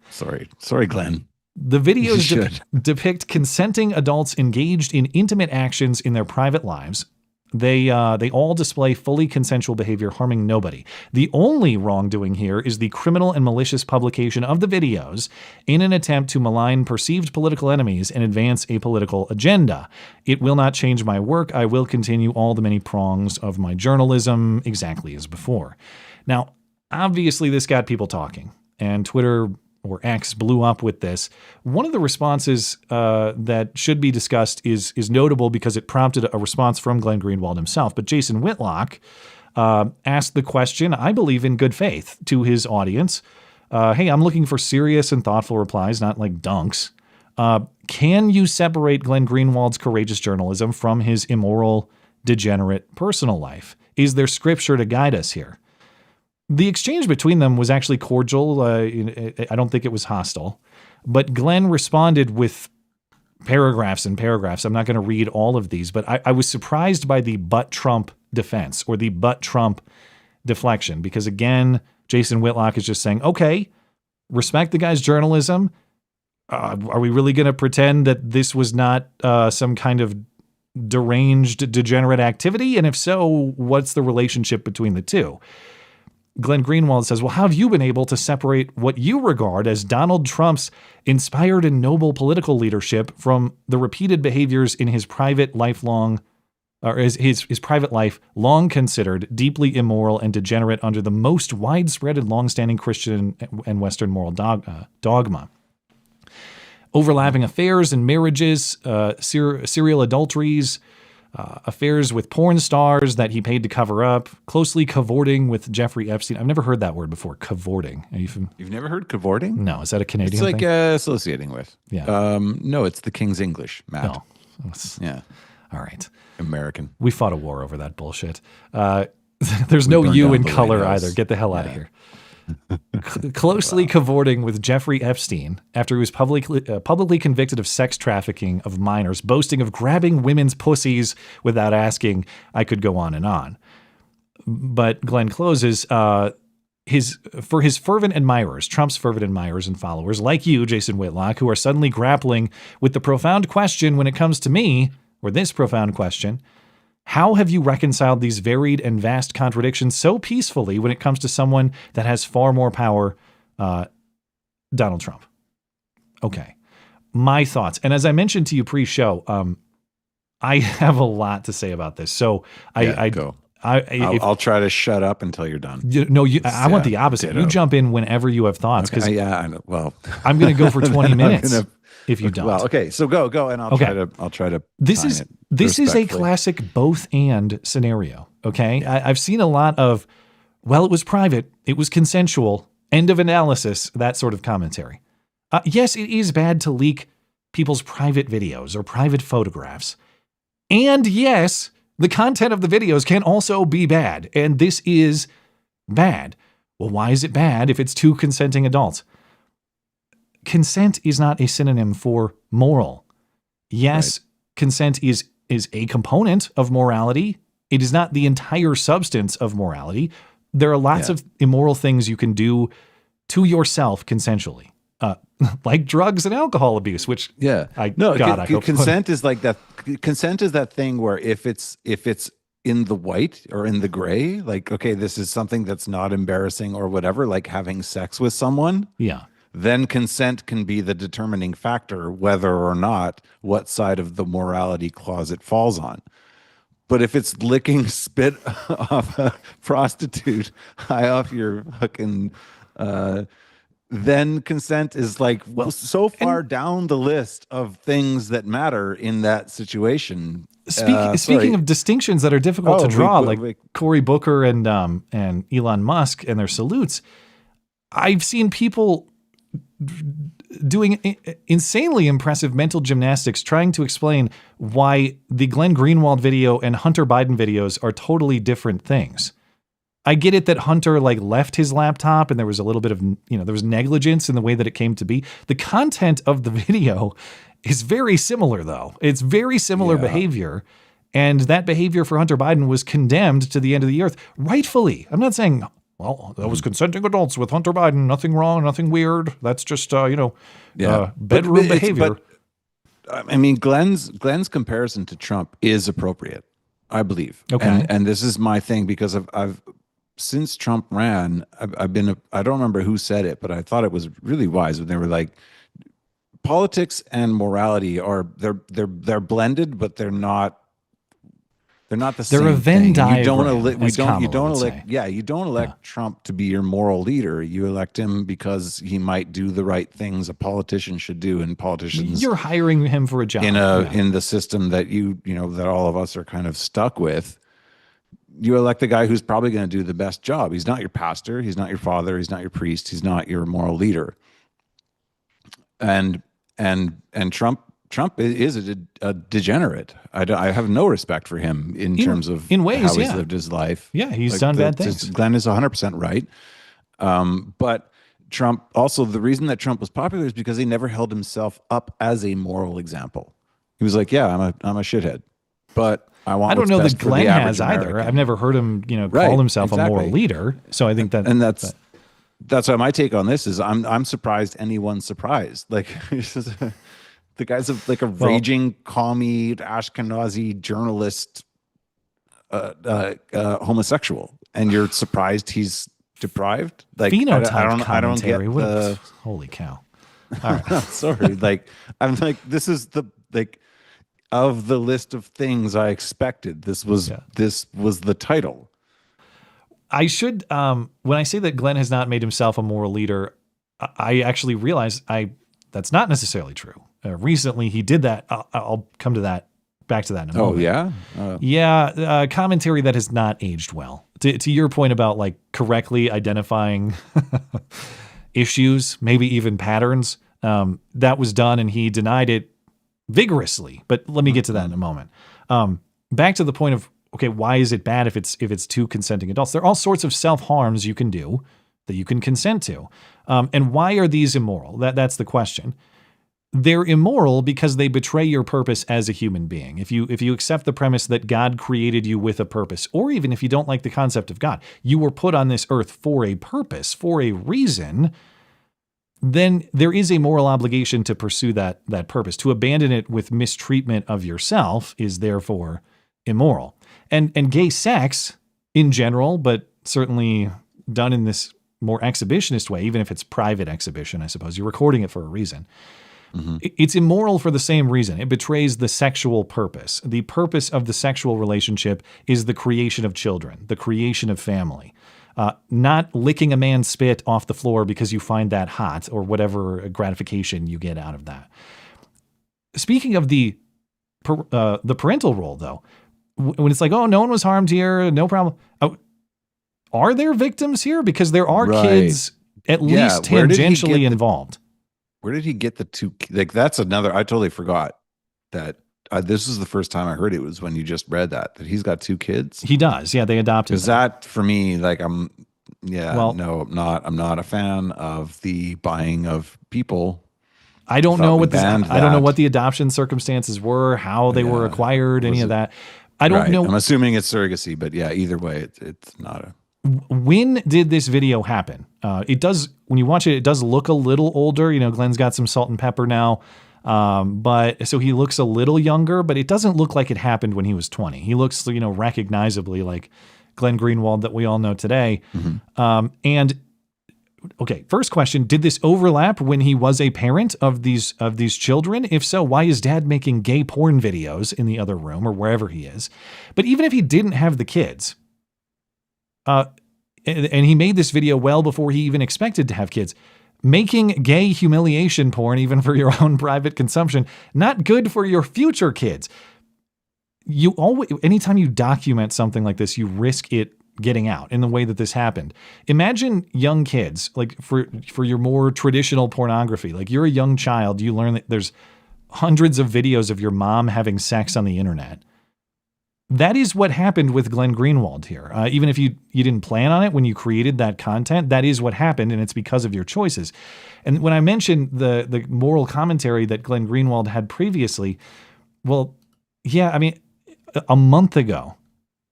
Speaker 13: Sorry, Glenn.
Speaker 12: The videos depict consenting adults engaged in intimate actions in their private lives. They all display fully consensual behavior, harming nobody. The only wrongdoing here is the criminal and malicious publication of the videos in an attempt to malign perceived political enemies and advance a political agenda. It will not change my work. I will continue all the many prongs of my journalism exactly as before. Now, obviously, this got people talking, and Twitter or X blew up with this. One of the responses that should be discussed is notable because it prompted a response from Glenn Greenwald himself. But Jason Whitlock asked the question, I believe in good faith, to his audience. Hey, I'm looking for serious and thoughtful replies, not like dunks. Can you separate Glenn Greenwald's courageous journalism from his immoral, degenerate personal life? Is there scripture to guide us here? The exchange between them was actually cordial. I don't think it was hostile. But Glenn responded with paragraphs and paragraphs. I'm not going to read all of these, but I was surprised by the "but Trump" defense or the but Trump deflection. Because again, Jason Whitlock is just saying, okay, respect the guy's journalism. Are we really going to pretend that this was not some kind of deranged, degenerate activity? And if so, what's the relationship between the two? Glenn Greenwald says, well, how have you been able to separate what you regard as Donald Trump's inspired and noble political leadership from the repeated behaviors in his private lifelong, or his private life, long considered deeply immoral and degenerate under the most widespread and longstanding Christian and Western moral dogma? Overlapping affairs and marriages, serial adulteries, affairs with porn stars that he paid to cover up, closely cavorting with Jeffrey Epstein. I've never heard that word before, cavorting.
Speaker 13: You've never heard cavorting?
Speaker 12: No, is that a Canadian
Speaker 13: thing? It's like
Speaker 12: thing?
Speaker 13: Associating with.
Speaker 12: Yeah.
Speaker 13: No, it's the King's English, Matt.
Speaker 12: No.
Speaker 13: Yeah.
Speaker 12: All right.
Speaker 13: American.
Speaker 12: We fought a war over that bullshit. There's no U in color either. Get the hell out of here. Closely cavorting with Jeffrey Epstein after he was publicly convicted of sex trafficking of minors, boasting of grabbing women's pussies without asking. I could go on and on. But Glenn closes, for his fervent admirers, Trump's fervent admirers and followers, like you, Jason Whitlock, who are suddenly grappling with the profound question when it comes to me, or this profound question, how have you reconciled these varied and vast contradictions so peacefully when it comes to someone that has far more power, Donald Trump? Okay. My thoughts. And as I mentioned to you pre-show, I have a lot to say about this. So
Speaker 13: go. I'll try to shut up until you're done.
Speaker 12: I want the opposite. You jump in whenever you have thoughts.
Speaker 13: Okay, I know. Well,
Speaker 12: I'm going to go for 20 minutes. If you don't.
Speaker 13: Well, okay. So go, and I'll try to.
Speaker 12: This is a classic both and scenario. Okay. Yeah. I've seen a lot of, well, it was private, it was consensual, end of analysis, that sort of commentary. Yes, it is bad to leak people's private videos or private photographs. And yes, the content of the videos can also be bad. And this is bad. Well, why is it bad if it's two consenting adults? Consent is not a synonym for moral. Yes, right. Consent is a component of morality. It is not the entire substance of morality. There are lots of immoral things you can do to yourself consensually, like drugs and alcohol abuse. Which
Speaker 13: consent is like that. Consent is that thing where if it's in the white or in the gray, like, okay, this is something that's not embarrassing or whatever, like having sex with someone.
Speaker 12: Yeah.
Speaker 13: Then consent can be the determining factor whether or not what side of the morality clause it falls on. But if it's licking spit off a prostitute high off your fucking, then consent is like so far down the list of things that matter in that situation.
Speaker 12: Speaking of distinctions that are difficult to draw, like Cory Booker and Elon Musk and their salutes, I've seen people doing insanely impressive mental gymnastics trying to explain why the Glenn Greenwald video and Hunter Biden videos are totally different things. I get it that Hunter left his laptop and there was a little bit of, there was negligence in the way that it came to be. The content of the video is very similar though. It's very similar behavior. And that behavior for Hunter Biden was condemned to the end of the earth. Rightfully. I'm not saying, well, that was consenting adults with Hunter Biden. Nothing wrong, nothing weird. That's just, bedroom behavior.
Speaker 13: I mean, Glenn's comparison to Trump is appropriate, I believe.
Speaker 12: Okay.
Speaker 13: And this is my thing because I've since Trump ran, I've been, I don't remember who said it, but I thought it was really wise when they were like, politics and morality are, they're blended, but they're not the same.
Speaker 12: They're a Venn diagram.
Speaker 13: You don't elect Trump to be your moral leader. You elect him because he might do the right things a politician should do, and politicians.
Speaker 12: You're hiring him for a job
Speaker 13: in the system that that all of us are kind of stuck with. You elect the guy who's probably going to do the best job. He's not your pastor. He's not your father. He's not your priest. He's not your moral leader. And Trump is a degenerate. I have no respect for him in terms of
Speaker 12: how he's
Speaker 13: lived his life.
Speaker 12: Yeah, he's done bad things.
Speaker 13: Glenn is 100% right. But Trump, also the reason that Trump was popular is because he never held himself up as a moral example. He was like, yeah, I'm a shithead. but I want.
Speaker 12: I don't
Speaker 13: what's
Speaker 12: know
Speaker 13: best
Speaker 12: that
Speaker 13: for the
Speaker 12: Glenn
Speaker 13: average
Speaker 12: has either.
Speaker 13: American.
Speaker 12: I've never heard him,
Speaker 13: Right,
Speaker 12: call himself a moral
Speaker 13: exactly.
Speaker 12: leader. So I think that,
Speaker 13: and that's why my take on this is I'm surprised anyone's surprised. Like the guy's like a raging commie Ashkenazi journalist, homosexual, and you're surprised he's deprived. Like
Speaker 12: phenotype
Speaker 13: I don't get
Speaker 12: commentary.
Speaker 13: the.
Speaker 12: Holy cow! All right,
Speaker 13: sorry. Like I'm like this is the of the list of things I expected. This was the title.
Speaker 12: I should, when I say that Glenn has not made himself a moral leader, I actually realize that's not necessarily true. Recently, he did that. I'll come to that, back to that in a moment.
Speaker 13: Oh, yeah?
Speaker 12: Yeah, commentary that has not aged well. To your point about like correctly identifying issues, maybe even patterns, that was done and he denied it vigorously. But let me get to that in a moment. Back to the point of, okay, why is it bad if it's two consenting adults? There are all sorts of self-harms you can do that you can consent to. And why are these immoral? That's the question. They're immoral because they betray your purpose as a human being. If you accept the premise that God created you with a purpose, or even if you don't like the concept of God, you were put on this earth for a purpose, for a reason, then there is a moral obligation to pursue that purpose. To abandon it with mistreatment of yourself is therefore immoral. And gay sex in general, but certainly done in this more exhibitionist way, even if it's private exhibition, I suppose you're recording it for a reason. Mm-hmm. It's immoral for the same reason. It betrays the sexual purpose. The purpose of the sexual relationship is the creation of children, the creation of family. Not licking a man's spit off the floor because you find that hot or whatever gratification you get out of that. Speaking of the parental role, though, when it's like, oh, no one was harmed here, no problem. Oh, are there victims here? Because there are kids at least tangentially involved.
Speaker 13: Where did he get the two? Like, that's another, I totally forgot that. This is the first time I heard it was when you just read that he's got two kids.
Speaker 12: He does. Yeah. They adopted.
Speaker 13: Is that for me? Like, I'm not a fan of the buying of people.
Speaker 12: I don't know what I don't know what the adoption circumstances were, how they were acquired, any of that. I don't know.
Speaker 13: I'm assuming it's surrogacy, but yeah, either way, it's not a.
Speaker 12: When did this video happen? It does, when you watch it, it does look a little older. You know, Glenn's got some salt and pepper now. But so he looks a little younger, but it doesn't look like it happened when he was 20. He looks, recognizably like Glenn Greenwald that we all know today. Mm-hmm. And okay, first question, did this overlap when he was a parent of these children? If so, why is dad making gay porn videos in the other room or wherever he is? But even if he didn't have the kids, and he made this video well before he even expected to have kids, making gay humiliation porn, even for your own private consumption, not good for your future kids. You always, anytime you document something like this, you risk it getting out in the way that this happened. Imagine young kids, like for your more traditional pornography, like you're a young child, you learn that there's hundreds of videos of your mom having sex on the internet. That is what happened with Glenn Greenwald here. Even if you didn't plan on it when you created that content, that is what happened, and it's because of your choices. And when I mentioned the moral commentary that Glenn Greenwald had previously, well, yeah, I mean, a month ago,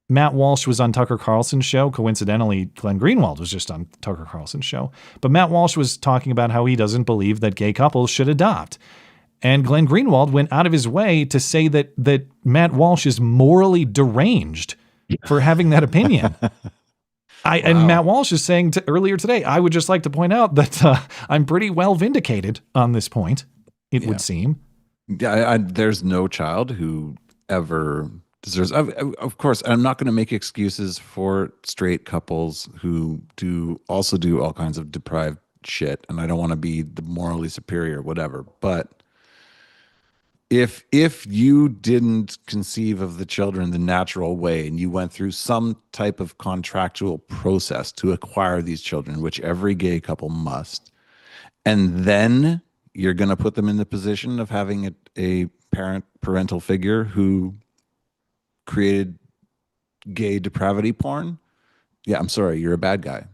Speaker 12: Matt Walsh was on Tucker Carlson's show. Coincidentally, Glenn Greenwald was just on Tucker Carlson's show. But Matt Walsh was talking about how he doesn't believe that gay couples should adopt. And Glenn Greenwald went out of his way to say that Matt Walsh is morally deranged for having that opinion. And Matt Walsh is saying earlier today, I would just like to point out that I'm pretty well vindicated on this point, it would seem.
Speaker 13: Yeah, there's no child who ever deserves, of course, I'm not going to make excuses for straight couples who also do all kinds of deprived shit, and I don't want to be the morally superior, whatever, but if you didn't conceive of the children the natural way and you went through some type of contractual process to acquire these children, which every gay couple must, and then you're going to put them in the position of having a parental figure who created gay depravity porn, yeah, I'm sorry, you're a bad guy.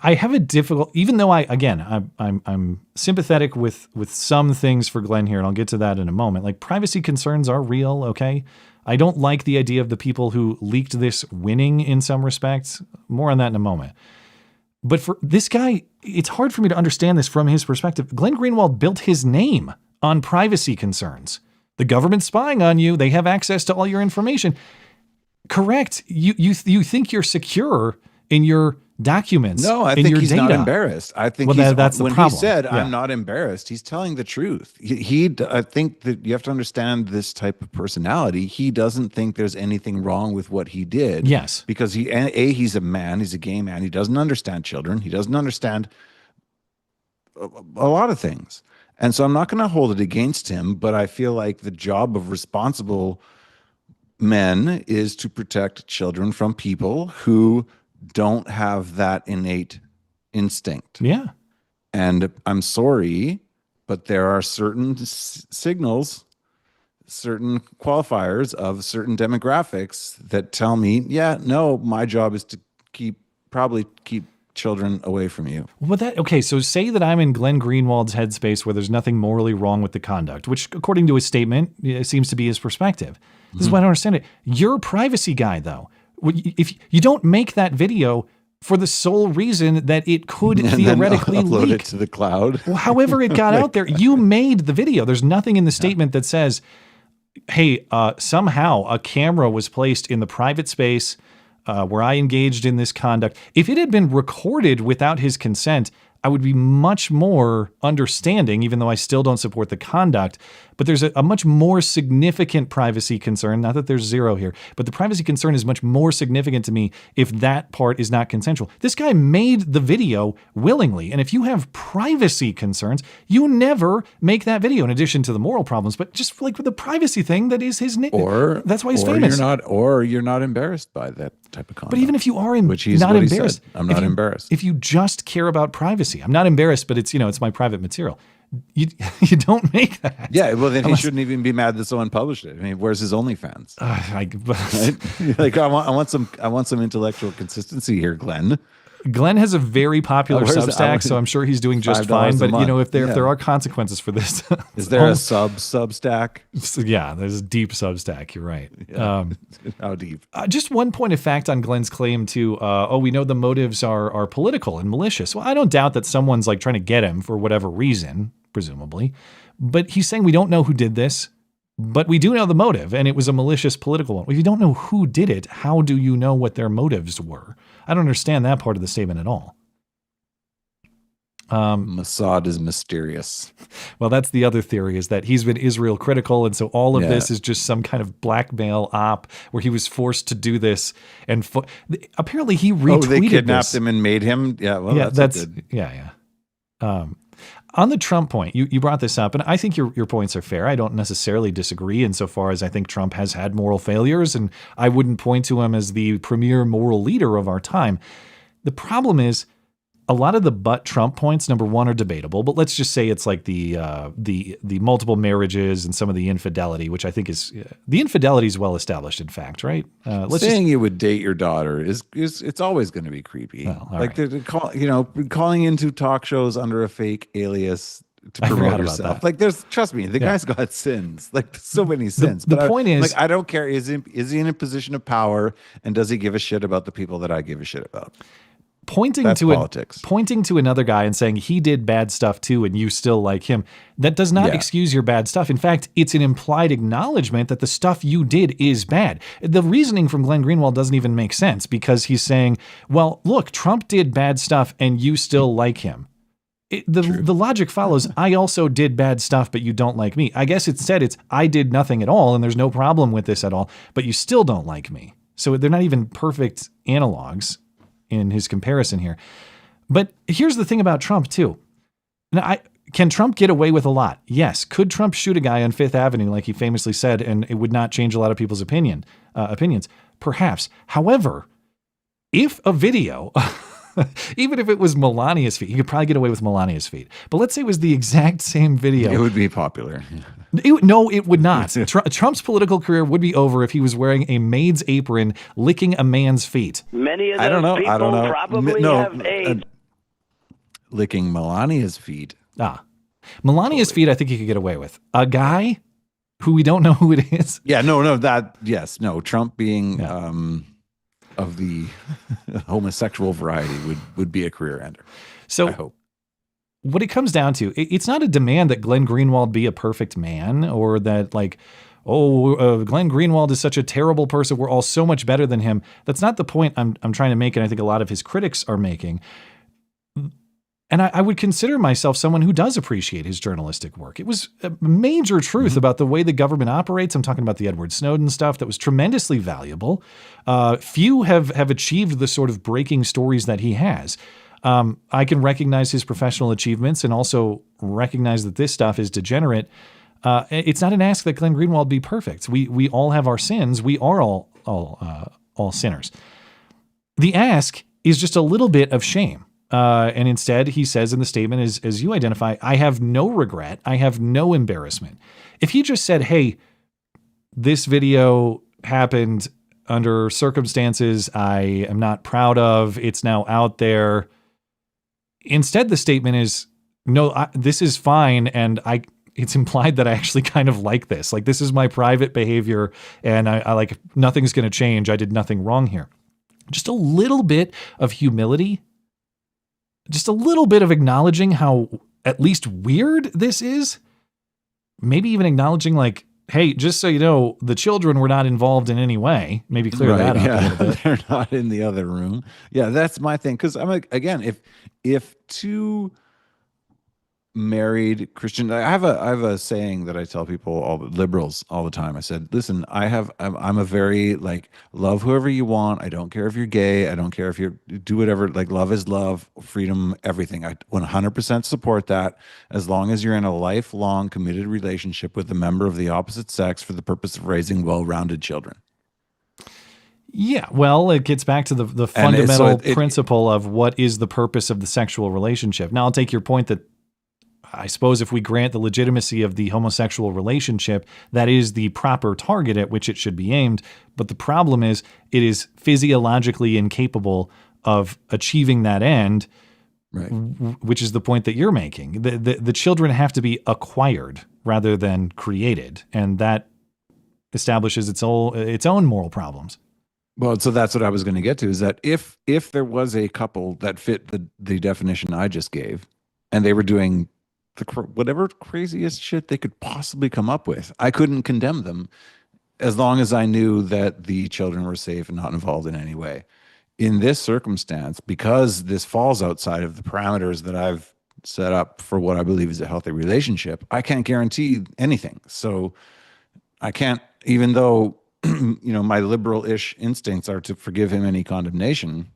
Speaker 12: I have a difficult, even though I'm sympathetic with some things for Glenn here, and I'll get to that in a moment. Like, privacy concerns are real, okay? I don't like the idea of the people who leaked this winning in some respects. More on that in a moment. But for this guy, it's hard for me to understand this from his perspective. Glenn Greenwald built his name on privacy concerns. The government's spying on you. They have access to all your information. Correct. You think you're secure in your documents.
Speaker 13: No, I
Speaker 12: in
Speaker 13: think
Speaker 12: your
Speaker 13: he's
Speaker 12: data.
Speaker 13: not embarrassed. I think
Speaker 12: that's the
Speaker 13: when
Speaker 12: problem.
Speaker 13: He said,
Speaker 12: Yeah.
Speaker 13: "I'm not embarrassed," he's telling the truth. I think that you have to understand this type of personality. He doesn't think there's anything wrong with what he did.
Speaker 12: Yes,
Speaker 13: because he's a man. He's a gay man. He doesn't understand children. He doesn't understand a lot of things. And so I'm not going to hold it against him. But I feel like the job of responsible men is to protect children from people who don't have that innate instinct.
Speaker 12: Yeah.
Speaker 13: And I'm sorry, but there are certain signals, certain qualifiers of certain demographics that tell me, yeah, no, my job is to probably keep children away from you.
Speaker 12: Well, so say that I'm in Glenn Greenwald's headspace where there's nothing morally wrong with the conduct, which according to his statement seems to be his perspective. This is why I don't understand it. You're a privacy guy, though. If you don't make that video for the sole reason that it could theoretically
Speaker 13: upload
Speaker 12: leak
Speaker 13: it to the cloud.
Speaker 12: Well, however it got out there, you made the video. There's nothing in the statement that says, hey, somehow a camera was placed in the private space where I engaged in this conduct. If it had been recorded without his consent, I would be much more understanding, even though I still don't support the conduct. But there's a much more significant privacy concern. Not that there's zero here, but the privacy concern is much more significant to me if that part is not consensual. This guy made the video willingly. And if you have privacy concerns, you never make that video in addition to the moral problems. But just like with the privacy thing, that is his name.
Speaker 13: Or
Speaker 12: that's why he's famous.
Speaker 13: You're not embarrassed by that type of conduct.
Speaker 12: But even if you are not embarrassed,
Speaker 13: I'm not embarrassed.
Speaker 12: If you just care about privacy, I'm not embarrassed, but it's my private material. You don't make that.
Speaker 13: Yeah, well then he shouldn't even be mad that someone published it. I mean, where's his OnlyFans? Right? Like I want some intellectual consistency here, Glenn.
Speaker 12: Glenn has a very popular Substack, so I'm sure he's doing just fine. But if there are consequences for this,
Speaker 13: is there a Substack?
Speaker 12: Yeah, there's a deep Substack. You're right.
Speaker 13: Yeah. How deep?
Speaker 12: Just one point of fact on Glenn's claim to, we know the motives are political and malicious. Well, I don't doubt that someone's like trying to get him for whatever reason, presumably. But he's saying we don't know who did this, but we do know the motive, and it was a malicious political one. If you don't know who did it, how do you know what their motives were? I don't understand that part of the statement at all.
Speaker 13: Mossad is mysterious.
Speaker 12: Well, that's the other theory, is that he's been Israel critical, and so all of this is just some kind of blackmail op where he was forced to do this. And apparently he retweeted
Speaker 13: they kidnapped
Speaker 12: this.
Speaker 13: him and made him. Yeah, well,
Speaker 12: that's good. Yeah. On the Trump point, you brought this up, and I think your points are fair. I don't necessarily disagree insofar as I think Trump has had moral failures, and I wouldn't point to him as the premier moral leader of our time. The problem is a lot of the but Trump points, number one, are debatable, but let's just say it's like the multiple marriages and some of the infidelity, which I think is the infidelity is well established, in fact, right?
Speaker 13: Saying you would date your daughter is it's always going to be creepy.
Speaker 12: Well,
Speaker 13: like calling into talk shows under a fake alias to promote yourself. Like trust me, the guy's got sins, like so many sins.
Speaker 12: The point is,
Speaker 13: like, I don't care. Is he in a position of power, and does he give a shit about the people that I give a shit about?
Speaker 12: Pointing to another guy and saying he did bad stuff too and you still like him, that does not excuse your bad stuff. In fact, it's an implied acknowledgement that the stuff you did is bad. The reasoning from Glenn Greenwald doesn't even make sense, because he's saying, well, look, Trump did bad stuff and you still like him. The logic follows, I also did bad stuff, but you don't like me. I guess instead it's I did nothing at all and there's no problem with this at all, but you still don't like me. So they're not even perfect analogs in his comparison here. But here's the thing about Trump too. Now, can Trump get away with a lot? Yes. Could Trump shoot a guy on Fifth Avenue like he famously said, and it would not change a lot of people's opinions? Perhaps. However, if a video Even if it was Melania's feet, you could probably get away with Melania's feet. But let's say it was the exact same video.
Speaker 13: It would be popular.
Speaker 12: No, it would not. Trump's political career would be over if he was wearing a maid's apron, licking a man's feet.
Speaker 20: Many of those people probably have AIDS.
Speaker 13: Licking Melania's feet.
Speaker 12: Melania's feet, I think he could get away with. A guy who we don't know who it is.
Speaker 13: Yeah, Trump being of the homosexual variety would be a career ender.
Speaker 12: So
Speaker 13: I hope.
Speaker 12: What it comes down to, it's not a demand that Glenn Greenwald be a perfect man, or that Glenn Greenwald is such a terrible person. We're all so much better than him. That's not the point I'm trying to make, and I think a lot of his critics are making. And I would consider myself someone who does appreciate his journalistic work. It was a major truth about the way the government operates. I'm talking about the Edward Snowden stuff that was tremendously valuable. Few have achieved the sort of breaking stories that he has. I can recognize his professional achievements and also recognize that this stuff is degenerate. It's not an ask that Glenn Greenwald be perfect. We all have our sins. We are all sinners. The ask is just a little bit of shame. And instead, he says in the statement, as you identify, I have no regret. I have no embarrassment. If he just said, hey, this video happened under circumstances I am not proud of, it's now out there. Instead, the statement is, no, this is fine. And it's implied that I actually kind of like this. Like, this is my private behavior and I like, nothing's going to change. I did nothing wrong here. Just a little bit of humility. Just a little bit of acknowledging how at least weird this is. Maybe even acknowledging like, hey, just so you know, the children were not involved in any way. Maybe clear that up a little bit.
Speaker 13: They're not in the other room. Yeah, that's my thing. Because I'm like, again, if two married Christian, I have a saying that I tell people, all the liberals, all the time. I said, listen, I'm a very love whoever you want. I don't care if you're gay. I don't care if you do whatever. Love is love, freedom, everything. I 100% support that, as long as you're in a lifelong committed relationship with a member of the opposite sex for the purpose of raising well-rounded children.
Speaker 12: Yeah, well, it gets back to the fundamental principle of what is the purpose of the sexual relationship. Now, I'll take your point that I suppose if we grant the legitimacy of the homosexual relationship, that is the proper target at which it should be aimed. But the problem is it is physiologically incapable of achieving that end,
Speaker 13: right?
Speaker 12: Which is the point that you're making. The children have to be acquired rather than created, and that establishes its own moral problems.
Speaker 13: Well, so that's what I was going to get to, is that if there was a couple that fit the definition I just gave, and they were doing whatever craziest shit they could possibly come up with, I couldn't condemn them as long as I knew that the children were safe and not involved in any way. In this circumstance, because this falls outside of the parameters that I've set up for what I believe is a healthy relationship, I can't guarantee anything. So I can't, even though my liberal-ish instincts are to forgive him any condemnation.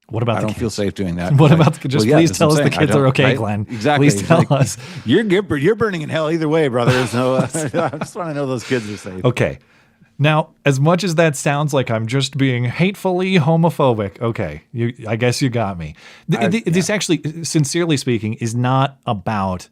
Speaker 12: What about
Speaker 13: I don't feel safe doing that.
Speaker 12: What about please tell us the kids are okay, right? Glenn.
Speaker 13: Exactly.
Speaker 12: Please tell us.
Speaker 13: You're burning in hell either way, brother. So I just want to know those kids are safe.
Speaker 12: Okay. Now, as much as that sounds like I'm just being hatefully homophobic, okay, I guess you got me. This actually, sincerely speaking, is not about.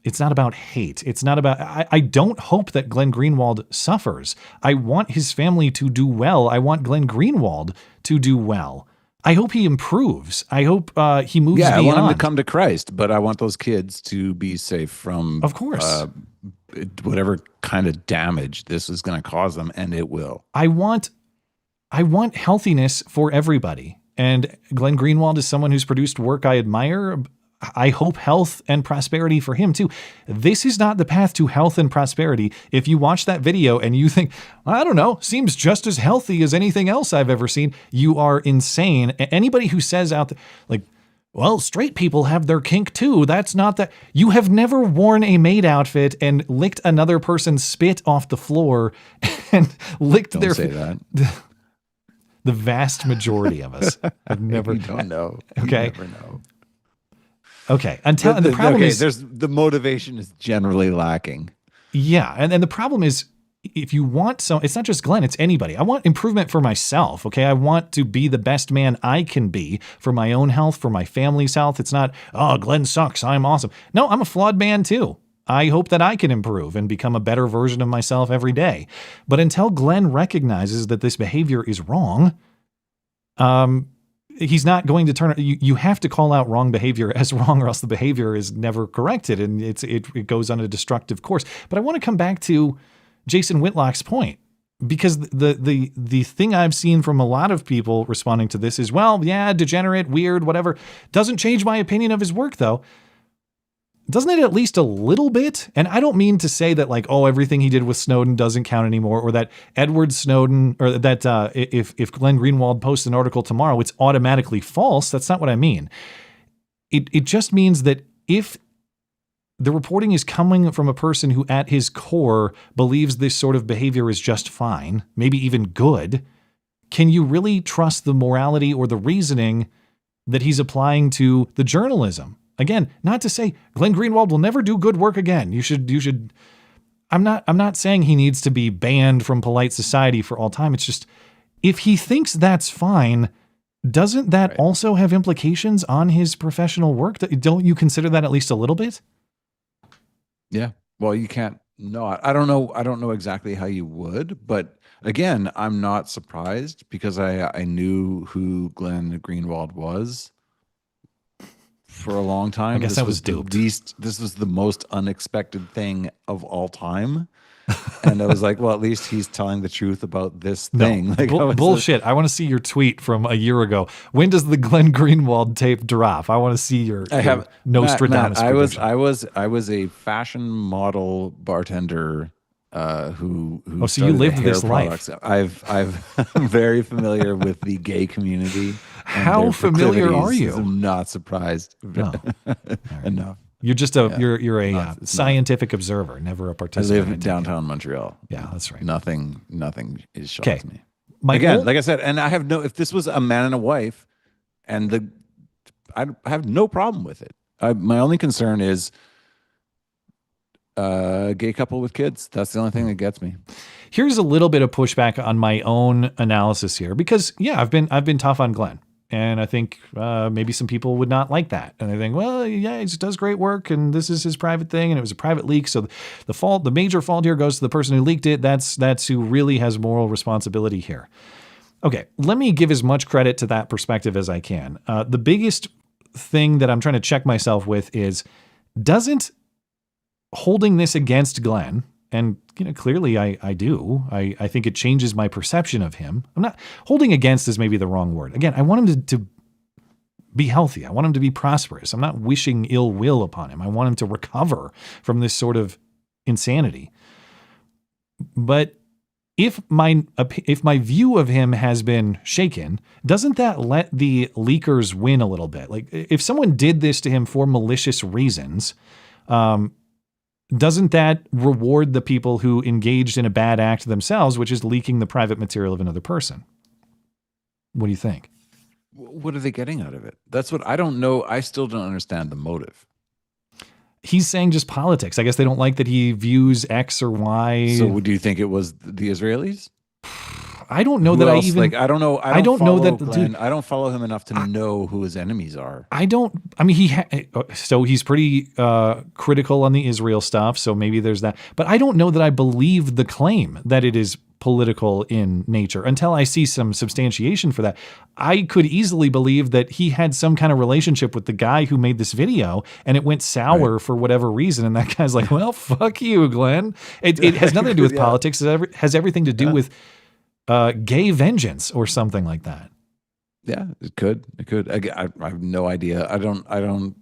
Speaker 12: It's not about hate. It's not about. I don't hope that Glenn Greenwald suffers. I want his family to do well. I want Glenn Greenwald to do well. I hope he improves. I hope he moves beyond.
Speaker 13: I want him to come to Christ, but I want those kids to be safe from,
Speaker 12: of course,
Speaker 13: whatever kind of damage this is going to cause them, and it will.
Speaker 12: I want healthiness for everybody, and Glenn Greenwald is someone who's produced work I admire. I hope health and prosperity for him too. This is not the path to health and prosperity. If you watch that video and you think, I don't know, seems just as healthy as anything else I've ever seen, you are insane. Anybody who says out there, well, straight people have their kink too. That's not that. You have never worn a maid outfit and licked another person's spit off the floor and licked
Speaker 13: don't say that.
Speaker 12: The vast majority of us have never.
Speaker 13: You don't know.
Speaker 12: Okay.
Speaker 13: You never know.
Speaker 12: Okay. Until the problem is
Speaker 13: the motivation is generally lacking.
Speaker 12: Yeah, and the problem is if you want it's not just Glenn, it's anybody. I want improvement for myself. Okay. I want to be the best man I can be for my own health, for my family's health. It's not, oh, Glenn sucks, I'm awesome. No, I'm a flawed man too. I hope that I can improve and become a better version of myself every day. But until Glenn recognizes that this behavior is wrong, he's not going to turn. You have to call out wrong behavior as wrong, or else the behavior is never corrected, and it goes on a destructive course. But I want to come back to Jason Whitlock's point, because the thing I've seen from a lot of people responding to this is, well, yeah, degenerate, weird, whatever. Doesn't change my opinion of his work, though. Doesn't it at least a little bit? And I don't mean to say that, like, oh, everything he did with Snowden doesn't count anymore, or that Edward Snowden, or that if Glenn Greenwald posts an article tomorrow, it's automatically false. That's not what I mean. It just means that if the reporting is coming from a person who at his core believes this sort of behavior is just fine, maybe even good, can you really trust the morality or the reasoning that he's applying to the journalism? Again, not to say Glenn Greenwald will never do good work again. You should. I'm not saying he needs to be banned from polite society for all time. It's just, if he thinks that's fine, doesn't that also have implications on his professional work? Don't you consider that at least a little bit?
Speaker 13: Yeah. Well, you can't not. I don't know exactly how you would, but again, I'm not surprised, because I knew who Glenn Greenwald was for a long time.
Speaker 12: I guess I was duped.
Speaker 13: This was the most unexpected thing of all time. And I was like, well, at least he's telling the truth about this thing.
Speaker 12: No, bullshit. I want to see your tweet from a year ago. When does the Glenn Greenwald tape drop? I want to see your Nostradamus prediction.
Speaker 13: I was a fashion model bartender who
Speaker 12: so you lived this life.
Speaker 13: I'm very familiar with the gay community.
Speaker 12: How familiar are you?
Speaker 13: I'm not surprised.
Speaker 12: No.
Speaker 13: Enough.
Speaker 12: You're just you're a scientific observer, never a participant.
Speaker 13: I live in downtown Montreal.
Speaker 12: Yeah, that's right.
Speaker 13: Nothing is shocks me.
Speaker 12: Again,
Speaker 13: like I said, and I have if this was a man and a wife, and I have no problem with it. My only concern is a gay couple with kids. That's the only thing that gets me.
Speaker 12: Here's a little bit of pushback on my own analysis here, because I've been tough on Glenn. And I think maybe some people would not like that. And they think, well, yeah, he just does great work, and this is his private thing, and it was a private leak. So the major fault here goes to the person who leaked it. That's who really has moral responsibility here. Okay, let me give as much credit to that perspective as I can. The biggest thing that I'm trying to check myself with is, doesn't holding this against Glenn, and clearly I do. I think it changes my perception of him. I'm not holding against is maybe the wrong word. Again, I want him to be healthy. I want him to be prosperous. I'm not wishing ill will upon him. I want him to recover from this sort of insanity. But if my view of him has been shaken, doesn't that let the leakers win a little bit? Like, if someone did this to him for malicious reasons, doesn't that reward the people who engaged in a bad act themselves, which is leaking the private material of another person? What do you think?
Speaker 13: What are they getting out of it? That's what I don't know. I still don't understand the motive.
Speaker 12: He's saying just politics. I guess they don't like that he views X or Y.
Speaker 13: So do you think it was the Israelis?
Speaker 12: I don't know that I even.
Speaker 13: I don't know.
Speaker 12: I don't know that.
Speaker 13: Glenn, I don't follow him enough to know who his enemies are.
Speaker 12: I mean, so he's pretty critical on the Israel stuff. So maybe there's that. But I don't know that I believe the claim that it is political in nature until I see some substantiation for that. I could easily believe that he had some kind of relationship with the guy who made this video, and it went sour for whatever reason. And that guy's like, "Well, fuck you, Glenn." It has nothing to do with politics. It has everything to do with gay vengeance or something like that.
Speaker 13: Yeah, it could. I have no idea. I don't.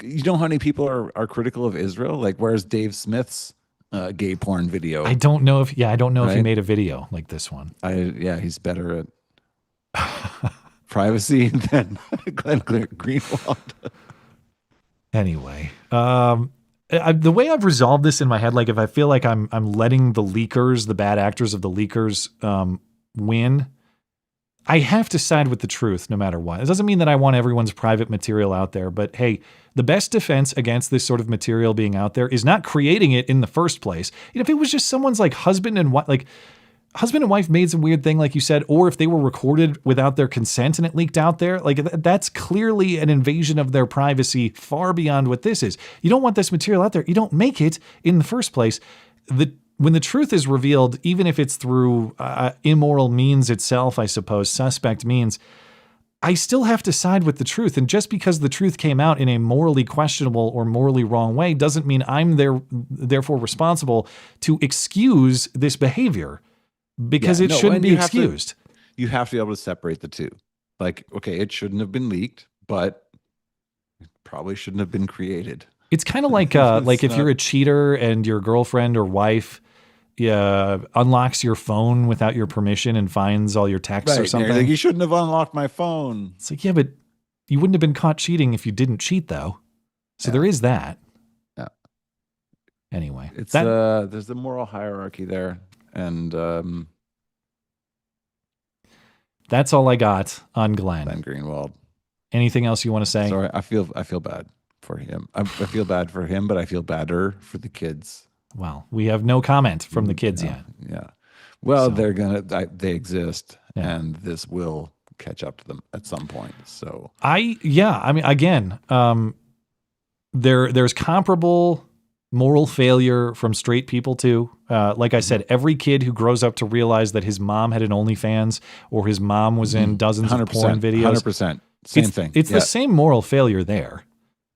Speaker 13: You know how many people are critical of Israel? Like, where's Dave Smith's gay porn video?
Speaker 12: I don't know if he made a video like this one.
Speaker 13: He's better at privacy than Glenn Greenwald.
Speaker 12: Anyway, the way I've resolved this in my head, like if I feel like I'm letting the leakers, the bad actors of the leakers, win, I have to side with the truth no matter what. It doesn't mean that I want everyone's private material out there, but hey, the best defense against this sort of material being out there is not creating it in the first place. If it was just someone's like husband and wife made some weird thing, like you said, or if they were recorded without their consent and it leaked out there, like that's clearly an invasion of their privacy far beyond what this is. You don't want this material out there. You don't make it in the first place. When the truth is revealed, even if it's through immoral means itself, I suppose, suspect means, I still have to side with the truth. And just because the truth came out in a morally questionable or morally wrong way doesn't mean I'm therefore responsible to excuse this behavior, because it shouldn't be excused.
Speaker 13: You have to be able to separate the two. Like, okay, it shouldn't have been leaked, but it probably shouldn't have been created.
Speaker 12: It's kind of like if you're a cheater and your girlfriend or wife unlocks your phone without your permission and finds all your texts or something.
Speaker 13: Like, you shouldn't have unlocked my phone.
Speaker 12: It's like, yeah, but you wouldn't have been caught cheating if you didn't cheat, though. So there is that.
Speaker 13: Yeah.
Speaker 12: Anyway,
Speaker 13: it's there's the moral hierarchy there, and
Speaker 12: that's all I got on Glenn
Speaker 13: Greenwald.
Speaker 12: Anything else you want to say?
Speaker 13: Sorry, I feel bad for him. I feel bad for him, but I feel badder for the kids.
Speaker 12: Well, we have no comment from the kids yet.
Speaker 13: Yeah. Well, they exist, and this will catch up to them at some point. So again, there's comparable moral failure from straight people too. Like I said, every kid who grows up to realize that his mom had an OnlyFans or his mom was in dozens of porn videos. 100%. Same thing.
Speaker 12: It's the same moral failure there.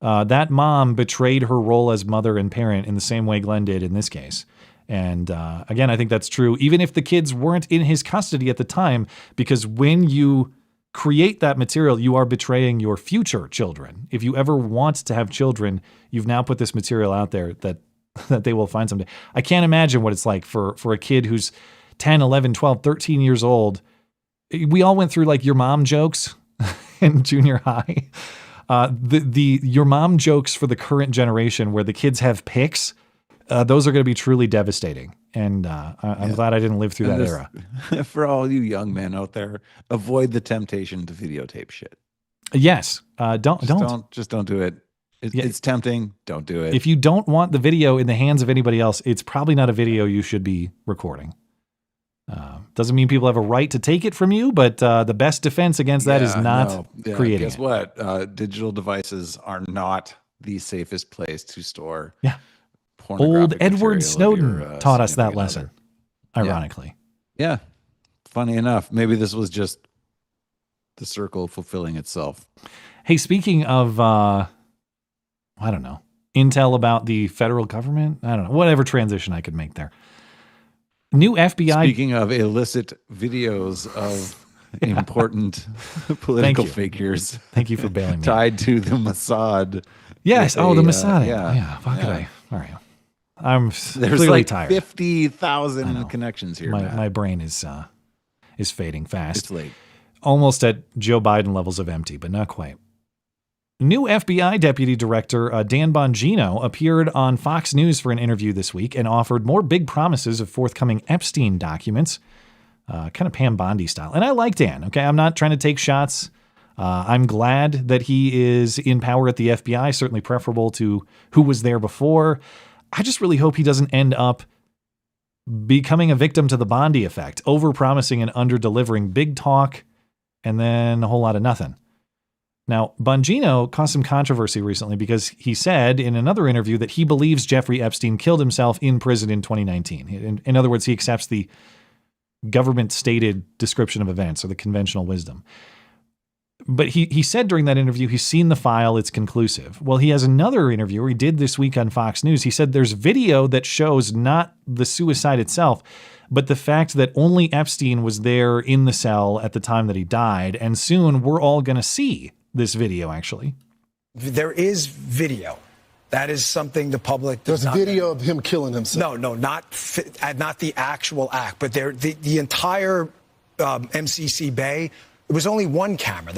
Speaker 12: That mom betrayed her role as mother and parent in the same way Glenn did in this case. And again, I think that's true, even if the kids weren't in his custody at the time, because when you create that material, you are betraying your future children. If you ever want to have children, you've now put this material out there that they will find someday. I can't imagine what it's like for a kid who's 10, 11, 12, 13 years old. We all went through like your mom jokes in junior high. Your mom jokes for the current generation where the kids have pics, those are going to be truly devastating. And I'm glad I didn't live through that era.
Speaker 13: For all you young men out there, avoid the temptation to videotape shit.
Speaker 12: Yes. Don't
Speaker 13: do it. It's tempting. Don't do it.
Speaker 12: If you don't want the video in the hands of anybody else, it's probably not a video you should be recording. Doesn't mean people have a right to take it from you, but the best defense against that is not creating
Speaker 13: Guess what? Digital devices are not the safest place to store.
Speaker 12: Yeah. Old Edward Snowden taught us that lesson, ironically.
Speaker 13: Yeah. Funny enough, maybe this was just the circle fulfilling itself.
Speaker 12: Hey, speaking of, I don't know, intel about the federal government, I don't know, whatever transition I could make there. New FBI.
Speaker 13: Speaking of illicit videos of important political figures.
Speaker 12: Thank you for bailing me.
Speaker 13: Tied to the Mossad.
Speaker 12: Yes. The Mossad. How could I? All right. I'm clearly
Speaker 13: like
Speaker 12: tired.
Speaker 13: 50,000 connections here.
Speaker 12: My brain is fading fast.
Speaker 13: It's late.
Speaker 12: Almost at Joe Biden levels of empty, but not quite. New FBI Deputy Director Dan Bongino appeared on Fox News for an interview this week and offered more big promises of forthcoming Epstein documents, kind of Pam Bondi style. And I like Dan, okay? I'm not trying to take shots. I'm glad that he is in power at the FBI, certainly preferable to who was there before. I just really hope he doesn't end up becoming a victim to the Bondi effect, over-promising and under-delivering big talk and then a whole lot of nothing. Now, Bongino caused some controversy recently because he said in another interview that he believes Jeffrey Epstein killed himself in prison in 2019. In other words, he accepts the government-stated description of events or the conventional wisdom. But he said during that interview he's seen the file, it's conclusive. Well, he has another interview he did this week on Fox News. He said there's video that shows not the suicide itself, but the fact that only Epstein was there in the cell at the time that he died, and soon we're all going to see this video, actually.
Speaker 21: There is video. That is something the public does not.
Speaker 22: There's video of him killing himself.
Speaker 21: No, not the actual act, but the entire MCC Bay, it was only one camera.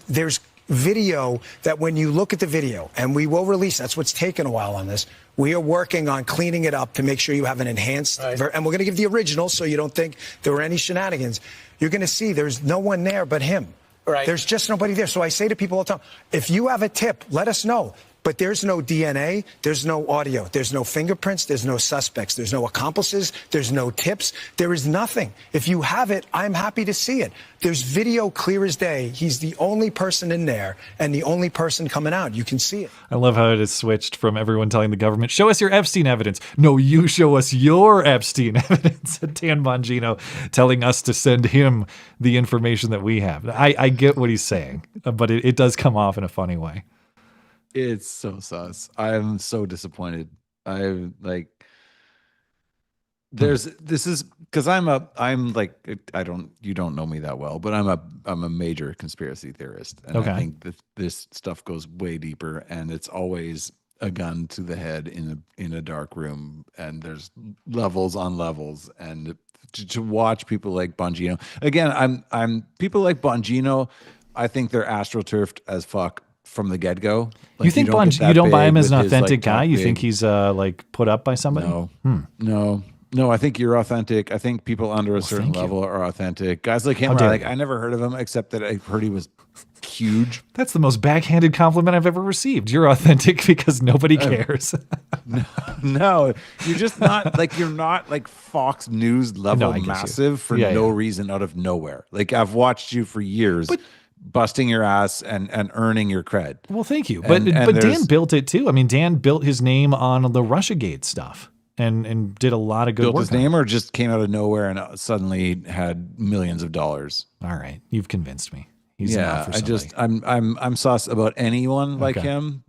Speaker 21: There's video that when you look at the video, and we will release, that's what's taken a while on this, We are working on cleaning it up to make sure you have an enhanced, and we're going to give the original so you don't think there were any shenanigans. You're going to see there's no one there but him. Right. There's just nobody there. So I say to people all the time, if you have a tip, let us know. But there's no DNA, there's no audio, there's no fingerprints, there's no suspects, there's no accomplices, there's no tips, there is nothing. If you have it, I'm happy to see it. There's video clear as day. He's the only person in there and the only person coming out. You can see it.
Speaker 12: I love how it is switched from everyone telling the government, show us your Epstein evidence. No, you show us your Epstein evidence. Dan Bongino telling us to send him the information that we have. I get what he's saying, but it does come off in a funny way.
Speaker 13: It's so sus. I'm so disappointed. I'm like, this is because you don't know me that well, but I'm a major conspiracy theorist. And I think that this stuff goes way deeper, and it's always a gun to the head in a dark room, and there's levels on levels. And to watch people like Bongino, again, I'm people like Bongino, I think they're astroturfed as fuck from the get-go. Like,
Speaker 12: you think you don't buy him as an authentic guy? You think he's like put up by somebody?
Speaker 13: No, I think you're authentic. I think people under a certain level are authentic. Guys like him, I never heard of him except that I heard he was huge.
Speaker 12: That's the most backhanded compliment I've ever received. You're authentic because nobody cares.
Speaker 13: No, you're just not like, you're not like Fox News level massive for no reason out of nowhere. Like, I've watched you for years. Busting your ass and earning your cred.
Speaker 12: Well, thank you. But Dan built it too. I mean, Dan built his name on the Russiagate stuff and did a lot of good work.
Speaker 13: Built his name, or just came out of nowhere and suddenly had millions of dollars.
Speaker 12: All right, you've convinced me. He's enough for somebody.
Speaker 13: I'm sus about anyone like him.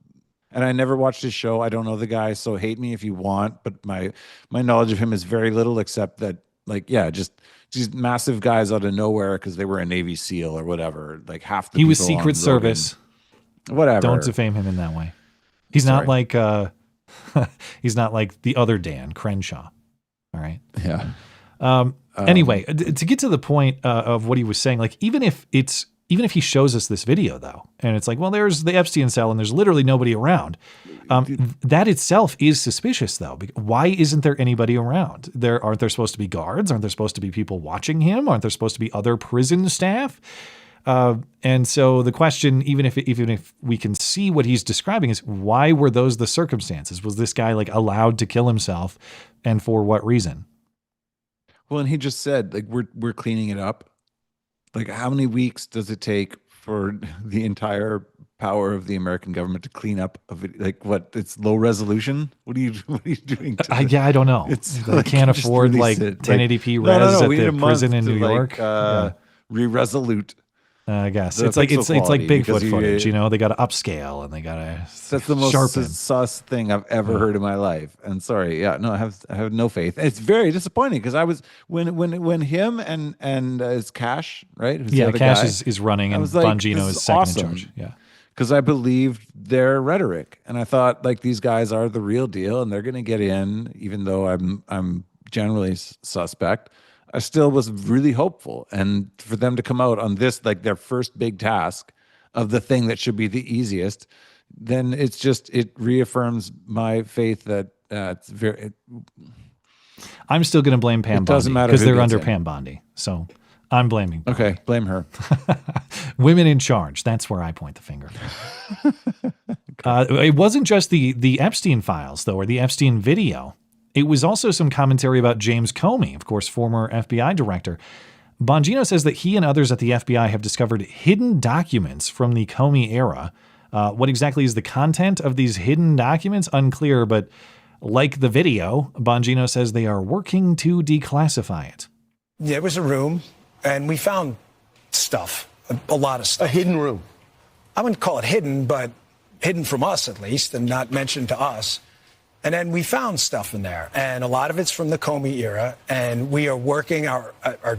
Speaker 13: And I never watched his show. I don't know the guy, so hate me if you want. But my knowledge of him is very little, except that just these massive guys out of nowhere because they were a Navy SEAL or whatever. Like half the
Speaker 12: he was Secret Service.
Speaker 13: Whatever.
Speaker 12: Don't defame him in that way. He's not like he's not like the other Dan Crenshaw. All right.
Speaker 13: Yeah.
Speaker 12: Anyway, to get to the point of what he was saying, like even if he shows us this video though, and it's like, well, there's the Epstein cell and there's literally nobody around. That itself is suspicious though. Why isn't there anybody around? Aren't there supposed to be guards? Aren't there supposed to be people watching him? Aren't there supposed to be other prison staff? And so the question, even if we can see what he's describing, is why were those the circumstances? Was this guy like allowed to kill himself, and for what reason?
Speaker 13: Well, and he just said, like, we're cleaning it up. Like, how many weeks does it take for the entire power of the American government to clean up a video? Like, what? It's low resolution. What are you doing?
Speaker 12: I don't know. I can't afford like 1080p res at the prison in New York.
Speaker 13: Re-resolute.
Speaker 12: I guess it's like Bigfoot footage. You know, they got to upscale and they got to.
Speaker 13: That's the most sus thing I've ever heard in my life. And sorry, I have no faith. And it's very disappointing because I was when him and it's Cash, right? Who's the other
Speaker 12: Cash
Speaker 13: guy,
Speaker 12: is running and
Speaker 13: like,
Speaker 12: Bongino is second in charge. Yeah,
Speaker 13: because I believed their rhetoric and I thought like these guys are the real deal and they're going to get in, even though I'm generally suspect. I still was really hopeful, and for them to come out on this, like their first big task of the thing that should be the easiest, then it reaffirms my faith that it's very.
Speaker 12: I'm still going to blame Pam Bondi because they're under Pam Bondi, so I'm blaming.
Speaker 13: Okay, blame her.
Speaker 12: Women in charge. That's where I point the finger. It wasn't just the Epstein files though, or the Epstein video. It was also some commentary about James Comey, of course, former FBI director. Bongino says that he and others at the FBI have discovered hidden documents from the Comey era. What exactly is the content of these hidden documents? Unclear, but like the video, Bongino says they are working to declassify it.
Speaker 21: Yeah, it was a room, and we found stuff, a lot of stuff.
Speaker 22: A hidden room.
Speaker 21: I wouldn't call it hidden, but hidden from us at least, and not mentioned to us. And then we found stuff in there, and a lot of it's from the Comey era, and we are working our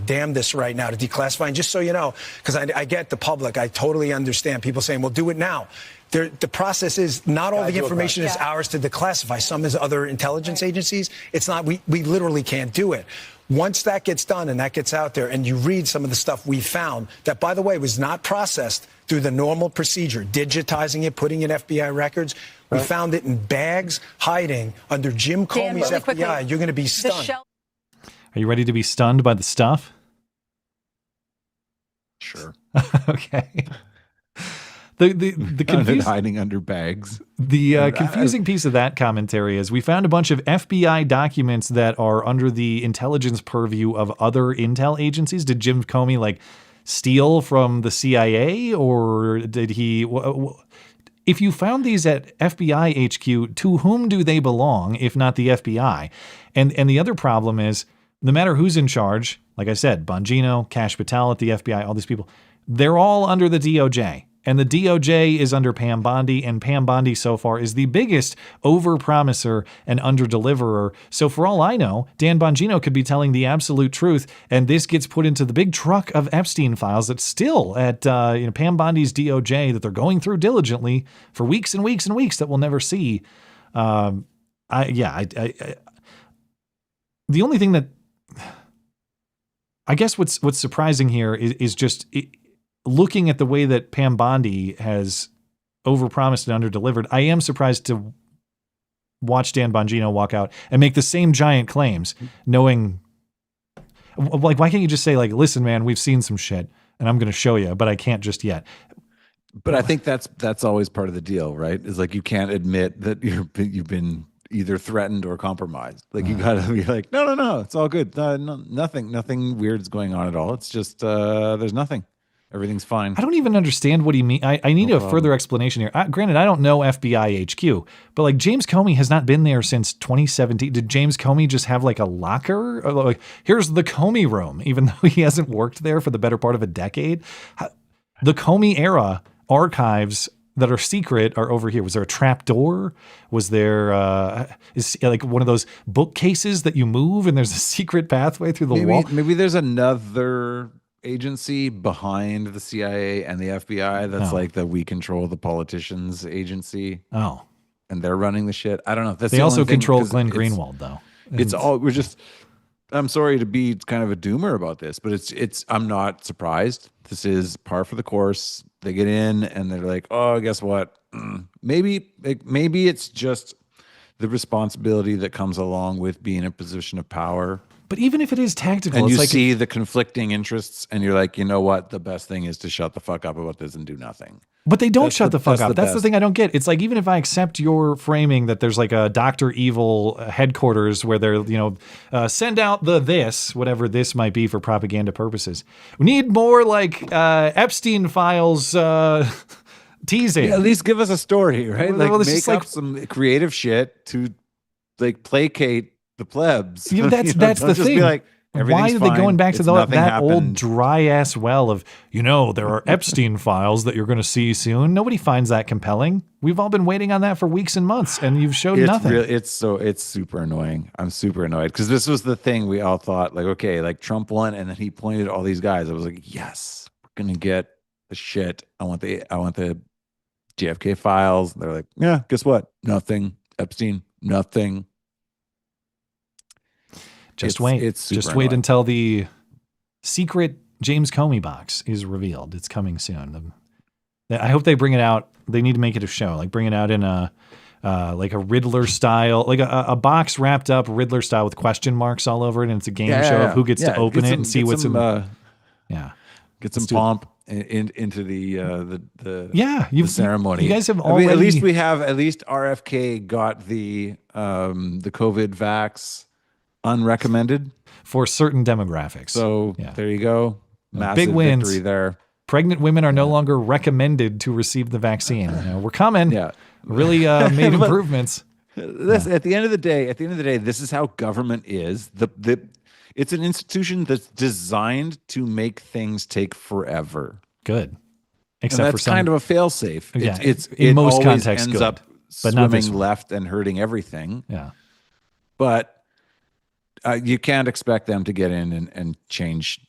Speaker 21: damnedest right now to declassify. And just so you know, because I get the public, I totally understand people saying, well, do it now. The process is not all the information is ours to declassify. Some is other intelligence agencies. It's not, we literally can't do it. Once that gets done and that gets out there and you read some of the stuff we found that, by the way, was not processed through the normal procedure, digitizing it, putting in FBI records. We found it in bags hiding under Jim Comey's FBI. Quickly, you're going to be stunned.
Speaker 12: Are you ready to be stunned by the stuff?
Speaker 13: Sure.
Speaker 12: Okay. The
Speaker 13: hiding under bags.
Speaker 12: The confusing piece of that commentary is we found a bunch of FBI documents that are under the intelligence purview of other intel agencies. Did Jim Comey like steal from the CIA, or did he? If you found these at FBI HQ, to whom do they belong if not the FBI? And the other problem is, no matter who's in charge, like I said, Bongino, Kash Patel at the FBI, all these people, they're all under the DOJ. And the DOJ is under Pam Bondi, and Pam Bondi so far is the biggest overpromiser and underdeliverer. So for all I know, Dan Bongino could be telling the absolute truth, and this gets put into the big truck of Epstein files that's still at Pam Bondi's DOJ that they're going through diligently for weeks and weeks and weeks that we'll never see. The only thing that I guess what's surprising here is just looking at the way that Pam Bondi has overpromised and underdelivered. I am surprised to watch Dan Bongino walk out and make the same giant claims, knowing, like, why can't you just say, like, listen, man, we've seen some shit and I'm going to show you, but I can't just yet.
Speaker 13: But I think that's always part of the deal, right? Is like, you can't admit that you've been either threatened or compromised. Like, you gotta be like, no, it's all good. Nothing weird's going on at all. It's just, there's nothing. Everything's fine.
Speaker 12: I don't even understand what he means. I need a further explanation here. Granted, I don't know FBI HQ, but like James Comey has not been there since 2017. Did James Comey just have like a locker? Or like, here's the Comey room, even though he hasn't worked there for the better part of a decade? The Comey era archives that are secret are over here. Was there a trap door? Was there is like one of those bookcases that you move and there's a secret pathway through the wall?
Speaker 13: Maybe there's another agency behind the CIA and the FBI that's like the we control the politicians agency.
Speaker 12: Oh.
Speaker 13: And they're running the shit. I don't know. That's
Speaker 12: they also control Glenn Greenwald, though.
Speaker 13: It's all, I'm sorry to be kind of a doomer about this, but I'm not surprised. This is par for the course. They get in and they're like, oh, guess what? Maybe it's just the responsibility that comes along with being in a position of power.
Speaker 12: But even if it is tactical,
Speaker 13: and
Speaker 12: it's
Speaker 13: you
Speaker 12: like
Speaker 13: see the conflicting interests, and you're like, you know what? The best thing is to shut the fuck up about this and do nothing.
Speaker 12: But they don't shut the fuck up. That's the thing I don't get. It's like, even if I accept your framing that there's like a Dr. Evil headquarters where they're, send out this, whatever this might be for propaganda purposes. We need more like Epstein files teasing.
Speaker 13: Yeah, at least give us a story, right?
Speaker 12: Well,
Speaker 13: like make up some creative shit to like placate the plebs.
Speaker 12: Yeah, that's the thing.
Speaker 13: Like,
Speaker 12: why are they going back to that old dry ass well of, there are Epstein files that you're going to see soon? Nobody finds that compelling. We've all been waiting on that for weeks and months, and you've showed nothing.
Speaker 13: It's super annoying. I'm super annoyed because this was the thing we all thought, like, okay, like Trump won, and then he pointed all these guys. I was like, yes, we're gonna get the shit. I want the JFK files. They're like, yeah, guess what? Nothing. Epstein, nothing.
Speaker 12: Just wait. Just wait until the secret James Comey box is revealed. It's coming soon. I hope they bring it out. They need to make it a show. Like, bring it out in a like a Riddler style, like a box wrapped up Riddler style with question marks all over it, and it's a game show of who gets to open it and see what's in.
Speaker 13: Get some pomp into the ceremony.
Speaker 12: You guys have already.
Speaker 13: At least RFK got the COVID vax unrecommended
Speaker 12: for certain demographics.
Speaker 13: So there you go. Massive
Speaker 12: big wins
Speaker 13: victory there.
Speaker 12: Pregnant women are no longer recommended to receive the vaccine. We're coming. Yeah. Really made improvements.
Speaker 13: At the end of the day, this is how government is. It's an institution that's designed to make things take forever.
Speaker 12: Good.
Speaker 13: Except for kind of a fail-safe.
Speaker 12: Yeah,
Speaker 13: it
Speaker 12: in most contexts
Speaker 13: ends
Speaker 12: good,
Speaker 13: up
Speaker 12: but not this
Speaker 13: swimming left and hurting everything.
Speaker 12: Yeah.
Speaker 13: But you can't expect them to get in and change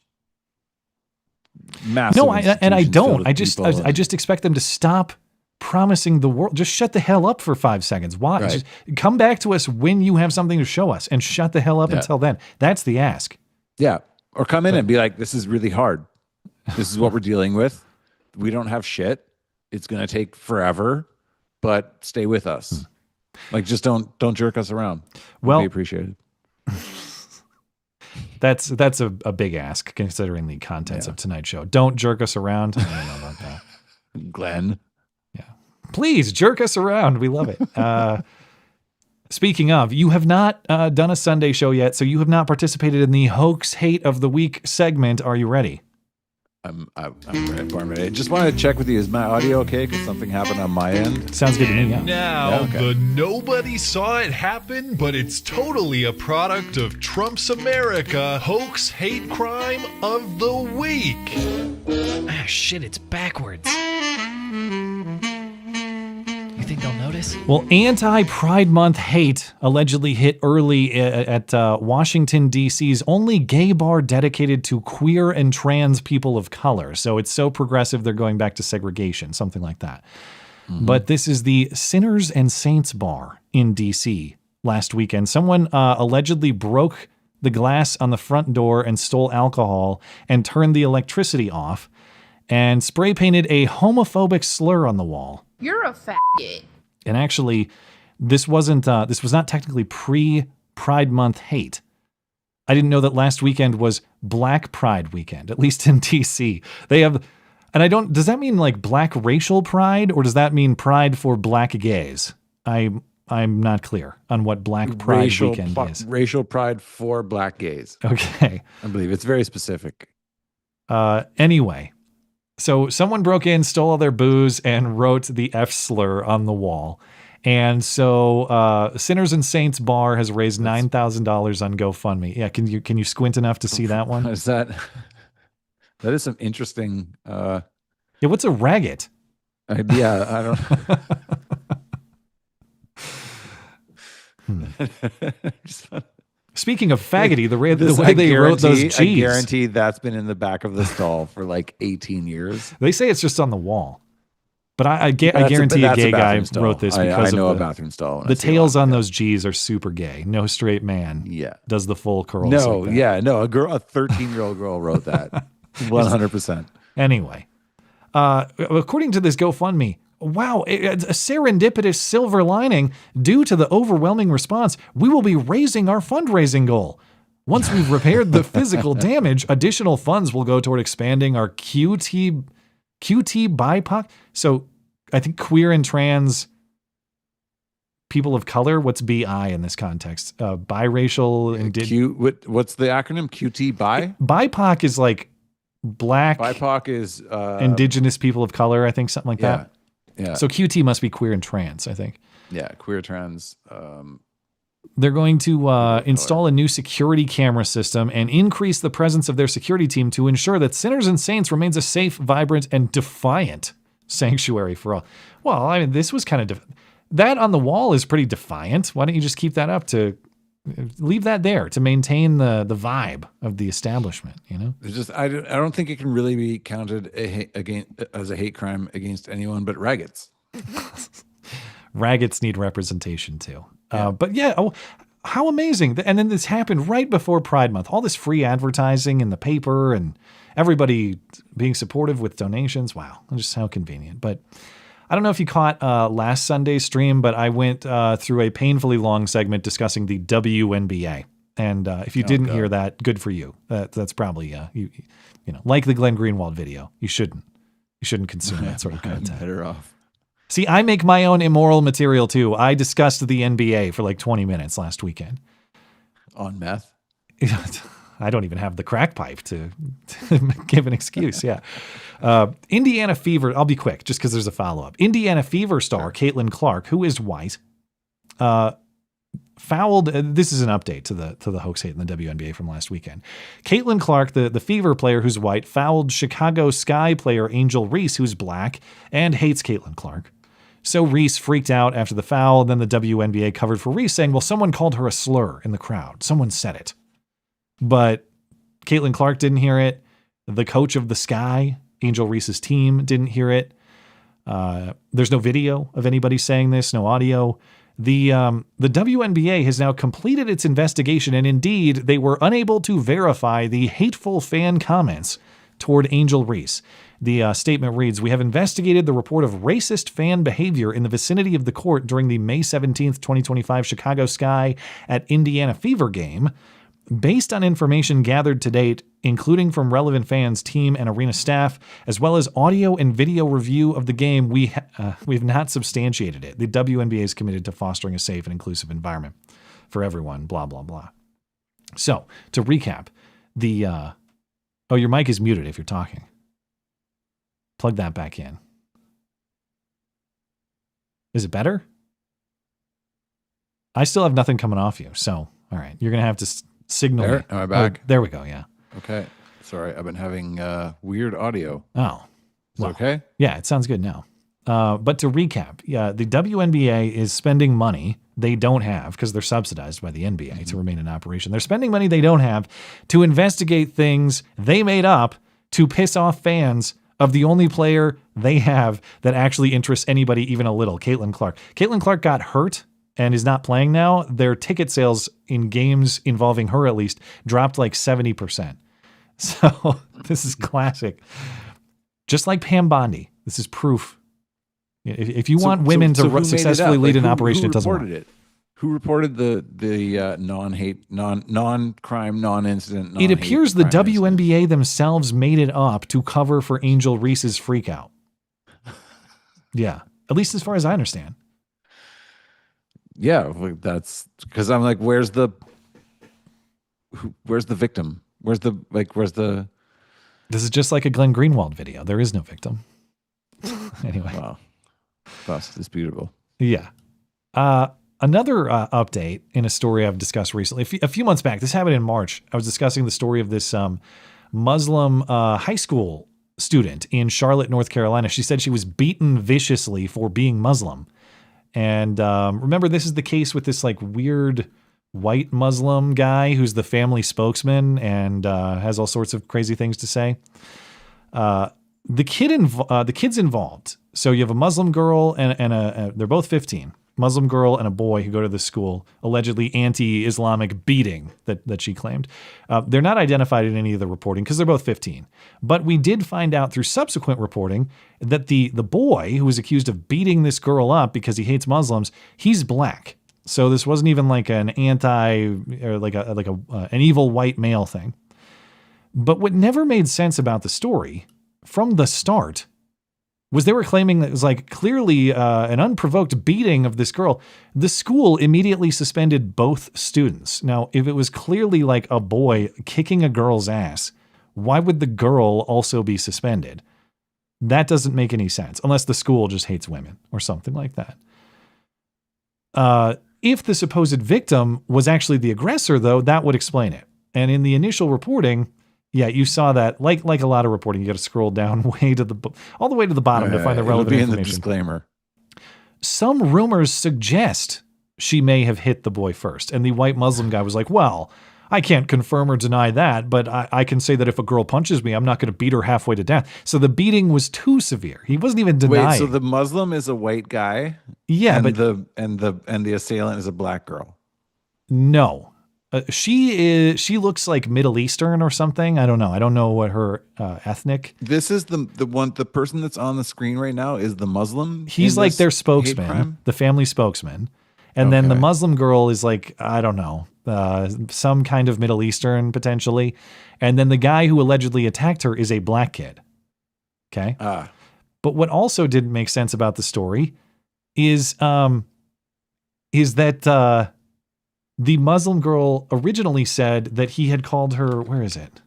Speaker 13: massive.
Speaker 12: No, I don't. I just expect them to stop promising the world. Just shut the hell up for 5 seconds. Why? Just come back to us when you have something to show us, and shut the hell up until then. That's the ask.
Speaker 13: Yeah. Or come in and be like, this is really hard. This is what we're dealing with. We don't have shit. It's going to take forever, but stay with us. Like, just don't jerk us around.
Speaker 12: Well,
Speaker 13: we appreciate it.
Speaker 12: That's a big ask considering the contents of tonight's show. Don't jerk us around. I don't know about that.
Speaker 13: Glenn.
Speaker 12: Yeah. Please jerk us around. We love it. Speaking of, you have not done a Sunday show yet, so you have not participated in the Hoax Hate of the Week segment. Are you ready?
Speaker 13: I'm ready. I just wanted to check with you. Is my audio okay? Because something happened on my end.
Speaker 12: Sounds good to me. Yeah.
Speaker 1: Now, the nobody saw it happen, but it's totally a product of Trump's America Hoax Hate Crime of the Week.
Speaker 2: Ah, shit, it's backwards. You think they'll notice?
Speaker 12: Well, anti-Pride Month hate allegedly hit early at Washington, D.C.'s only gay bar dedicated to queer and trans people of color. So it's so progressive, they're going back to segregation, something like that. Mm-hmm. But this is the Sinners and Saints bar in D.C. last weekend. Someone allegedly broke the glass on the front door and stole alcohol and turned the electricity off and spray painted a homophobic slur on the wall.
Speaker 9: You're a faggot.
Speaker 12: And actually, this was not technically pre-Pride Month hate. I didn't know that last weekend was Black Pride weekend, at least in DC. They have, and does that mean like Black racial pride, or does that mean pride for Black gays? I'm not clear on what Black Pride weekend is.
Speaker 13: Racial pride for Black gays.
Speaker 12: Okay.
Speaker 13: I believe it's very specific.
Speaker 12: Anyway. So someone broke in, stole all their booze, and wrote the F slur on the wall. And so Sinners and Saints Bar has raised $9,000 on GoFundMe. Yeah, can you squint enough to see that one?
Speaker 13: That is some interesting...
Speaker 12: Yeah, what's a raggot?
Speaker 13: I don't...
Speaker 12: Speaking of faggoty, the way they wrote those G's.
Speaker 13: I guarantee that's been in the back of the stall for like 18 years.
Speaker 12: They say it's just on the wall. But I guarantee a gay guy wrote this because
Speaker 13: I know a bathroom stall.
Speaker 12: The tails on those G's are super gay. No straight man does the full curls.
Speaker 13: No,
Speaker 12: like that.
Speaker 13: A 13-year-old girl wrote that. 100%.
Speaker 12: Anyway, according to this GoFundMe, wow, a serendipitous silver lining. Due to the overwhelming response, we will be raising our fundraising goal. Once we've repaired the physical damage, additional funds will go toward expanding our QT BIPOC. So I think queer and trans people of color. What's BI in this context? Biracial.
Speaker 13: What's the acronym? QT bi?
Speaker 12: BIPOC is like Black.
Speaker 13: BIPOC is
Speaker 12: indigenous people of color. I think something like that.
Speaker 13: Yeah.
Speaker 12: So QT must be queer and trans, I think.
Speaker 13: Yeah, queer, trans.
Speaker 12: They're going to install a new security camera system and increase the presence of their security team to ensure that Sinners and Saints remains a safe, vibrant, and defiant sanctuary for all. Well, I mean, this was kind of... that on the wall is pretty defiant. Why don't you just keep that up to... leave that there to maintain the vibe of the establishment, you know?
Speaker 13: It's just I don't think it can really be counted as a hate crime against anyone but raggots.
Speaker 12: Raggots need representation too. But yeah, how amazing. And then this happened right before Pride Month. All this free advertising in the paper and everybody being supportive with donations. Wow, just how convenient. But I don't know if you caught last Sunday's stream, but I went through a painfully long segment discussing the WNBA. And if you didn't hear that, good for you. That's probably you know, like the Glenn Greenwald video. You shouldn't consume that sort of content.
Speaker 13: Better off.
Speaker 12: See, I make my own immoral material too. I discussed the NBA for like 20 minutes last weekend.
Speaker 13: On meth?
Speaker 12: I don't even have the crack pipe to give an excuse. Yeah. Indiana Fever. I'll be quick just because there's a follow-up. Indiana Fever star Caitlin Clark, who is white, fouled. This is an update to the hoax hate in the WNBA from last weekend. Caitlin Clark, the Fever player who's white, fouled Chicago Sky player Angel Reese, who's black and hates Caitlin Clark. So Reese freaked out after the foul. Then the WNBA covered for Reese, saying, well, someone called her a slur in the crowd. Someone said it. But Caitlin Clark didn't hear it. The coach of the Sky, Angel Reese's team, didn't hear it. There's no video of anybody saying this, no audio. The WNBA has now completed its investigation, and indeed, they were unable to verify the hateful fan comments toward Angel Reese. The statement reads, "We have investigated the report of racist fan behavior in the vicinity of the court during the May 17th, 2025 Chicago Sky at Indiana Fever game. Based on information gathered to date, including from relevant fans, team, and arena staff, as well as audio and video review of the game, we have not substantiated it. The WNBA is committed to fostering a safe and inclusive environment for everyone, blah, blah, blah." So, to recap, oh, your mic is muted if you're talking. Plug that back in. Is it better? I still have nothing coming off you, so, all right, you're going to have to signal
Speaker 6: there?
Speaker 12: me.
Speaker 6: Am I back?
Speaker 12: Oh, there we go, yeah.
Speaker 6: Okay. Sorry, I've been having weird audio.
Speaker 12: Oh.
Speaker 6: Is it okay?
Speaker 12: Yeah, it sounds good now. But to recap, the WNBA is spending money they don't have because they're subsidized by the NBA to remain in operation. They're spending money they don't have to investigate things they made up to piss off fans of the only player they have that actually interests anybody even a little, Caitlin Clark. Caitlin Clark got hurt and is not playing now. Their ticket sales in games involving her, at least, dropped like 70%. So this is classic. Just like Pam Bondi, this is proof. If you want women to successfully lead an operation, it doesn't work.
Speaker 6: Who reported the non-hate, non-crime, non-incident?
Speaker 12: It appears the WNBA themselves made it up to cover for Angel Reese's freakout. Yeah, at least as far as I understand.
Speaker 6: Yeah, that's because I'm like, where's the victim? Where's the?
Speaker 12: This is just like a Glenn Greenwald video. There is no victim. Anyway,
Speaker 6: wow, that's disputable.
Speaker 12: Yeah. Another update in a story I've discussed recently. A few months back, this happened in March. I was discussing the story of this Muslim high school student in Charlotte, North Carolina. She said she was beaten viciously for being Muslim. And remember, this is the case with this like weird white Muslim guy who's the family spokesman and has all sorts of crazy things to say. The kids involved. So you have a Muslim girl and they're both 15. Muslim girl and a boy who go to the school, allegedly anti-Islamic beating that she claimed. They're not identified in any of the reporting because they're both 15. But we did find out through subsequent reporting that the boy who was accused of beating this girl up because he hates Muslims, he's black. So this wasn't even like an an evil white male thing. But what never made sense about the story from the start was they were claiming that it was like clearly an unprovoked beating of this girl. The school immediately suspended both students. Now, if it was clearly like a boy kicking a girl's ass, why would the girl also be suspended? That doesn't make any sense, unless the school just hates women or something like that. If the supposed victim was actually the aggressor, though, that would explain it. And in the initial reporting, yeah, you saw that. Like a lot of reporting, you got to scroll down all the way to the bottom to find the relevant information.
Speaker 6: In the disclaimer.
Speaker 12: Some rumors suggest she may have hit the boy first, and the white Muslim guy was like, "Well, I can't confirm or deny that, but I can say that if a girl punches me, I'm not going to beat her halfway to death." So the beating was too severe. He wasn't even denying.
Speaker 6: Wait, so the Muslim is a white guy?
Speaker 12: Yeah,
Speaker 6: but the assailant is a black girl.
Speaker 12: No. She looks like Middle Eastern or something. I don't know. I don't know what her ethnic.
Speaker 6: This is the person that's on the screen right now is the Muslim.
Speaker 12: He's like their spokesman, the family spokesman. And then the Muslim girl is like, I don't know, some kind of Middle Eastern potentially. And then the guy who allegedly attacked her is a black kid. Okay. But what also didn't make sense about the story is that the Muslim girl originally said that he had called her. Where is it?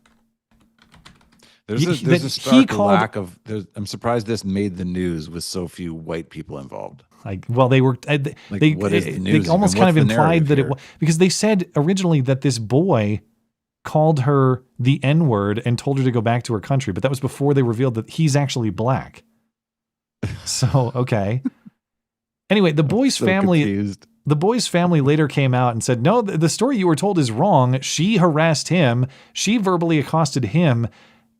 Speaker 6: There's a stark lack of. I'm surprised this made the news with so few white people involved.
Speaker 12: They were.
Speaker 6: What is the news?
Speaker 12: They almost kind of implied that it was because they said originally that this boy called her the N-word and told her to go back to her country, but that was before they revealed that he's actually black. So okay. Anyway, the boy's family.
Speaker 6: Confused.
Speaker 12: The boy's family later came out and said, no, the story you were told is wrong. She harassed him. She verbally accosted him.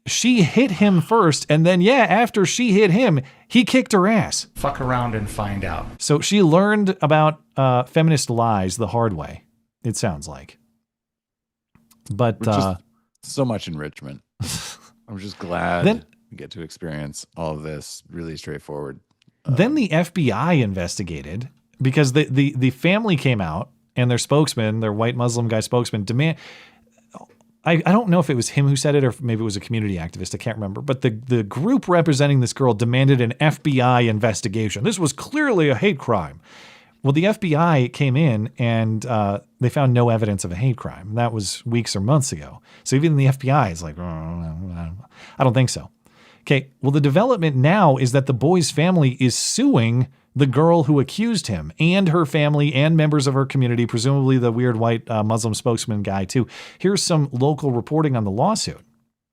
Speaker 12: she hit him first, and then, after she hit him, he kicked her ass.
Speaker 5: Fuck around and find out.
Speaker 12: So she learned about feminist lies the hard way, it sounds like. But
Speaker 13: so much enrichment. I'm just glad we get to experience all of this really straightforward.
Speaker 12: Then the FBI investigated because the family came out and their spokesman, their white Muslim guy spokesman, I don't know if it was him who said it or maybe it was a community activist. I can't remember. But the group representing this girl demanded an FBI investigation. This was clearly a hate crime. Well, the FBI came in and they found no evidence of a hate crime. That was weeks or months ago. So even the FBI is like, I don't think so. Okay, well, the development now is that the boy's family is suing the girl who accused him and her family and members of her community, presumably the weird white Muslim spokesman guy too. Here's some local reporting on the lawsuit.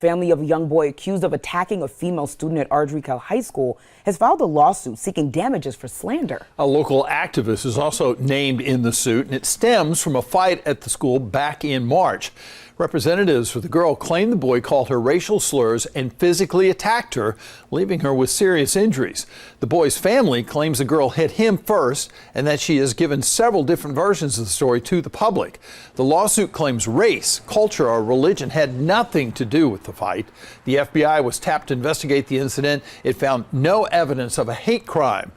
Speaker 8: Family of a young boy accused of attacking a female student at Ardrey High School has filed a lawsuit seeking damages for slander.
Speaker 23: A local activist is also named in the suit, and it stems from a fight at the school back in March. Representatives for the girl claim the boy called her racial slurs and physically attacked her, leaving her with serious injuries. The boy's family claims the girl hit him first and that she has given several different versions of the story to the public. The lawsuit claims race, culture, or religion had nothing to do with the fight. The FBI was tapped to investigate the incident. It found no evidence of a hate crime.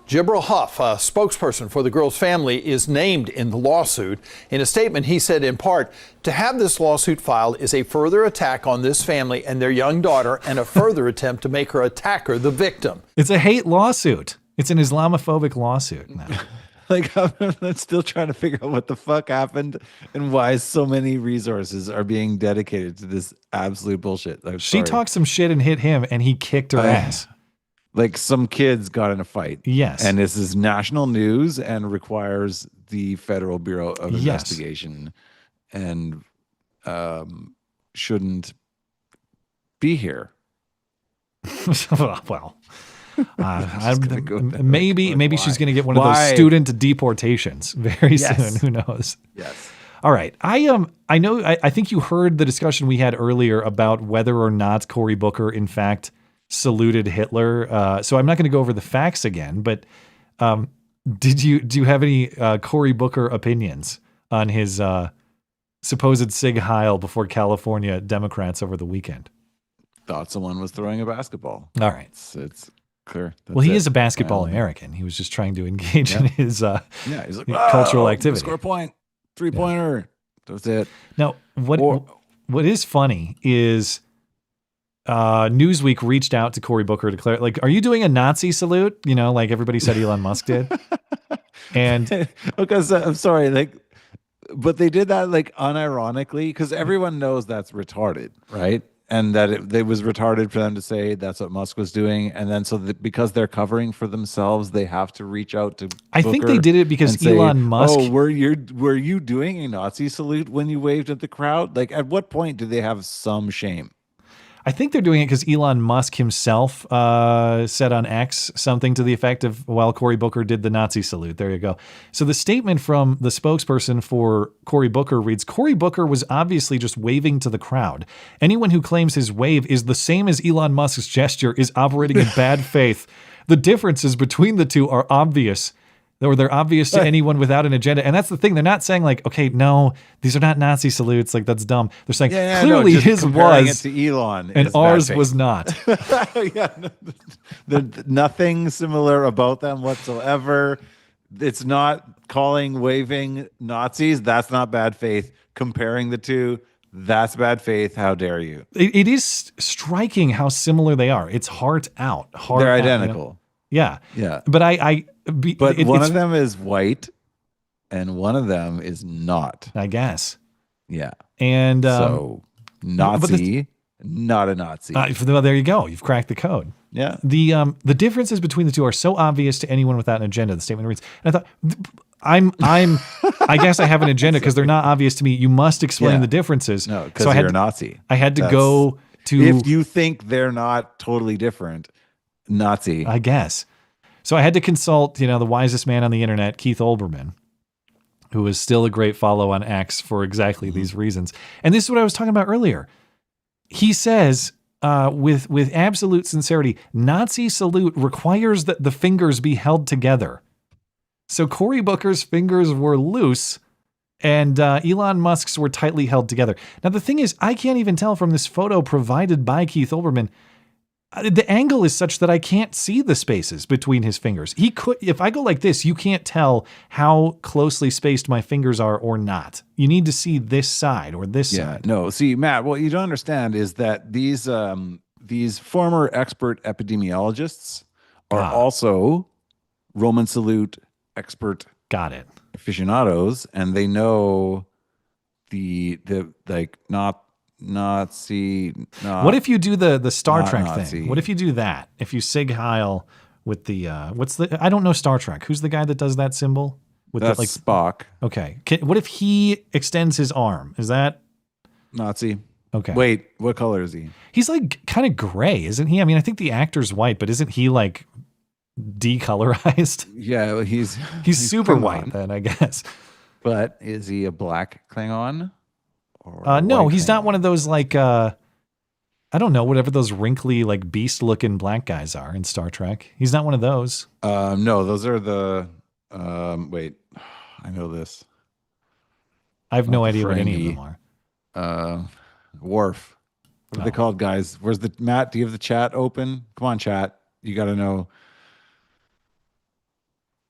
Speaker 23: Jibril Huff, a spokesperson for the girl's family, is named in the lawsuit. In a statement, he said, in part, to have this lawsuit filed is a further attack on this family and their young daughter and a further attempt to make her attacker the victim.
Speaker 12: It's a hate lawsuit. It's an Islamophobic lawsuit now.
Speaker 13: Like, I'm still trying to figure out what the fuck happened and why so many resources are being dedicated to this absolute bullshit.
Speaker 12: She talked some shit and hit him, and he kicked her ass.
Speaker 13: Like some kids got in a fight.
Speaker 12: Yes.
Speaker 13: And this is national news and requires the Federal Bureau of Investigation and shouldn't be here.
Speaker 12: Well, maybe she's going to get one of those student deportations very soon. Who knows?
Speaker 13: Yes.
Speaker 12: All right. I think you heard the discussion we had earlier about whether or not Cory Booker, in fact, saluted Hitler. So I'm not going to go over the facts again, but do you have any Cory Booker opinions on his supposed sieg heil before California Democrats over the weekend?
Speaker 13: Thought someone was throwing a basketball.
Speaker 12: All right.
Speaker 13: It's clear.
Speaker 12: Well, he is a basketball American. He was just trying to engage in his
Speaker 13: he's like,
Speaker 12: cultural activity.
Speaker 13: Score a point, 3-pointer. That's it.
Speaker 12: Now, what is funny is Newsweek reached out to Cory Booker to clarify, like, are you doing a Nazi salute? You know, like everybody said Elon Musk did. And
Speaker 13: because I'm sorry, but they did that unironically because everyone knows that's retarded, right? And that it was retarded for them to say that's what Musk was doing, and then because they're covering for themselves, they have to reach out to.
Speaker 12: I think they did it because Elon Musk.
Speaker 13: Oh, were you doing a Nazi salute when you waved at the crowd? Like, at what point do they have some shame?
Speaker 12: I think they're doing it because Elon Musk himself said on X something to the effect of, while Cory Booker did the Nazi salute. There you go. So the statement from the spokesperson for Cory Booker reads, Cory Booker was obviously just waving to the crowd. Anyone who claims his wave is the same as Elon Musk's gesture is operating in bad faith. The differences between the two are obvious. Or they're obvious to anyone without an agenda. And that's the thing. They're not saying like, okay, no, these are not Nazi salutes. Like, that's dumb. They're saying clearly his was
Speaker 13: it to Elon
Speaker 12: and ours was not.
Speaker 13: Nothing similar about them whatsoever. It's not calling waving Nazis. That's not bad faith. Comparing the two, that's bad faith. How dare you?
Speaker 12: It is striking how similar they are. It's heart out.
Speaker 13: They're identical.
Speaker 12: You know? Yeah.
Speaker 13: Yeah.
Speaker 12: But
Speaker 13: one of them is white and one of them is not.
Speaker 12: I guess.
Speaker 13: Yeah.
Speaker 12: And
Speaker 13: so Nazi, not a Nazi.
Speaker 12: Well, there you go. You've cracked the code.
Speaker 13: Yeah.
Speaker 12: The differences between the two are so obvious to anyone without an agenda. The statement reads, and I thought, I guess I have an agenda because they're not obvious to me. You must explain the differences.
Speaker 13: No, because you're a Nazi.
Speaker 12: I had to go to.
Speaker 13: If you think they're not totally different, Nazi.
Speaker 12: I guess. So I had to consult, the wisest man on the internet, Keith Olbermann, who is still a great follow on X for exactly these reasons. And this is what I was talking about earlier. He says with absolute sincerity, Nazi salute requires that the fingers be held together. So Cory Booker's fingers were loose and Elon Musk's were tightly held together. Now, the thing is, I can't even tell from this photo provided by Keith Olbermann. The angle is such that I can't see the spaces between his fingers. He could, if I go like this, you can't tell how closely spaced my fingers are or not. You need to see this side or this side.
Speaker 13: No, see, Matt, what you don't understand is that these former expert epidemiologists are also Roman salute expert.
Speaker 12: Got it.
Speaker 13: Aficionados, and they know the like not Nazi.
Speaker 12: What if you do the Star Trek thing? What if you do that? If you sieg heil with the I don't know Star Trek. Who's the guy that does that symbol? With
Speaker 13: That's Spock.
Speaker 12: Okay. What if he extends his arm? Is that
Speaker 13: Nazi?
Speaker 12: Okay.
Speaker 13: Wait, what color is he?
Speaker 12: He's like kind of gray, isn't he? I mean, I think the actor's white, but isn't he like decolorized?
Speaker 13: Yeah, he's
Speaker 12: super
Speaker 13: Klingon.
Speaker 12: white then, I guess.
Speaker 13: But is he a black Klingon?
Speaker 12: No, he's not one of those like I don't know, whatever those wrinkly like beast looking black guys are in Star Trek. He's not one of those.
Speaker 13: No, those are the wait, I know this.
Speaker 12: I have no idea what any of them
Speaker 13: are. Worf. What are they called, guys? Where's the Matt? Do you have the chat open? Come on, chat. You got to know.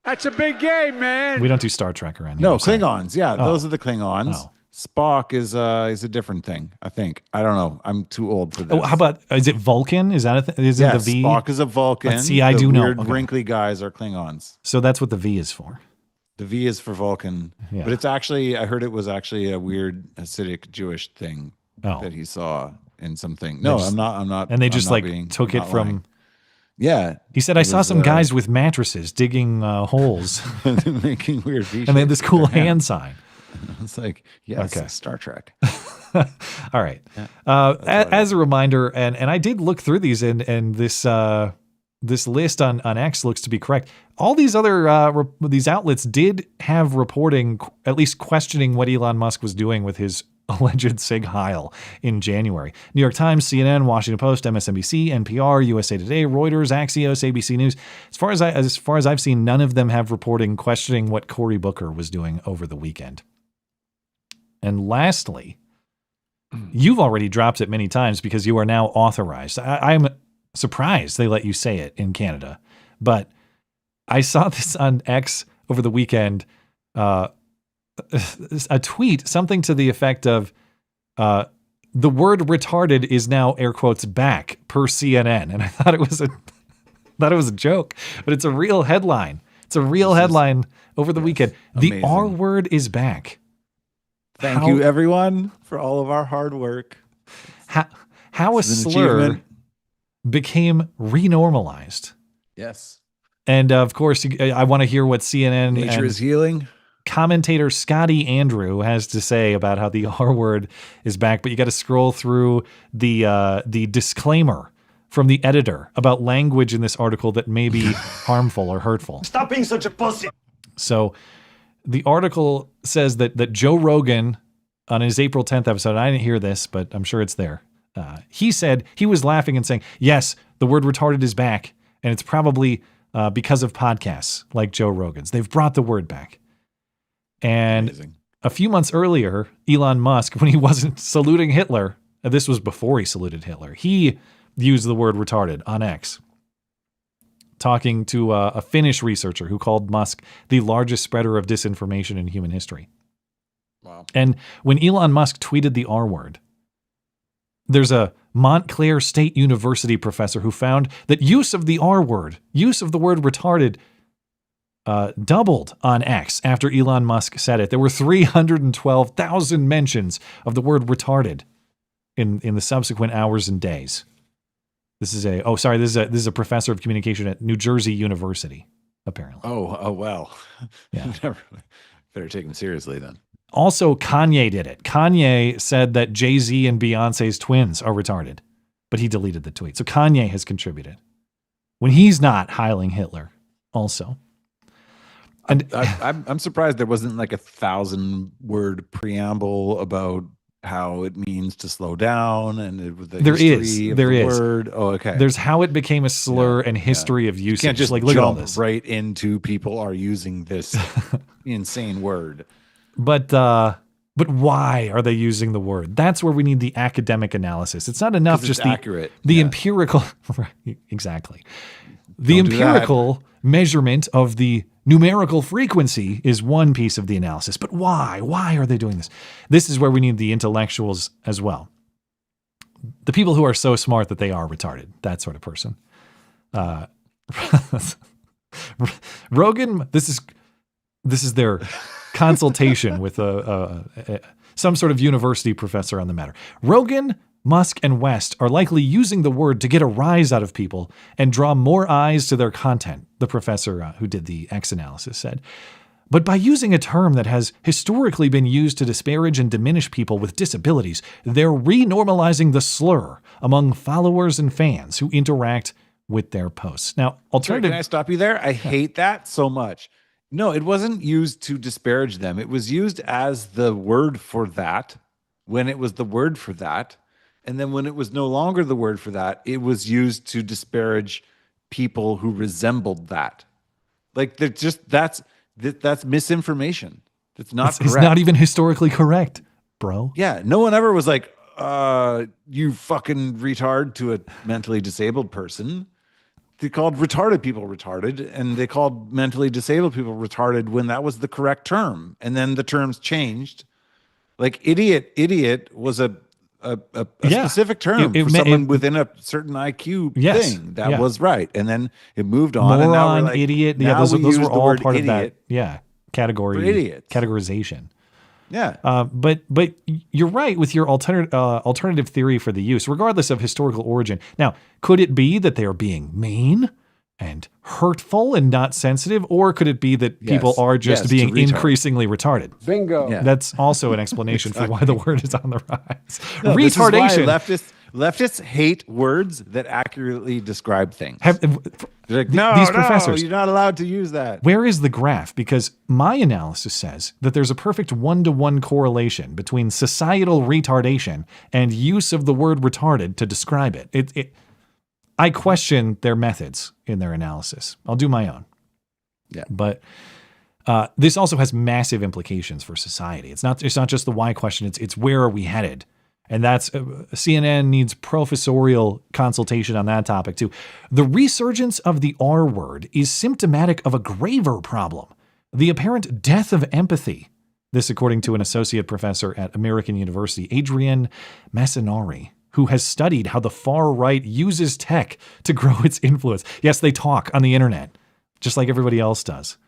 Speaker 4: That's a big game, man.
Speaker 12: We don't do Star Trek or anything.
Speaker 13: No, Klingons. Yeah, those are the Klingons.
Speaker 12: Oh.
Speaker 13: Spock is a different thing, I think. I don't know. I'm too old for this.
Speaker 12: Oh, how about, is it Vulcan? Is that a thing? Is it the V?
Speaker 13: Spock is a Vulcan.
Speaker 12: See, I do know.
Speaker 13: Weird, wrinkly guys are Klingons.
Speaker 12: So that's what the V is for.
Speaker 13: The V is for Vulcan.
Speaker 12: Yeah.
Speaker 13: But it's actually, I heard it was actually a weird Hasidic Jewish thing that he saw in something. No, I'm not.
Speaker 12: And they just took it from.
Speaker 13: Lying. Yeah.
Speaker 12: He said, I saw some guys with mattresses digging holes.
Speaker 13: Making weird V-shapes.
Speaker 12: And they had this cool hand sign.
Speaker 13: It's like, yes, okay. Star Trek.
Speaker 12: All right. As a reminder, and I did look through these, and this list on X looks to be correct. All these other these outlets did have reporting, at least questioning what Elon Musk was doing with his alleged sieg heil in January. New York Times, CNN, Washington Post, MSNBC, NPR, USA Today, Reuters, Axios, ABC News. As far as I've seen, none of them have reporting questioning what Cory Booker was doing over the weekend. And lastly, you've already dropped it many times because you are now authorized. I'm surprised they let you say it in Canada, but I saw this on X over the weekend. A tweet, something to the effect of, the word retarded is now air quotes back per CNN. And I thought it was a joke, but it's a real headline. It's a real headline over the weekend.
Speaker 13: Amazing.
Speaker 12: The R word is back.
Speaker 13: Thank you, everyone, for all of our hard work.
Speaker 12: How a slur became renormalized.
Speaker 13: Yes.
Speaker 12: And of course, I want to hear what CNN
Speaker 13: Nature is healing.
Speaker 12: Commentator Scotty Andrew has to say about how the R word is back, but you got to scroll through the disclaimer from the editor about language in this article that may be harmful or hurtful.
Speaker 20: Stop being such a pussy.
Speaker 12: So the article says that Joe Rogan, on his April 10th episode, I didn't hear this, but I'm sure it's there. He said he was laughing and saying, yes, the word retarded is back, and it's probably because of podcasts like Joe Rogan's. They've brought the word back. And amazing. A few months earlier, Elon Musk, when he wasn't saluting Hitler, this was before he saluted Hitler, he used the word retarded on X, talking to a Finnish researcher who called Musk the largest spreader of disinformation in human history.
Speaker 13: Wow.
Speaker 12: And when Elon Musk tweeted the R word, there's a Montclair State University professor who found that use of the R word, use of the word retarded, doubled on X after Elon Musk said it. There were 312,000 mentions of the word retarded in the subsequent hours and days. This is a professor of communication at New Jersey University, apparently.
Speaker 13: Oh well.
Speaker 12: Yeah.
Speaker 13: Better take him seriously then.
Speaker 12: Also, Kanye did it. Kanye said that Jay-Z and Beyonce's twins are retarded, but he deleted the tweet. So Kanye has contributed when he's not heiling Hitler also. And
Speaker 13: I'm surprised there wasn't like a 1,000-word preamble about how it means to slow down and the
Speaker 12: there
Speaker 13: history
Speaker 12: is
Speaker 13: of
Speaker 12: there
Speaker 13: the
Speaker 12: is
Speaker 13: word. Oh, okay.
Speaker 12: There's how it became a slur and history of usage.
Speaker 13: You can't just
Speaker 12: like look at all
Speaker 13: jump
Speaker 12: this
Speaker 13: right into people are using this insane word.
Speaker 12: But why are they using the word? That's where we need the academic analysis. It's not enough just
Speaker 13: accurate.
Speaker 12: The empirical right, exactly. The empirical measurement of the numerical frequency is one piece of the analysis. But why? Why are they doing this? This is where we need the intellectuals as well. The people who are so smart that they are retarded. That sort of person. Rogan, this is their consultation with some sort of university professor on the matter. Rogan, Musk, and West are likely using the word to get a rise out of people and draw more eyes to their content, the professor who did the X analysis said. But by using a term that has historically been used to disparage and diminish people with disabilities, they're renormalizing the slur among followers and fans who interact with their posts. Now, alternative...
Speaker 13: Can I stop you there? I hate that so much. No, it wasn't used to disparage them. It was used as the word for that when it was the word for that. And then when it was no longer the word for that, it was used to disparage people who resembled that. Like they're just that's misinformation. That's not correct.
Speaker 12: It's not even historically correct, bro.
Speaker 13: Yeah, no one ever was like, you fucking retard to a mentally disabled person. They called retarded people retarded, and they called mentally disabled people retarded when that was the correct term. And then the terms changed. Like idiot was a specific term for someone within a certain IQ thing that was right, and then it moved on.
Speaker 12: Moron,
Speaker 13: and now we're like,
Speaker 12: idiot,
Speaker 13: now
Speaker 12: those were all part
Speaker 13: idiot
Speaker 12: of that. Yeah, categorization.
Speaker 13: Yeah,
Speaker 12: but you're right with your alternative theory for the use, regardless of historical origin. Now, could it be that they are being mean and hurtful and not sensitive, or could it be that people are just being increasingly retarded?
Speaker 4: Bingo.
Speaker 12: Yeah. That's also an explanation for why the word is on the rise.
Speaker 13: No,
Speaker 12: retardation.
Speaker 13: This is why leftists hate words that accurately describe things. They're like,
Speaker 12: these professors,
Speaker 13: you're not allowed to use that.
Speaker 12: Where is the graph? Because my analysis says that there's a perfect 1-to-1 correlation between societal retardation and use of the word retarded to describe it. I question their methods in their analysis. I'll do my own.
Speaker 13: Yeah.
Speaker 12: But this also has massive implications for society. It's not just the why question. It's where are we headed? And that's CNN needs professorial consultation on that topic too. The resurgence of the R word is symptomatic of a graver problem: the apparent death of empathy. This, according to an associate professor at American University, Adrian Massinari, who has studied how the far right uses tech to grow its influence. Yes, they talk on the internet, just like everybody else does.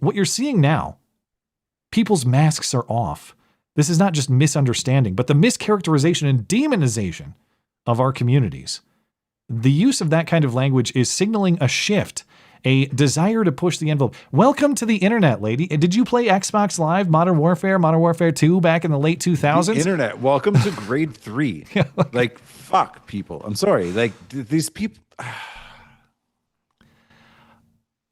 Speaker 12: What you're seeing now, people's masks are off. This is not just misunderstanding, but the mischaracterization and demonization of our communities. The use of that kind of language is signaling a shift, a desire to push the envelope. Welcome to the internet, lady. Did you play Xbox Live, Modern Warfare 2 back in the late 2000s?
Speaker 13: The internet. Welcome to grade 3. Like, fuck people. I'm sorry. Like, these people.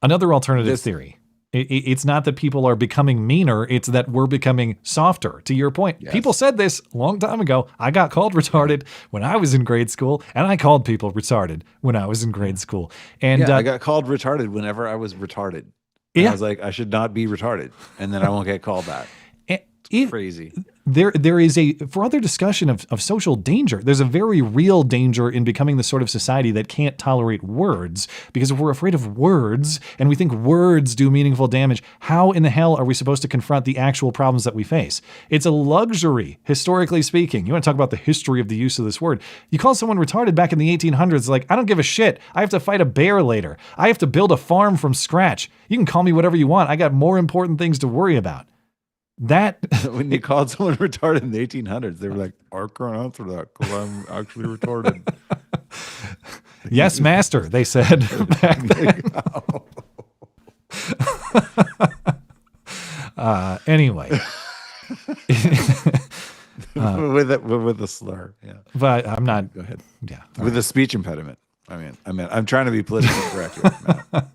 Speaker 12: Another alternative theory. It's not that people are becoming meaner. It's that we're becoming softer. To your point, people said this a long time ago. I got called retarded when I was in grade school, and I called people retarded when I was in grade school. And
Speaker 13: I got called retarded whenever I was retarded. And I was like, I should not be retarded, and then I won't get called that. It's crazy.
Speaker 12: There is a further discussion of social danger. There's a very real danger in becoming the sort of society that can't tolerate words, because if we're afraid of words and we think words do meaningful damage, how in the hell are we supposed to confront the actual problems that we face? It's a luxury, historically speaking. You want to talk about the history of the use of this word. You call someone retarded back in the 1800s, like, I don't give a shit. I have to fight a bear later. I have to build a farm from scratch. You can call me whatever you want. I got more important things to worry about. That
Speaker 13: when they called someone retarded in the 1800s, they were like, I can't answer that because I'm actually retarded.
Speaker 12: Yes, master, they said back then. Anyway.
Speaker 13: with a slur, yeah.
Speaker 12: But I'm not.
Speaker 13: Go ahead.
Speaker 12: Yeah.
Speaker 13: With a speech impediment. I mean, I'm trying to be politically correct here.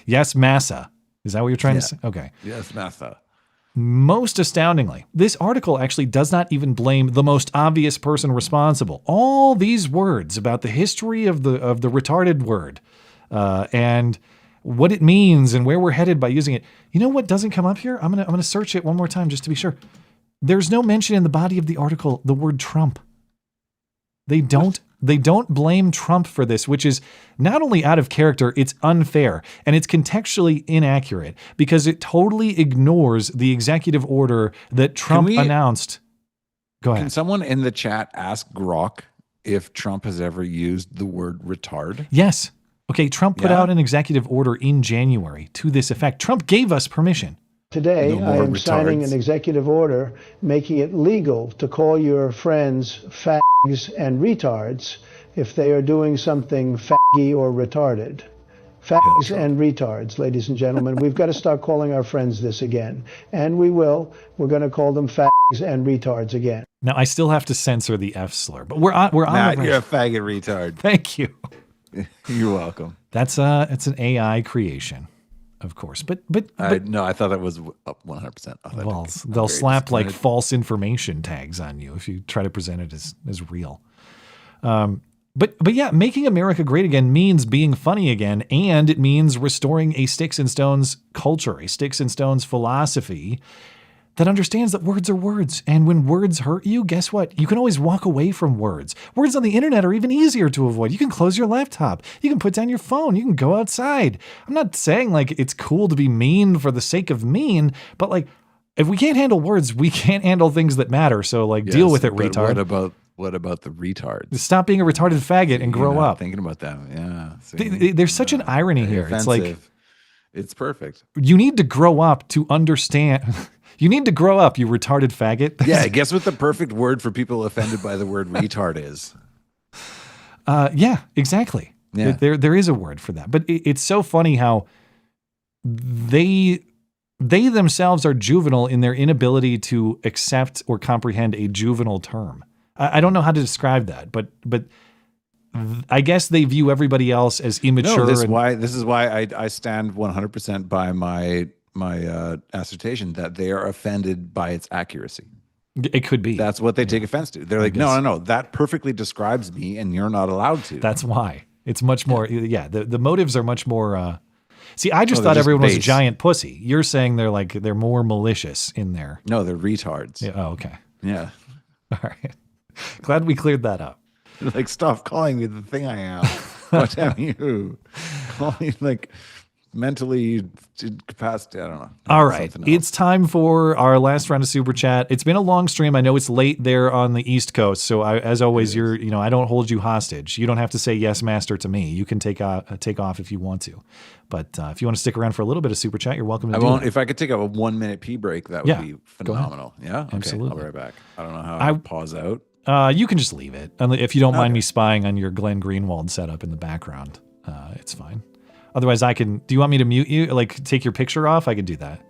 Speaker 12: Yes, massa. Is that what you're trying to say? Okay.
Speaker 13: Yes, massa.
Speaker 12: Most astoundingly, this article actually does not even blame the most obvious person responsible. All these words about the history of the retarded word and what it means and where we're headed by using it. You know what doesn't come up here? I'm gonna search it one more time just to be sure. There's no mention in the body of the article the word Trump. They don't blame Trump for this, which is not only out of character, it's unfair, and it's contextually inaccurate because it totally ignores the executive order that Trump announced. Go ahead.
Speaker 13: Can someone in the chat ask Grok if Trump has ever used the word retard?
Speaker 12: Yes. Okay, Trump put out an executive order in January to this effect. Trump gave us permission.
Speaker 5: Today, I am signing an executive order making it legal to call your friends fags and retards if they are doing something faggy or retarded. Fags and retards, ladies and gentlemen. We've got to start calling our friends this again. And we will. We're going to call them fags and retards again.
Speaker 12: Now, I still have to censor the F slur, but we're on
Speaker 13: Matt, you're a faggot retard.
Speaker 12: Thank you.
Speaker 13: You're welcome.
Speaker 12: It's an AI creation. Of course, but
Speaker 13: no, I thought that was 100% authentic.
Speaker 12: Well, they'll slap like false information tags on you if you try to present it as real. But yeah, making America great again means being funny again, and it means restoring a sticks and stones culture, a sticks and stones philosophy that understands that words are words. And when words hurt you, guess what? You can always walk away from words. Words on the internet are even easier to avoid. You can close your laptop. You can put down your phone. You can go outside. I'm not saying like it's cool to be mean for the sake of mean, but like if we can't handle words, we can't handle things that matter. So like deal with it, retard.
Speaker 13: What about the retards?
Speaker 12: Stop being a retarded faggot and grow up.
Speaker 13: Thinking about them, yeah.
Speaker 12: There's such an irony here.
Speaker 13: Offensive.
Speaker 12: It's like
Speaker 13: it's perfect.
Speaker 12: You need to grow up to understand. You need to grow up, you retarded faggot.
Speaker 13: Yeah, guess what the perfect word for people offended by the word retard is?
Speaker 12: Yeah, exactly.
Speaker 13: Yeah.
Speaker 12: There is a word for that. But it's so funny how they themselves are juvenile in their inability to accept or comprehend a juvenile term. I don't know how to describe that, but I guess they view everybody else as immature.
Speaker 13: No, this is why I stand 100% by my assertion that they are offended by its accuracy.
Speaker 12: It could be.
Speaker 13: That's what they take offense to. They're like, no, that perfectly describes me and you're not allowed to.
Speaker 12: That's why. It's much more, the motives are much more, see, I just thought everyone was a giant pussy. You're saying they're more malicious in there.
Speaker 13: No, they're retards.
Speaker 12: Yeah, oh, okay.
Speaker 13: Yeah.
Speaker 12: All right. Glad we cleared that up.
Speaker 13: Like, stop calling me the thing I am. What damn you? Call me like mentally incapacitated. I don't know.
Speaker 12: All right. It's time for our last round of Super Chat. It's been a long stream. I know it's late there on the East Coast. So as always, I don't hold you hostage. You don't have to say yes, master to me. You can take off if you want to. But if you want to stick around for a little bit of Super Chat, you're welcome to do that.
Speaker 13: If I could take a 1 minute pee break, that would be phenomenal. Yeah. Okay.
Speaker 12: Absolutely.
Speaker 13: I'll be right back. I don't know how I pause out.
Speaker 12: You can just leave it. If you don't mind me spying on your Glenn Greenwald setup in the background, it's fine. Otherwise, do you want me to mute you? Like, take your picture off? I could do that.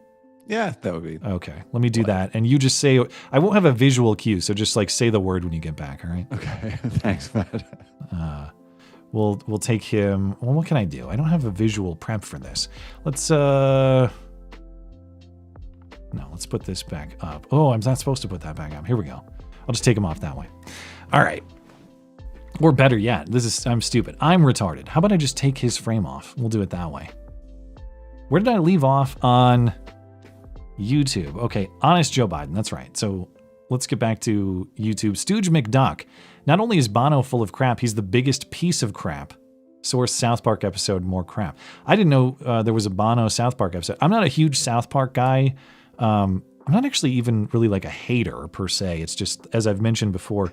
Speaker 13: Yeah, that would be.
Speaker 12: Okay, let me do that. And you just say, I won't have a visual cue, so just like say the word when you get back, all right?
Speaker 13: Okay, thanks, Matt.
Speaker 12: We'll take him. Well, what can I do? I don't have a visual prep for this. Let's put this back up. Oh, I'm not supposed to put that back up. Here we go. I'll just take him off that way. All right. Or better yet, I'm stupid. I'm retarded. How about I just take his frame off? We'll do it that way. Where did I leave off on YouTube? Okay, Honest Joe Biden. That's right. So let's get back to YouTube. Stooge McDuck. Not only is Bono full of crap, he's the biggest piece of crap. Source South Park episode, more crap. I didn't know there was a Bono South Park episode. I'm not a huge South Park guy. I'm not actually even really like a hater per se. It's just, as I've mentioned before,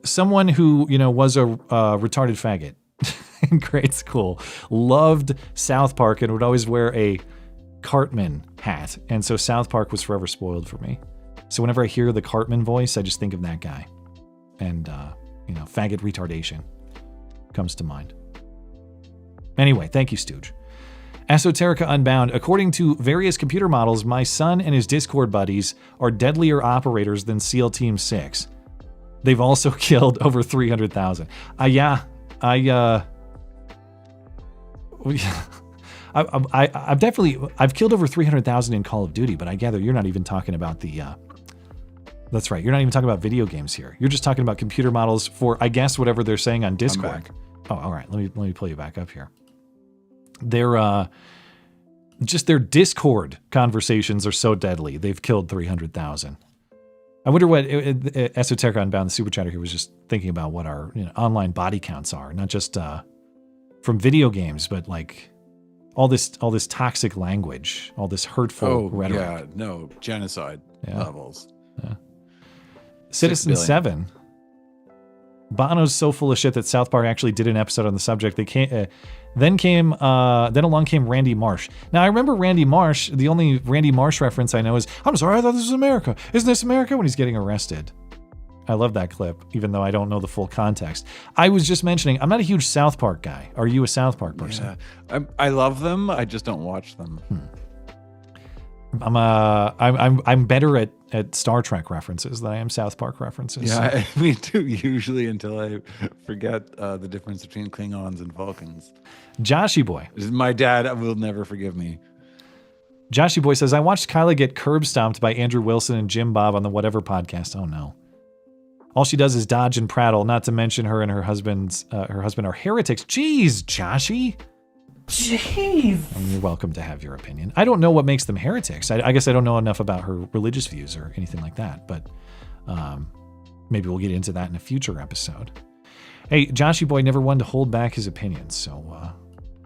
Speaker 12: someone who, was a retarded faggot in grade school, loved South Park and would always wear a Cartman hat. And so South Park was forever spoiled for me. So whenever I hear the Cartman voice, I just think of that guy. And, faggot retardation comes to mind. Anyway, thank you, Stooge. Esoterica Unbound. According to various computer models, my son and his Discord buddies are deadlier operators than SEAL Team 6. They've also killed over 300,000. I I've killed over 300,000 in Call of Duty, but I gather you're not even talking about the. That's right. You're not even talking about video games here. You're just talking about computer models for, I guess, whatever they're saying on Discord. Oh, all right. Let me pull you back up here. Their Discord conversations are so deadly. They've killed 300,000. I wonder what Esoterica Unbound, the super chatter here, was just thinking about what our online body counts are, not just from video games, but like all this toxic language, all this hurtful rhetoric.
Speaker 13: Yeah, no, genocide levels.
Speaker 12: Yeah. Citizen 7. Bono's so full of shit that South Park actually did an episode on the subject. Then along came Randy Marsh. Now I remember Randy Marsh. The only Randy Marsh reference I know is, "I'm sorry, I thought this was America. Isn't this America?" when he's getting arrested. I love that clip, even though I don't know the full context. I was just mentioning, I'm not a huge South Park guy. Are you a South Park person?
Speaker 13: Yeah. I love them. I just don't watch them.
Speaker 12: I'm better at Star Trek references than I am South Park references.
Speaker 13: Yeah, me too. Usually, until I forget the difference between Klingons and Vulcans.
Speaker 12: Joshy Boy.
Speaker 13: My dad will never forgive me.
Speaker 12: Joshy Boy says, I watched Kyla get curb stomped by Andrew Wilson and Jim Bob on the Whatever podcast. Oh no. All she does is dodge and prattle, not to mention her and her husband are heretics. Jeez, Joshy.
Speaker 8: Jeez.
Speaker 12: You're welcome to have your opinion. I don't know what makes them heretics. I guess I don't know enough about her religious views or anything like that, but maybe we'll get into that in a future episode. Hey, Joshy Boy never one to hold back his opinions, so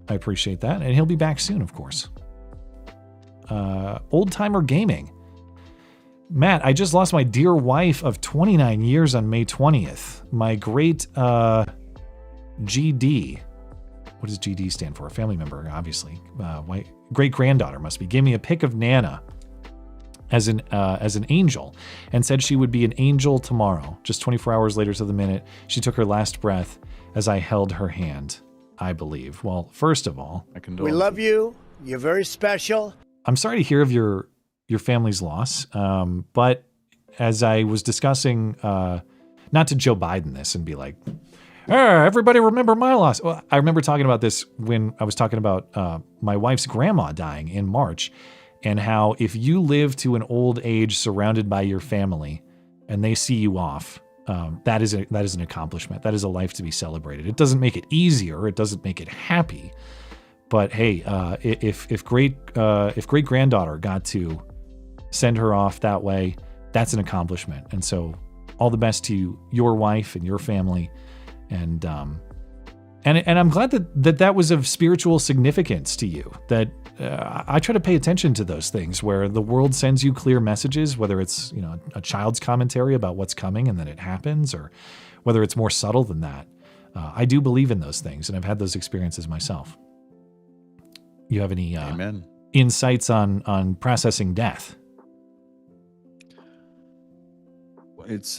Speaker 12: I appreciate that, and he'll be back soon, of course. Old Timer Gaming. Matt, I just lost my dear wife of 29 years on May 20th. My great GD. What does GD stand for? A family member, obviously. Great granddaughter must be. Gave me a pic of Nana as an angel, and said she would be an angel tomorrow. Just 24 hours later to the minute, she took her last breath as I held her hand. I believe. Well, first of all,
Speaker 7: we love you. You're very special.
Speaker 12: I'm sorry to hear of your family's loss. But as I was discussing, not to Joe Biden this and be like, everybody remember my loss. Well, I remember talking about this when I was talking about my wife's grandma dying in March, and how if you live to an old age surrounded by your family and they see you off, that is an accomplishment. That is a life to be celebrated. It doesn't make it easier. It doesn't make it happy. But hey, if great granddaughter got to send her off that way, that's an accomplishment. And so, all the best to your wife and your family. And I'm glad that was of spiritual significance to you. That I try to pay attention to those things where the world sends you clear messages, whether it's a child's commentary about what's coming and then it happens, or whether it's more subtle than that. I do believe in those things, and I've had those experiences myself. You have any insights on processing death?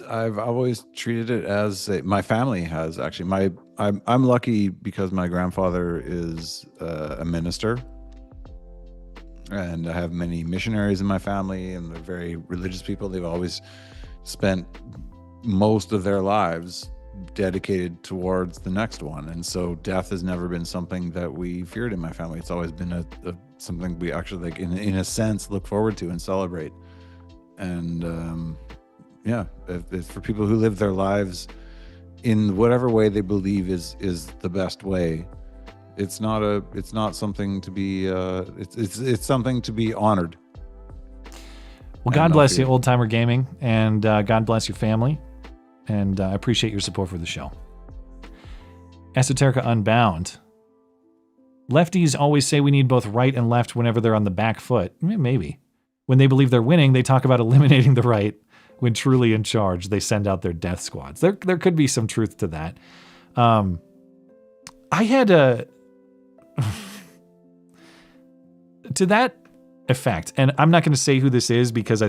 Speaker 13: I've always treated it as my family has actually. I'm lucky because my grandfather is a minister, and I have many missionaries in my family, and they're very religious people. They've always spent most of their lives dedicated towards the next one, and so death has never been something that we feared in my family. It's always been something we actually, like, in a sense, look forward to and celebrate. And yeah, if for people who live their lives in whatever way they believe is the best way, it's not something to be it's something to be honored.
Speaker 12: Well, God bless you, Old Timer Gaming, and God bless your family, and I appreciate your support for the show. Esoterica Unbound. Lefties always say we need both right and left whenever they're on the back foot. Maybe. When they believe they're winning, they talk about eliminating the right. When truly in charge, they send out their death squads. There could be some truth to that. I had to that effect, and I'm not going to say who this is because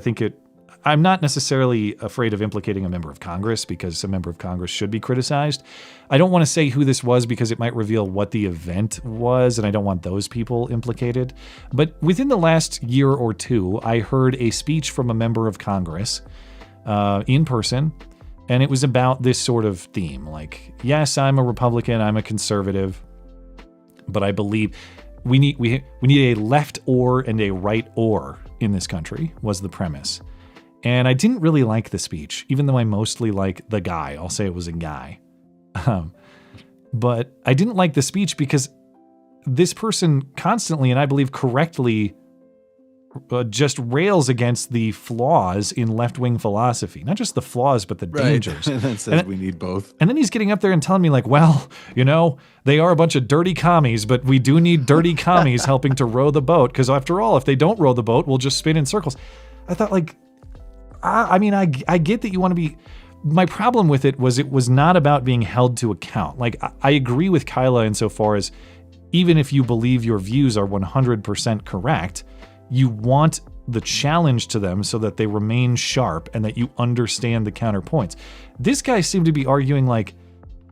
Speaker 12: I'm not necessarily afraid of implicating a member of Congress, because a member of Congress should be criticized. I don't want to say who this was because it might reveal what the event was, and I don't want those people implicated. But within the last year or two, I heard a speech from a member of Congress in person, and it was about this sort of theme. Like, yes, I'm a Republican, I'm a conservative, but I believe we need a left or and a right or in this country was the premise. And I didn't really like the speech, even though I mostly like the guy. I'll say it was a guy. But I didn't like the speech because this person constantly, and I believe correctly, just rails against the flaws in left-wing philosophy. Not just the flaws, but the dangers.
Speaker 13: And then says we need both.
Speaker 12: And then he's getting up there and telling me like, well, they are a bunch of dirty commies, but we do need dirty commies helping to row the boat. Because after all, if they don't row the boat, we'll just spin in circles. I thought like, I get that you want to be... My problem with it was not about being held to account. Like, I agree with Kyla insofar as even if you believe your views are 100% correct, you want the challenge to them so that they remain sharp and that you understand the counterpoints. This guy seemed to be arguing like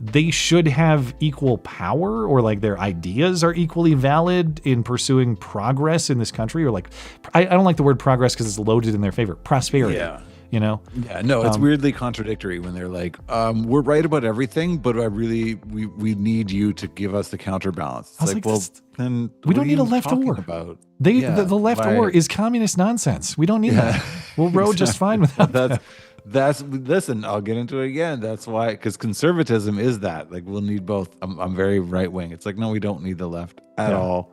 Speaker 12: they should have equal power or like their ideas are equally valid in pursuing progress in this country, or like, I don't like the word progress because it's loaded in their favor. Prosperity.
Speaker 13: Yeah.
Speaker 12: Yeah,
Speaker 13: no, it's weirdly contradictory when they're like, we're right about everything, but we need you to give us the counterbalance. It's like, well, then
Speaker 12: we don't need a left or.
Speaker 13: About?
Speaker 12: The left or is communist nonsense. We don't need that. We'll row just fine without that.
Speaker 13: Listen, I'll get into it again. That's why, because conservatism is that. Like, we'll need both. I'm very right wing. It's like, no, we don't need the left at all.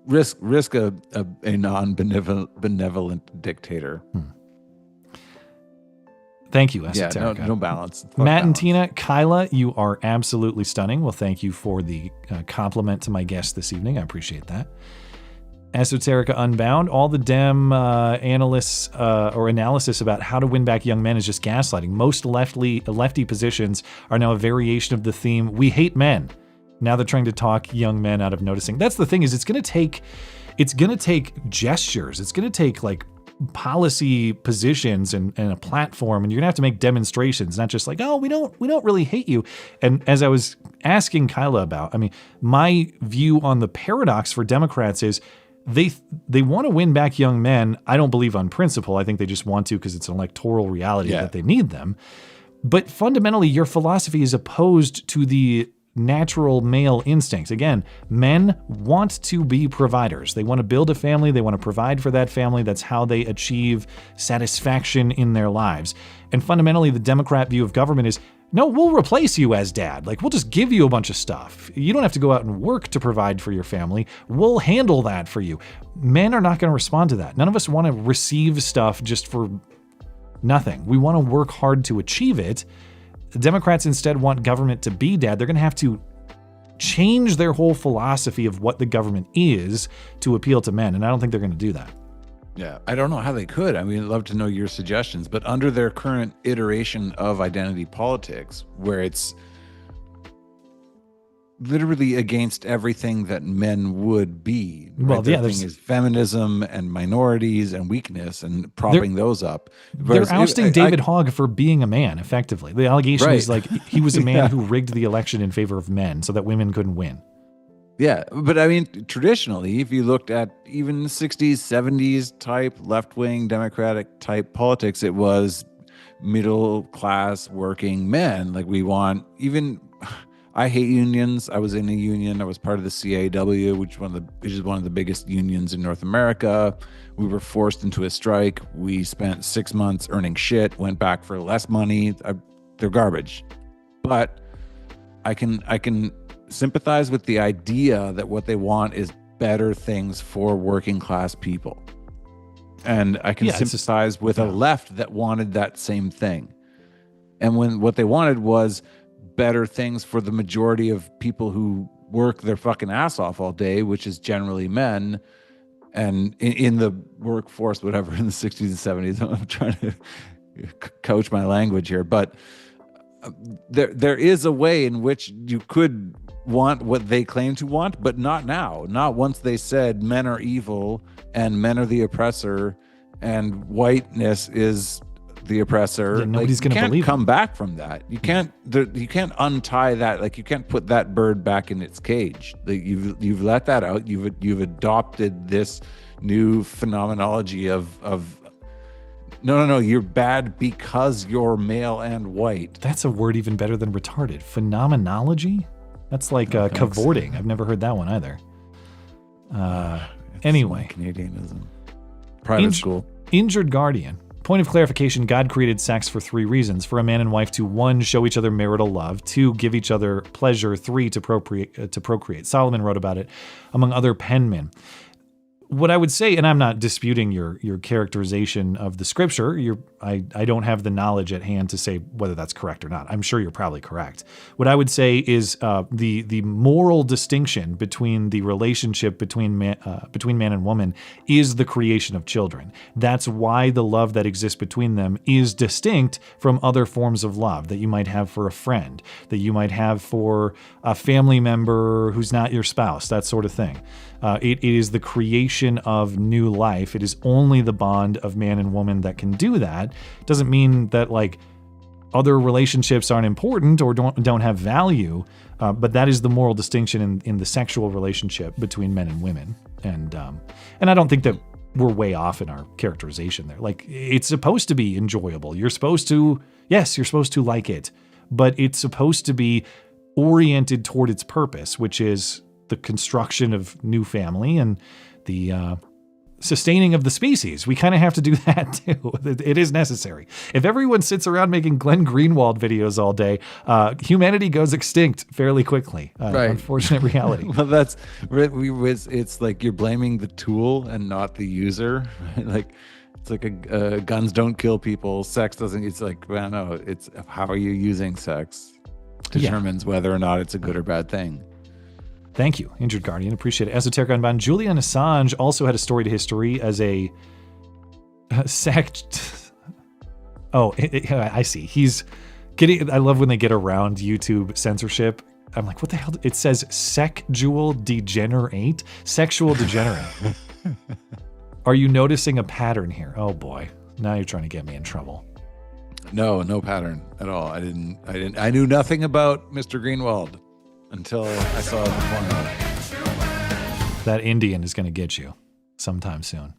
Speaker 13: Risk a non-benevolent dictator.
Speaker 12: Thank you,
Speaker 13: Yeah,
Speaker 12: Esoterica.
Speaker 13: no balance.
Speaker 12: Matt and Tina, Kyla, you are absolutely stunning. Well, thank you for the compliment to my guest this evening. I appreciate that. Esoterica Unbound, all the Dem analysts or analysis about how to win back young men is just gaslighting. Most lefty positions are now a variation of the theme, we hate men. Now they're trying to talk young men out of noticing. That's the thing, is it's going to take gestures. It's going to take like policy positions and a platform, and you're going to have to make demonstrations, not just like, oh, we don't really hate you. And as I was asking Kyla about, I mean, my view on the paradox for Democrats is they want to win back young men. I don't believe on principle. I think they just want to because it's an electoral reality that they need them. But fundamentally, your philosophy is opposed to the natural male instincts. Again, men want to be providers. They want to build a family. They want to provide for that family. That's how they achieve satisfaction in their lives. And fundamentally, the Democrat view of government is, no, we'll replace you as dad. Like, we'll just give you a bunch of stuff. You don't have to go out and work to provide for your family. We'll handle that for you. Men are not going to respond to that. None of us want to receive stuff just for nothing. We want to work hard to achieve it. The Democrats instead want government to be dad. They're going to have to change their whole philosophy of what the government is to appeal to men, and I don't think they're going to do that.
Speaker 13: Yeah, I don't know how they could. I mean, I'd love to know your suggestions, but under their current iteration of identity politics, where it's literally against everything that men would be.
Speaker 12: Well,
Speaker 13: right?
Speaker 12: yeah,
Speaker 13: the thing is feminism and minorities and weakness and propping those up.
Speaker 12: They're ousting David Hogg for being a man, effectively. The allegation is like he was a man who rigged the election in favor of men so that women couldn't win.
Speaker 13: Yeah, but I mean, traditionally, if you looked at even 60s, 70s type left-wing Democratic type politics, it was middle-class working men. Like, we want even... I hate unions. I was in a union. I was part of the CAW, which is one of the biggest unions in North America. We were forced into a strike. We spent 6 months earning shit, went back for less money. They're garbage. But I can sympathize with the idea that what they want is better things for working class people. And I can sympathize with a left that wanted that same thing. And when what they wanted was better things for the majority of people who work their fucking ass off all day, which is generally men, and in the workforce, whatever, in the 60s and 70s. I'm trying to coach my language here, but there is a way in which you could want what they claim to want, but not now. Not once they said men are evil and men are the oppressor and whiteness is the oppressor.
Speaker 12: Yeah, nobody's going to believe.
Speaker 13: You can't come back from that. You can't untie that. Like, you can't put that bird back in its cage. Like, you've let that out. You've adopted this new phenomenology of no, you're bad because you're male and white.
Speaker 12: That's a word even better than retarded. Phenomenology? That's like cavorting. I've never heard that one either. Anyway.
Speaker 13: Canadianism. Private school.
Speaker 12: Injured guardian. Point of clarification, God created sex for 3 reasons. For a man and wife to 1, show each other marital love, 2, give each other pleasure, 3, to procreate. Solomon wrote about it, among other penmen. What I would say, and I'm not disputing your characterization of the scripture, I don't have the knowledge at hand to say whether that's correct or not. I'm sure you're probably correct. What I would say is the moral distinction between the relationship between man and woman is the creation of children. That's why the love that exists between them is distinct from other forms of love that you might have for a friend, that you might have for a family member who's not your spouse, that sort of thing. It is the creation of new life. It is only the bond of man and woman that can do that. Doesn't mean that like other relationships aren't important or don't have value, but that is the moral distinction in the sexual relationship between men and women. And I don't think that we're way off in our characterization there. Like, it's supposed to be enjoyable. You're supposed to like it, but it's supposed to be oriented toward its purpose, which is the construction of new family and the sustaining of the species. We kind of have to do that too. It is necessary. If everyone sits around making Glenn Greenwald videos all day, humanity goes extinct fairly quickly.
Speaker 13: Right.
Speaker 12: Unfortunate reality.
Speaker 13: Well, it's like you're blaming the tool and not the user. Right? Like, it's like guns don't kill people. Sex doesn't. It's like, well, no, it's how are you using sex determines whether or not it's a good or bad thing.
Speaker 12: Thank you, Injured Guardian. Appreciate it. Esoteric Unbound. Julian Assange also had a story to history as a sect. Oh, I see. He's getting. I love when they get around YouTube censorship. I'm like, what the hell? It says sexual degenerate. Sexual degenerate. Are you noticing a pattern here? Oh boy. Now you're trying to get me in trouble.
Speaker 13: No pattern at all. I knew nothing about Mr. Greenwald until I saw the porno.
Speaker 12: That Indian is going to get you sometime soon.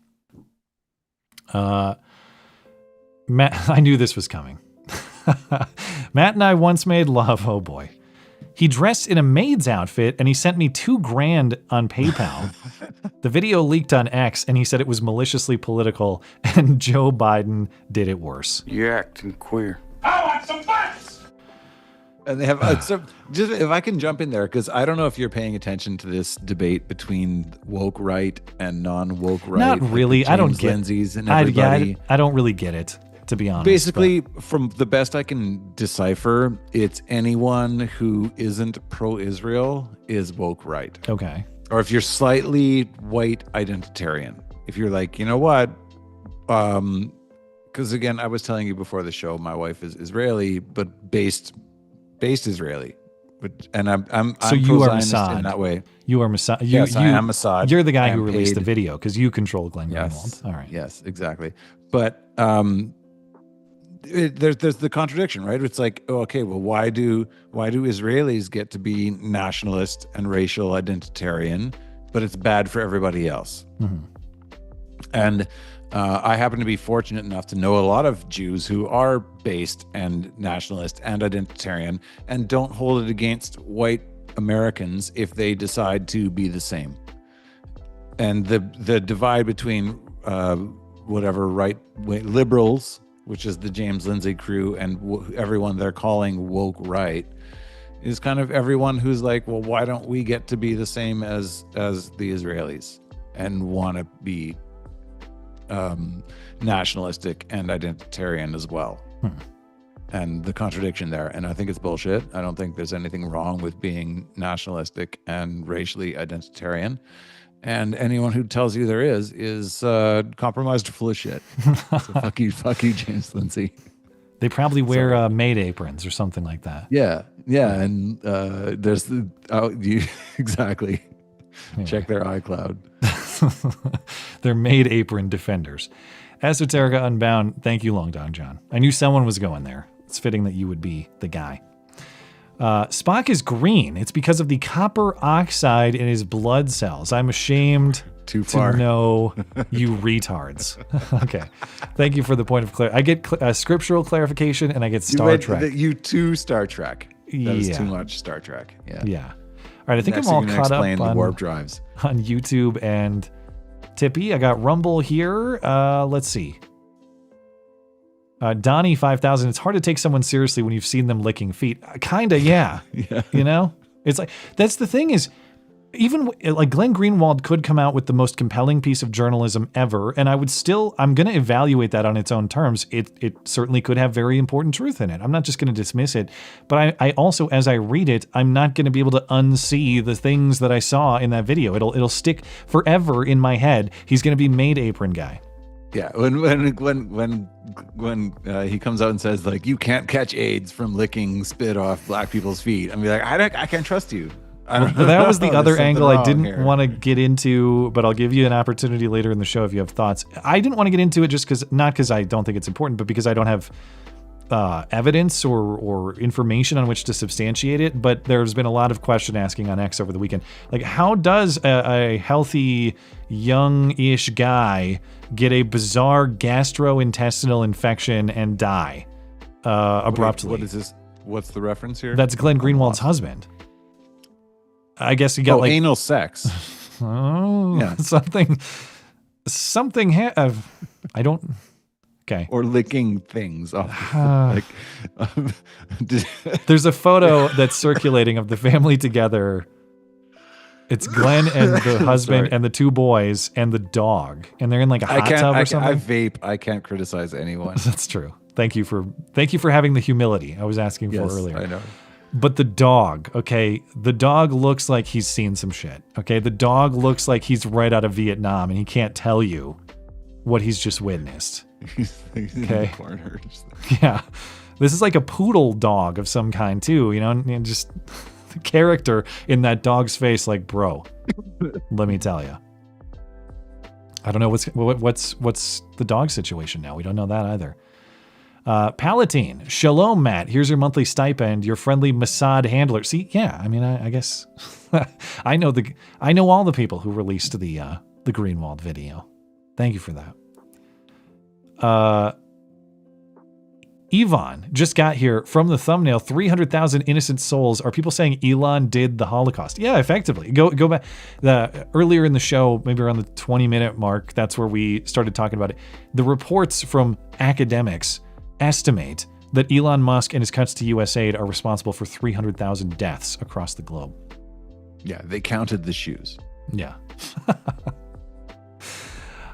Speaker 12: Matt, I knew this was coming. Matt and I once made love. Oh boy. He dressed in a maid's outfit and he sent me $2,000 on PayPal. The video leaked on X and he said it was maliciously political and Joe Biden did it worse.
Speaker 11: You're acting queer.
Speaker 13: I want some butts! And they have just if I can jump in there, because I don't know if you're paying attention to this debate between woke right and non-woke right.
Speaker 12: Not really. I don't get
Speaker 13: Lindsay's and everybody.
Speaker 12: I don't really get it, to be honest.
Speaker 13: Basically, from the best I can decipher, it's anyone who isn't pro-Israel is woke right.
Speaker 12: Okay.
Speaker 13: Or if you're slightly white identitarian. If you're like, you know what? Because again, I was telling you before the show, my wife is Israeli, but based Israeli, and I'm
Speaker 12: so you are Mossad
Speaker 13: in that way.
Speaker 12: You are Mossad.
Speaker 13: Yes, I am Mossad.
Speaker 12: You're the guy who released the video because you control Glenn Greenwald. All right.
Speaker 13: Yes, exactly. But there's the contradiction, right? It's like, oh, okay, well, why do Israelis get to be nationalist and racial identitarian, but it's bad for everybody else?
Speaker 12: Mm-hmm.
Speaker 13: And I happen to be fortunate enough to know a lot of Jews who are based and nationalist and identitarian and don't hold it against white Americans if they decide to be the same. And the divide between whatever right wing liberals, which is the James Lindsay crew, and everyone they're calling woke right, is kind of everyone who's like, well, why don't we get to be the same as the Israelis and want to be nationalistic and identitarian as well. And the contradiction there, and I think it's bullshit. I don't think there's anything wrong with being nationalistic and racially identitarian, and anyone who tells you there is compromised or full of shit. So fuck you, James Lindsay.
Speaker 12: They probably wear maid aprons or something like that.
Speaker 13: Yeah, and there's exactly. Yeah. Check their iCloud.
Speaker 12: They're maid apron defenders. Esoterica Unbound, thank you, Long Dong John. I knew someone was going there. It's fitting that you would be the guy. Spock is green. It's because of the copper oxide in his blood cells. I'm ashamed
Speaker 13: to
Speaker 12: know you retards. Okay. Thank you for the point of clarity. I get scriptural clarification and I get Star Trek.
Speaker 13: You too, Star Trek. That was too much Star Trek.
Speaker 12: Yeah. All right, I think
Speaker 13: Next
Speaker 12: I'm all
Speaker 13: you're gonna
Speaker 12: caught up
Speaker 13: explain the
Speaker 12: on
Speaker 13: warp drives
Speaker 12: on YouTube and Tippy. I got Rumble here. Let's see. Donnie 5000. It's hard to take someone seriously when you've seen them licking feet. Kinda, yeah.
Speaker 13: Yeah.
Speaker 12: You know, it's like that's the thing is. Even like Glenn Greenwald could come out with the most compelling piece of journalism ever, and I'm going to evaluate that on its own terms. It certainly could have very important truth in it. I'm not just going to dismiss it, but I also, as I read it, I'm not going to be able to unsee the things that I saw in that video. It'll stick forever in my head. He's going to be made apron guy.
Speaker 13: Yeah, when he comes out and says like you can't catch AIDS from licking spit off black people's feet, I'm like I can't trust you.
Speaker 12: That was the other angle I didn't want to get into, but I'll give you an opportunity later in the show if you have thoughts. I didn't want to get into it just not because I don't think it's important, but because I don't have evidence or information on which to substantiate it. But there's been a lot of question asking on X over the weekend. Like, how does a healthy, young-ish guy get a bizarre gastrointestinal infection and die abruptly?
Speaker 13: What is this? What's the reference here?
Speaker 12: That's Glenn Greenwald's husband. I guess he got like
Speaker 13: anal sex.
Speaker 12: Oh, yeah. Something. I don't. Okay.
Speaker 13: Or licking things off.
Speaker 12: There's a photo that's circulating of the family together. It's Glenn and the husband and the two boys and the dog, and they're in like a hot tub or something.
Speaker 13: I vape. I can't criticize anyone.
Speaker 12: That's true. Thank you for having the humility I was asking for earlier.
Speaker 13: I know.
Speaker 12: But the dog, okay, the dog looks like he's seen some shit. Okay, the dog looks like he's right out of Vietnam and he can't tell you what he's just witnessed.
Speaker 13: He's in the corner.
Speaker 12: Yeah. This is like a poodle dog of some kind too, you know, and just the character in that dog's face like, bro, let me tell you. I don't know what's the dog situation now. We don't know that either. Palatine, shalom, Matt. Here's your monthly stipend. Your friendly Mossad handler. See, yeah. I mean, I guess I know all the people who released the Greenwald video. Thank you for that. Yvonne just got here from the thumbnail. 300,000 innocent souls. Are people saying Elon did the Holocaust? Yeah, effectively. Go back. Earlier in the show, maybe around the 20-minute mark, that's where we started talking about it. The reports from academics estimate that Elon Musk and his cuts to USAID are responsible for 300,000 deaths across the globe.
Speaker 13: Yeah, they counted the shoes.
Speaker 12: Yeah.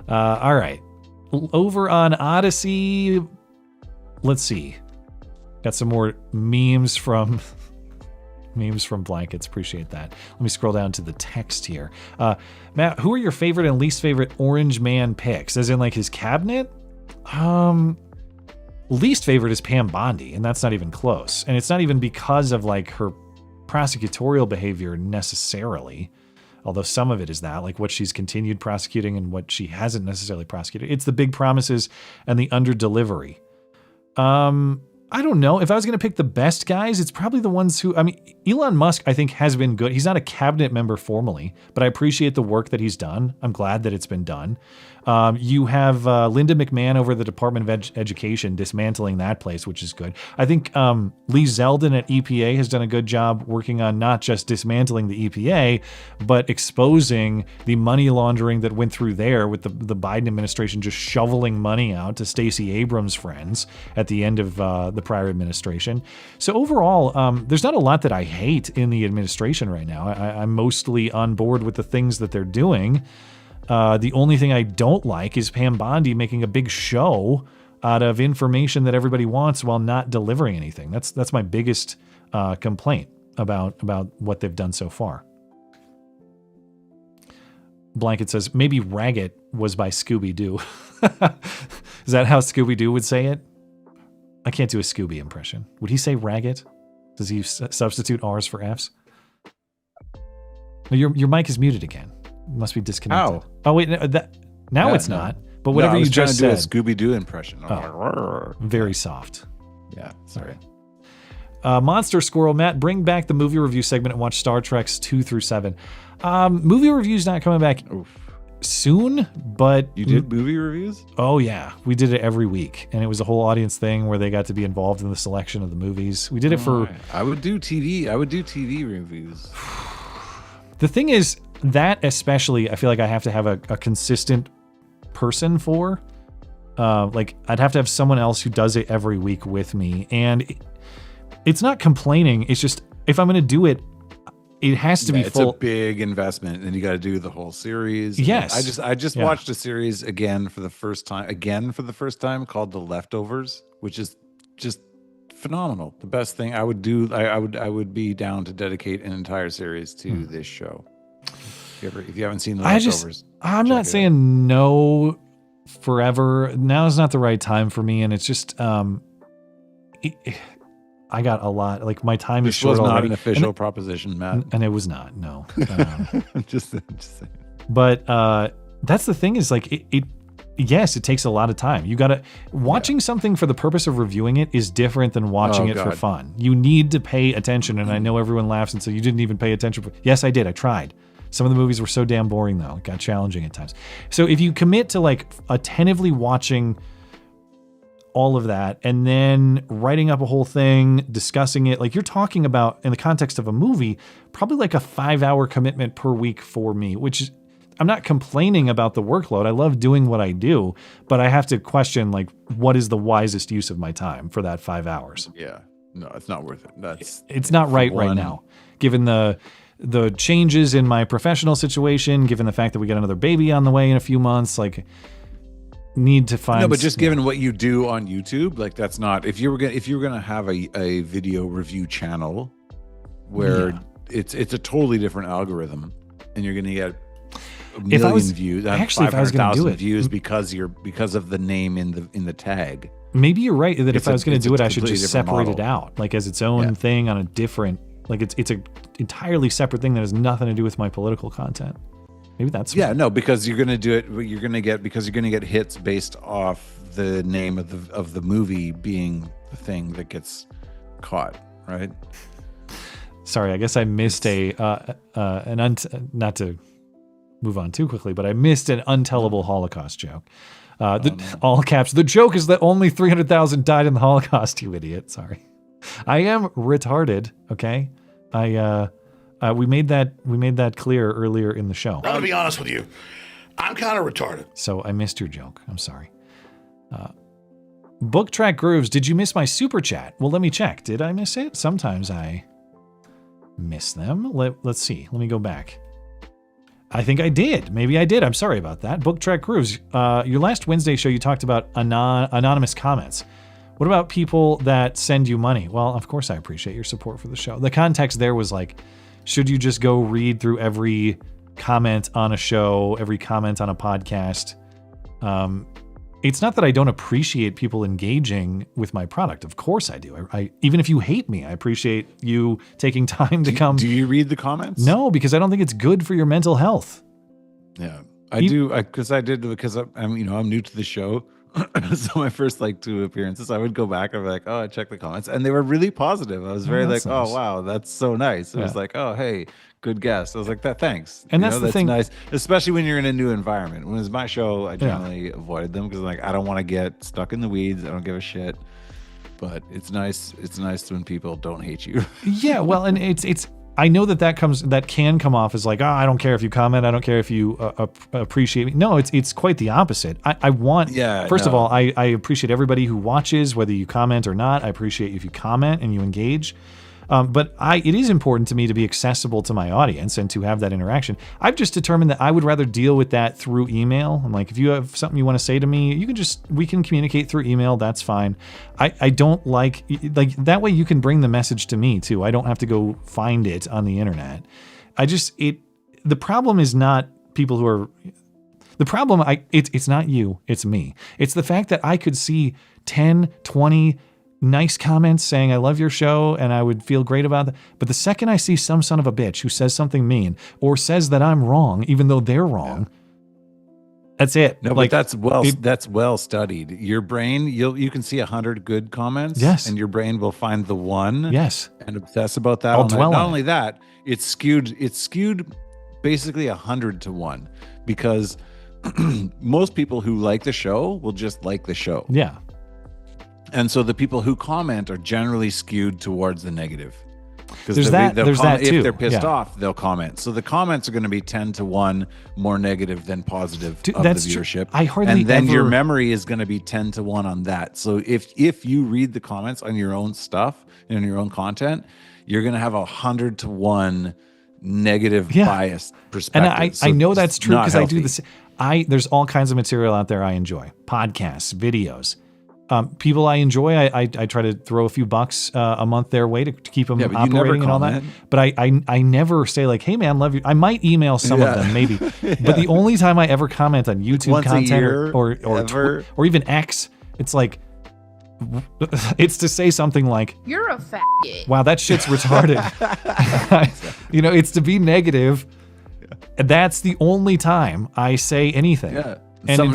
Speaker 12: All right. Over on Odyssey, let's see. Got some more memes from Blankets. Appreciate that. Let me scroll down to the text here. Matt, who are your favorite and least favorite Orange Man picks? As in like his cabinet? Least favorite is Pam Bondi, and that's not even close. And it's not even because of like her prosecutorial behavior necessarily, although some of it is that, like what she's continued prosecuting and what she hasn't necessarily prosecuted. It's the big promises and the under delivery. I don't know. If I was going to pick the best guys, it's probably the ones who, I mean, Elon Musk, I think, has been good. He's not a cabinet member formally, but I appreciate the work that he's done. I'm glad that it's been done. You have Linda McMahon over the Department of Education dismantling that place, which is good. I think Lee Zeldin at EPA has done a good job working on not just dismantling the EPA, but exposing the money laundering that went through there with the Biden administration just shoveling money out to Stacey Abrams' friends at the end of the prior administration. So overall, there's not a lot that I hate in the administration right now. I'm mostly on board with the things that they're doing. The only thing I don't like is Pam Bondi making a big show out of information that everybody wants while not delivering anything. That's my biggest complaint about what they've done so far. Blanket says, maybe Ragged was by Scooby-Doo. Is that how Scooby-Doo would say it? I can't do a Scooby impression. Would he say Ragged? Does he substitute R's for F's? No, your mic is muted again. It must be disconnected. Oh wait, now it's not. But whatever you just said.
Speaker 13: I was trying to do a Scooby-Doo impression.
Speaker 12: Very soft.
Speaker 13: Yeah, sorry.
Speaker 12: Monster Squirrel, Matt, bring back the movie review segment and watch Star Treks 2 through 7. Movie review's not coming back soon, but
Speaker 13: you did movie reviews?
Speaker 12: Oh yeah, we did it every week, and it was a whole audience thing where they got to be involved in the selection of the movies. We did it for.
Speaker 13: I would do TV. I would do TV reviews.
Speaker 12: The thing is that especially, I feel like I have to have a consistent person for. Like I'd have to have someone else who does it every week with me, and it's not complaining. It's just if I'm going to do it. It has to be full.
Speaker 13: It's a big investment, and you got to do the whole series.
Speaker 12: Yes,
Speaker 13: I just watched a series again for the first time called The Leftovers, which is just phenomenal. The best thing I would do. I would be down to dedicate an entire series to this show. If you haven't seen The Leftovers,
Speaker 12: I'm not saying no forever. Now is not the right time for me, and it's just I got a lot. Like my time is short.
Speaker 13: This was not
Speaker 12: already.
Speaker 13: an official proposition, Matt,
Speaker 12: and it was not. No,
Speaker 13: just saying.
Speaker 12: But that's the thing is like it. Yes, it takes a lot of time. You gotta watching something for the purpose of reviewing it is different than watching it for fun. You need to pay attention, and I know everyone laughs and so you didn't even pay attention. Yes, I did. I tried. Some of the movies were so damn boring though. It got challenging at times. So if you commit to like attentively watching all of that and then writing up a whole thing, discussing it, like you're talking about in the context of a movie, probably like a 5-hour commitment per week for me, which is, I'm not complaining about the workload. I love doing what I do, but I have to question like, what is the wisest use of my time for that 5 hours?
Speaker 13: Yeah, no, it's not worth it.
Speaker 12: It's not right now, given the changes in my professional situation, given the fact that we got another baby on the way in a few months, like need to find.
Speaker 13: No, but just given what you do on YouTube, like that's not, if you were gonna have a video review channel where it's a totally different algorithm and you're gonna get a million views,
Speaker 12: actually, if I was gonna do it,
Speaker 13: views because of the name in the tag.
Speaker 12: Maybe you're right that if I was gonna do it, I should just separate it out, like as its own thing on a different, like it's a entirely separate thing that has nothing to do with my political content. Maybe that's
Speaker 13: because you're gonna do it. You're gonna get hits based off the name of the movie being the thing that gets caught, right?
Speaker 12: Sorry, I guess I missed not to move on too quickly, but I missed an untellable Holocaust joke. All caps. The joke is that only 300,000 died in the Holocaust. You idiot. Sorry, I am retarded. Okay, we made that clear earlier in the show.
Speaker 11: I'm gonna be honest with you. I'm kind of retarded.
Speaker 12: So I missed your joke. I'm sorry. Book Track Grooves, did you miss my super chat? Well, let me check. Did I miss it? Sometimes I miss them. Let's see. Let me go back. I think I did. Maybe I did. I'm sorry about that. Book Track Grooves, your last Wednesday show, you talked about anonymous comments. What about people that send you money? Well, of course I appreciate your support for the show. The context there was like, should you just go read through every comment on a show, every comment on a podcast? It's not that I don't appreciate people engaging with my product. Of course I do. I even if you hate me, I appreciate you taking time to come.
Speaker 13: Do you read the comments?
Speaker 12: No, because I don't think it's good for your mental health.
Speaker 13: Yeah, I do. Because I'm new to the show. So my first 2 appearances, I would go back and be like, oh, I checked the comments, and they were really positive. I was very nice. Oh wow, that's so nice. It was like, oh hey, good guess. I was like, thanks.
Speaker 12: And that's the thing.
Speaker 13: Nice, especially when you're in a new environment. When it's my show, I generally avoid them because I'm like, I don't want to get stuck in the weeds. I don't give a shit. But it's nice. It's nice when people don't hate you.
Speaker 12: Yeah, well, and it's. I know that can come off as like, I don't care if you comment, I don't care if you appreciate me. No, it's quite the opposite. I want. First of all, I appreciate everybody who watches, whether you comment or not. I appreciate if you comment and you engage. But it is important to me to be accessible to my audience and to have that interaction. I've just determined that I would rather deal with that through email. I'm like, if you have something you want to say to me, we can communicate through email. That's fine. I don't like that way you can bring the message to me too. I don't have to go find it on the internet. The problem is not people who are, the problem, it's not you, it's me. It's the fact that I could see 10, 20, nice comments saying I love your show and I would feel great about that. But the second I see some son of a bitch who says something mean or says that I'm wrong, even though they're wrong, that's it.
Speaker 13: No, but that's well studied. Your brain, you can see 100 good comments.
Speaker 12: Yes.
Speaker 13: And your brain will find the one.
Speaker 12: Yes.
Speaker 13: And obsess about that.
Speaker 12: I'll dwell on
Speaker 13: Not only that, it's skewed basically 100 to 1, because most people who like the show will just like the show.
Speaker 12: Yeah.
Speaker 13: And so the people who comment are generally skewed towards the negative. Because
Speaker 12: there's that too.
Speaker 13: If they're pissed off, they'll comment. So the comments are going to be 10 to 1 more negative than positive of the viewership.
Speaker 12: I hardly
Speaker 13: and then
Speaker 12: ever...
Speaker 13: your memory is going to be 10 to 1 on that. So if you read the comments on your own stuff and your own content, you're going to have 100 to 1 negative bias perspective.
Speaker 12: And I know that's true because I do this. There's all kinds of material out there I enjoy. Podcasts, videos. People I enjoy, I try to throw a few bucks a month their way to keep them operating and all that. But I never say like, hey man, love you. I might email some of them maybe. But the only time I ever comment on YouTube content or even X, it's like, it's to say something like,
Speaker 9: you're a faggot.
Speaker 12: Wow, that shit's retarded. It's to be negative. That's the only time I say anything. Yeah.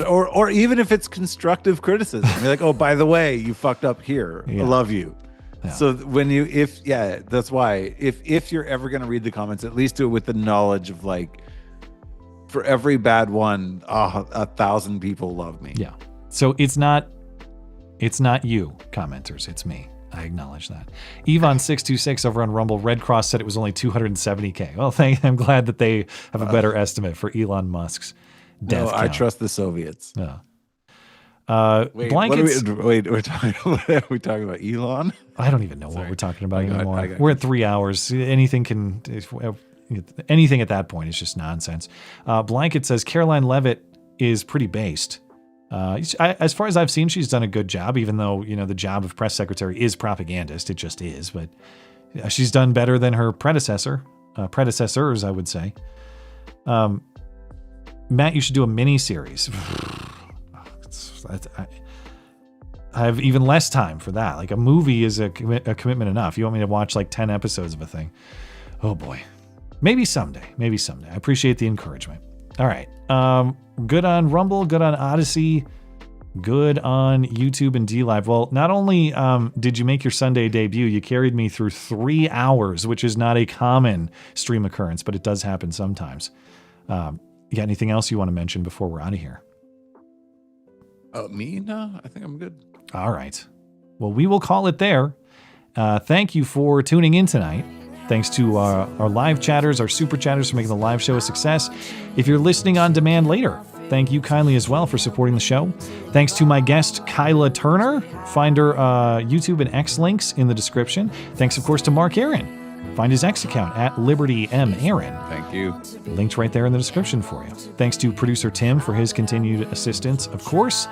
Speaker 13: Or even if it's constructive criticism, you're like, oh, by the way, you fucked up here. I love you. Yeah. So when that's why if you're ever going to read the comments, at least do it with the knowledge of like, for every bad one, 1,000 people love me.
Speaker 12: Yeah. So it's not you commenters, it's me. I acknowledge that. Yvonne626 over on Rumble, Red Cross said it was only 270K. Well, I'm glad that they have a better estimate for Elon Musk's death count.
Speaker 13: I trust the Soviets.
Speaker 12: Yeah.
Speaker 13: Blankets. Are we talking about Elon?
Speaker 12: I don't even know what we're talking about anymore. We're at 3 hours. Anything at that point is just nonsense. Blanket says Caroline Levitt is pretty based. As far as I've seen, she's done a good job, even though, the job of press secretary is propagandist. It just is. But she's done better than her predecessors, I would say. Matt, you should do a mini series. I have even less time for that. Like a movie is a commitment enough. You want me to watch like 10 episodes of a thing? Oh boy. Maybe someday. I appreciate the encouragement. All right. Good on Rumble, good on Odyssey, good on YouTube and DLive. Well, not only did you make your Sunday debut, you carried me through 3 hours, which is not a common stream occurrence, but it does happen sometimes. You got anything else you want to mention before we're out of here?
Speaker 13: Me? No, I think I'm good.
Speaker 12: All right. Well, we will call it there. Thank you for tuning in tonight. Thanks to our live chatters, our super chatters for making the live show a success. If you're listening on demand later, thank you kindly as well for supporting the show. Thanks to my guest, Kyla Turner. Find her YouTube and X links in the description. Thanks, of course, to Mark Aaron. Find his X account at LibertyMAaron.
Speaker 13: Thank you.
Speaker 12: Linked right there in the description for you. Thanks to producer Tim for his continued assistance, of course.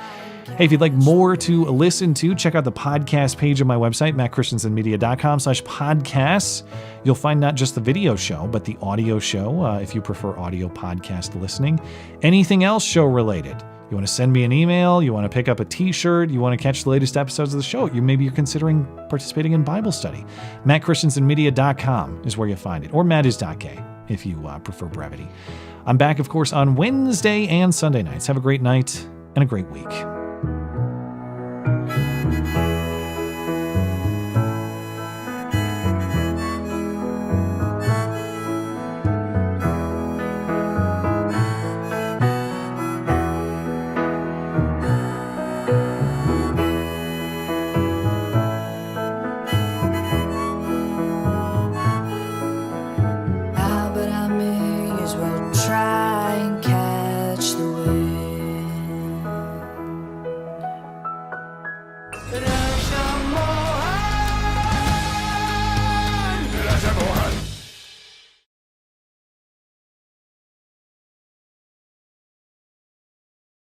Speaker 12: Hey, if you'd like more to listen to, check out the podcast page of my website, mattchristiansenmedia.com/podcasts. You'll find not just the video show, but the audio show, if you prefer audio podcast listening. Anything else show related. You want to send me an email, you want to pick up a t-shirt, you want to catch the latest episodes of the show, maybe you're considering participating in Bible study. mattchristiansenmedia.com is where you find it, or mattis.k if you prefer brevity. I'm back, of course, on Wednesday and Sunday nights. Have a great night and a great week.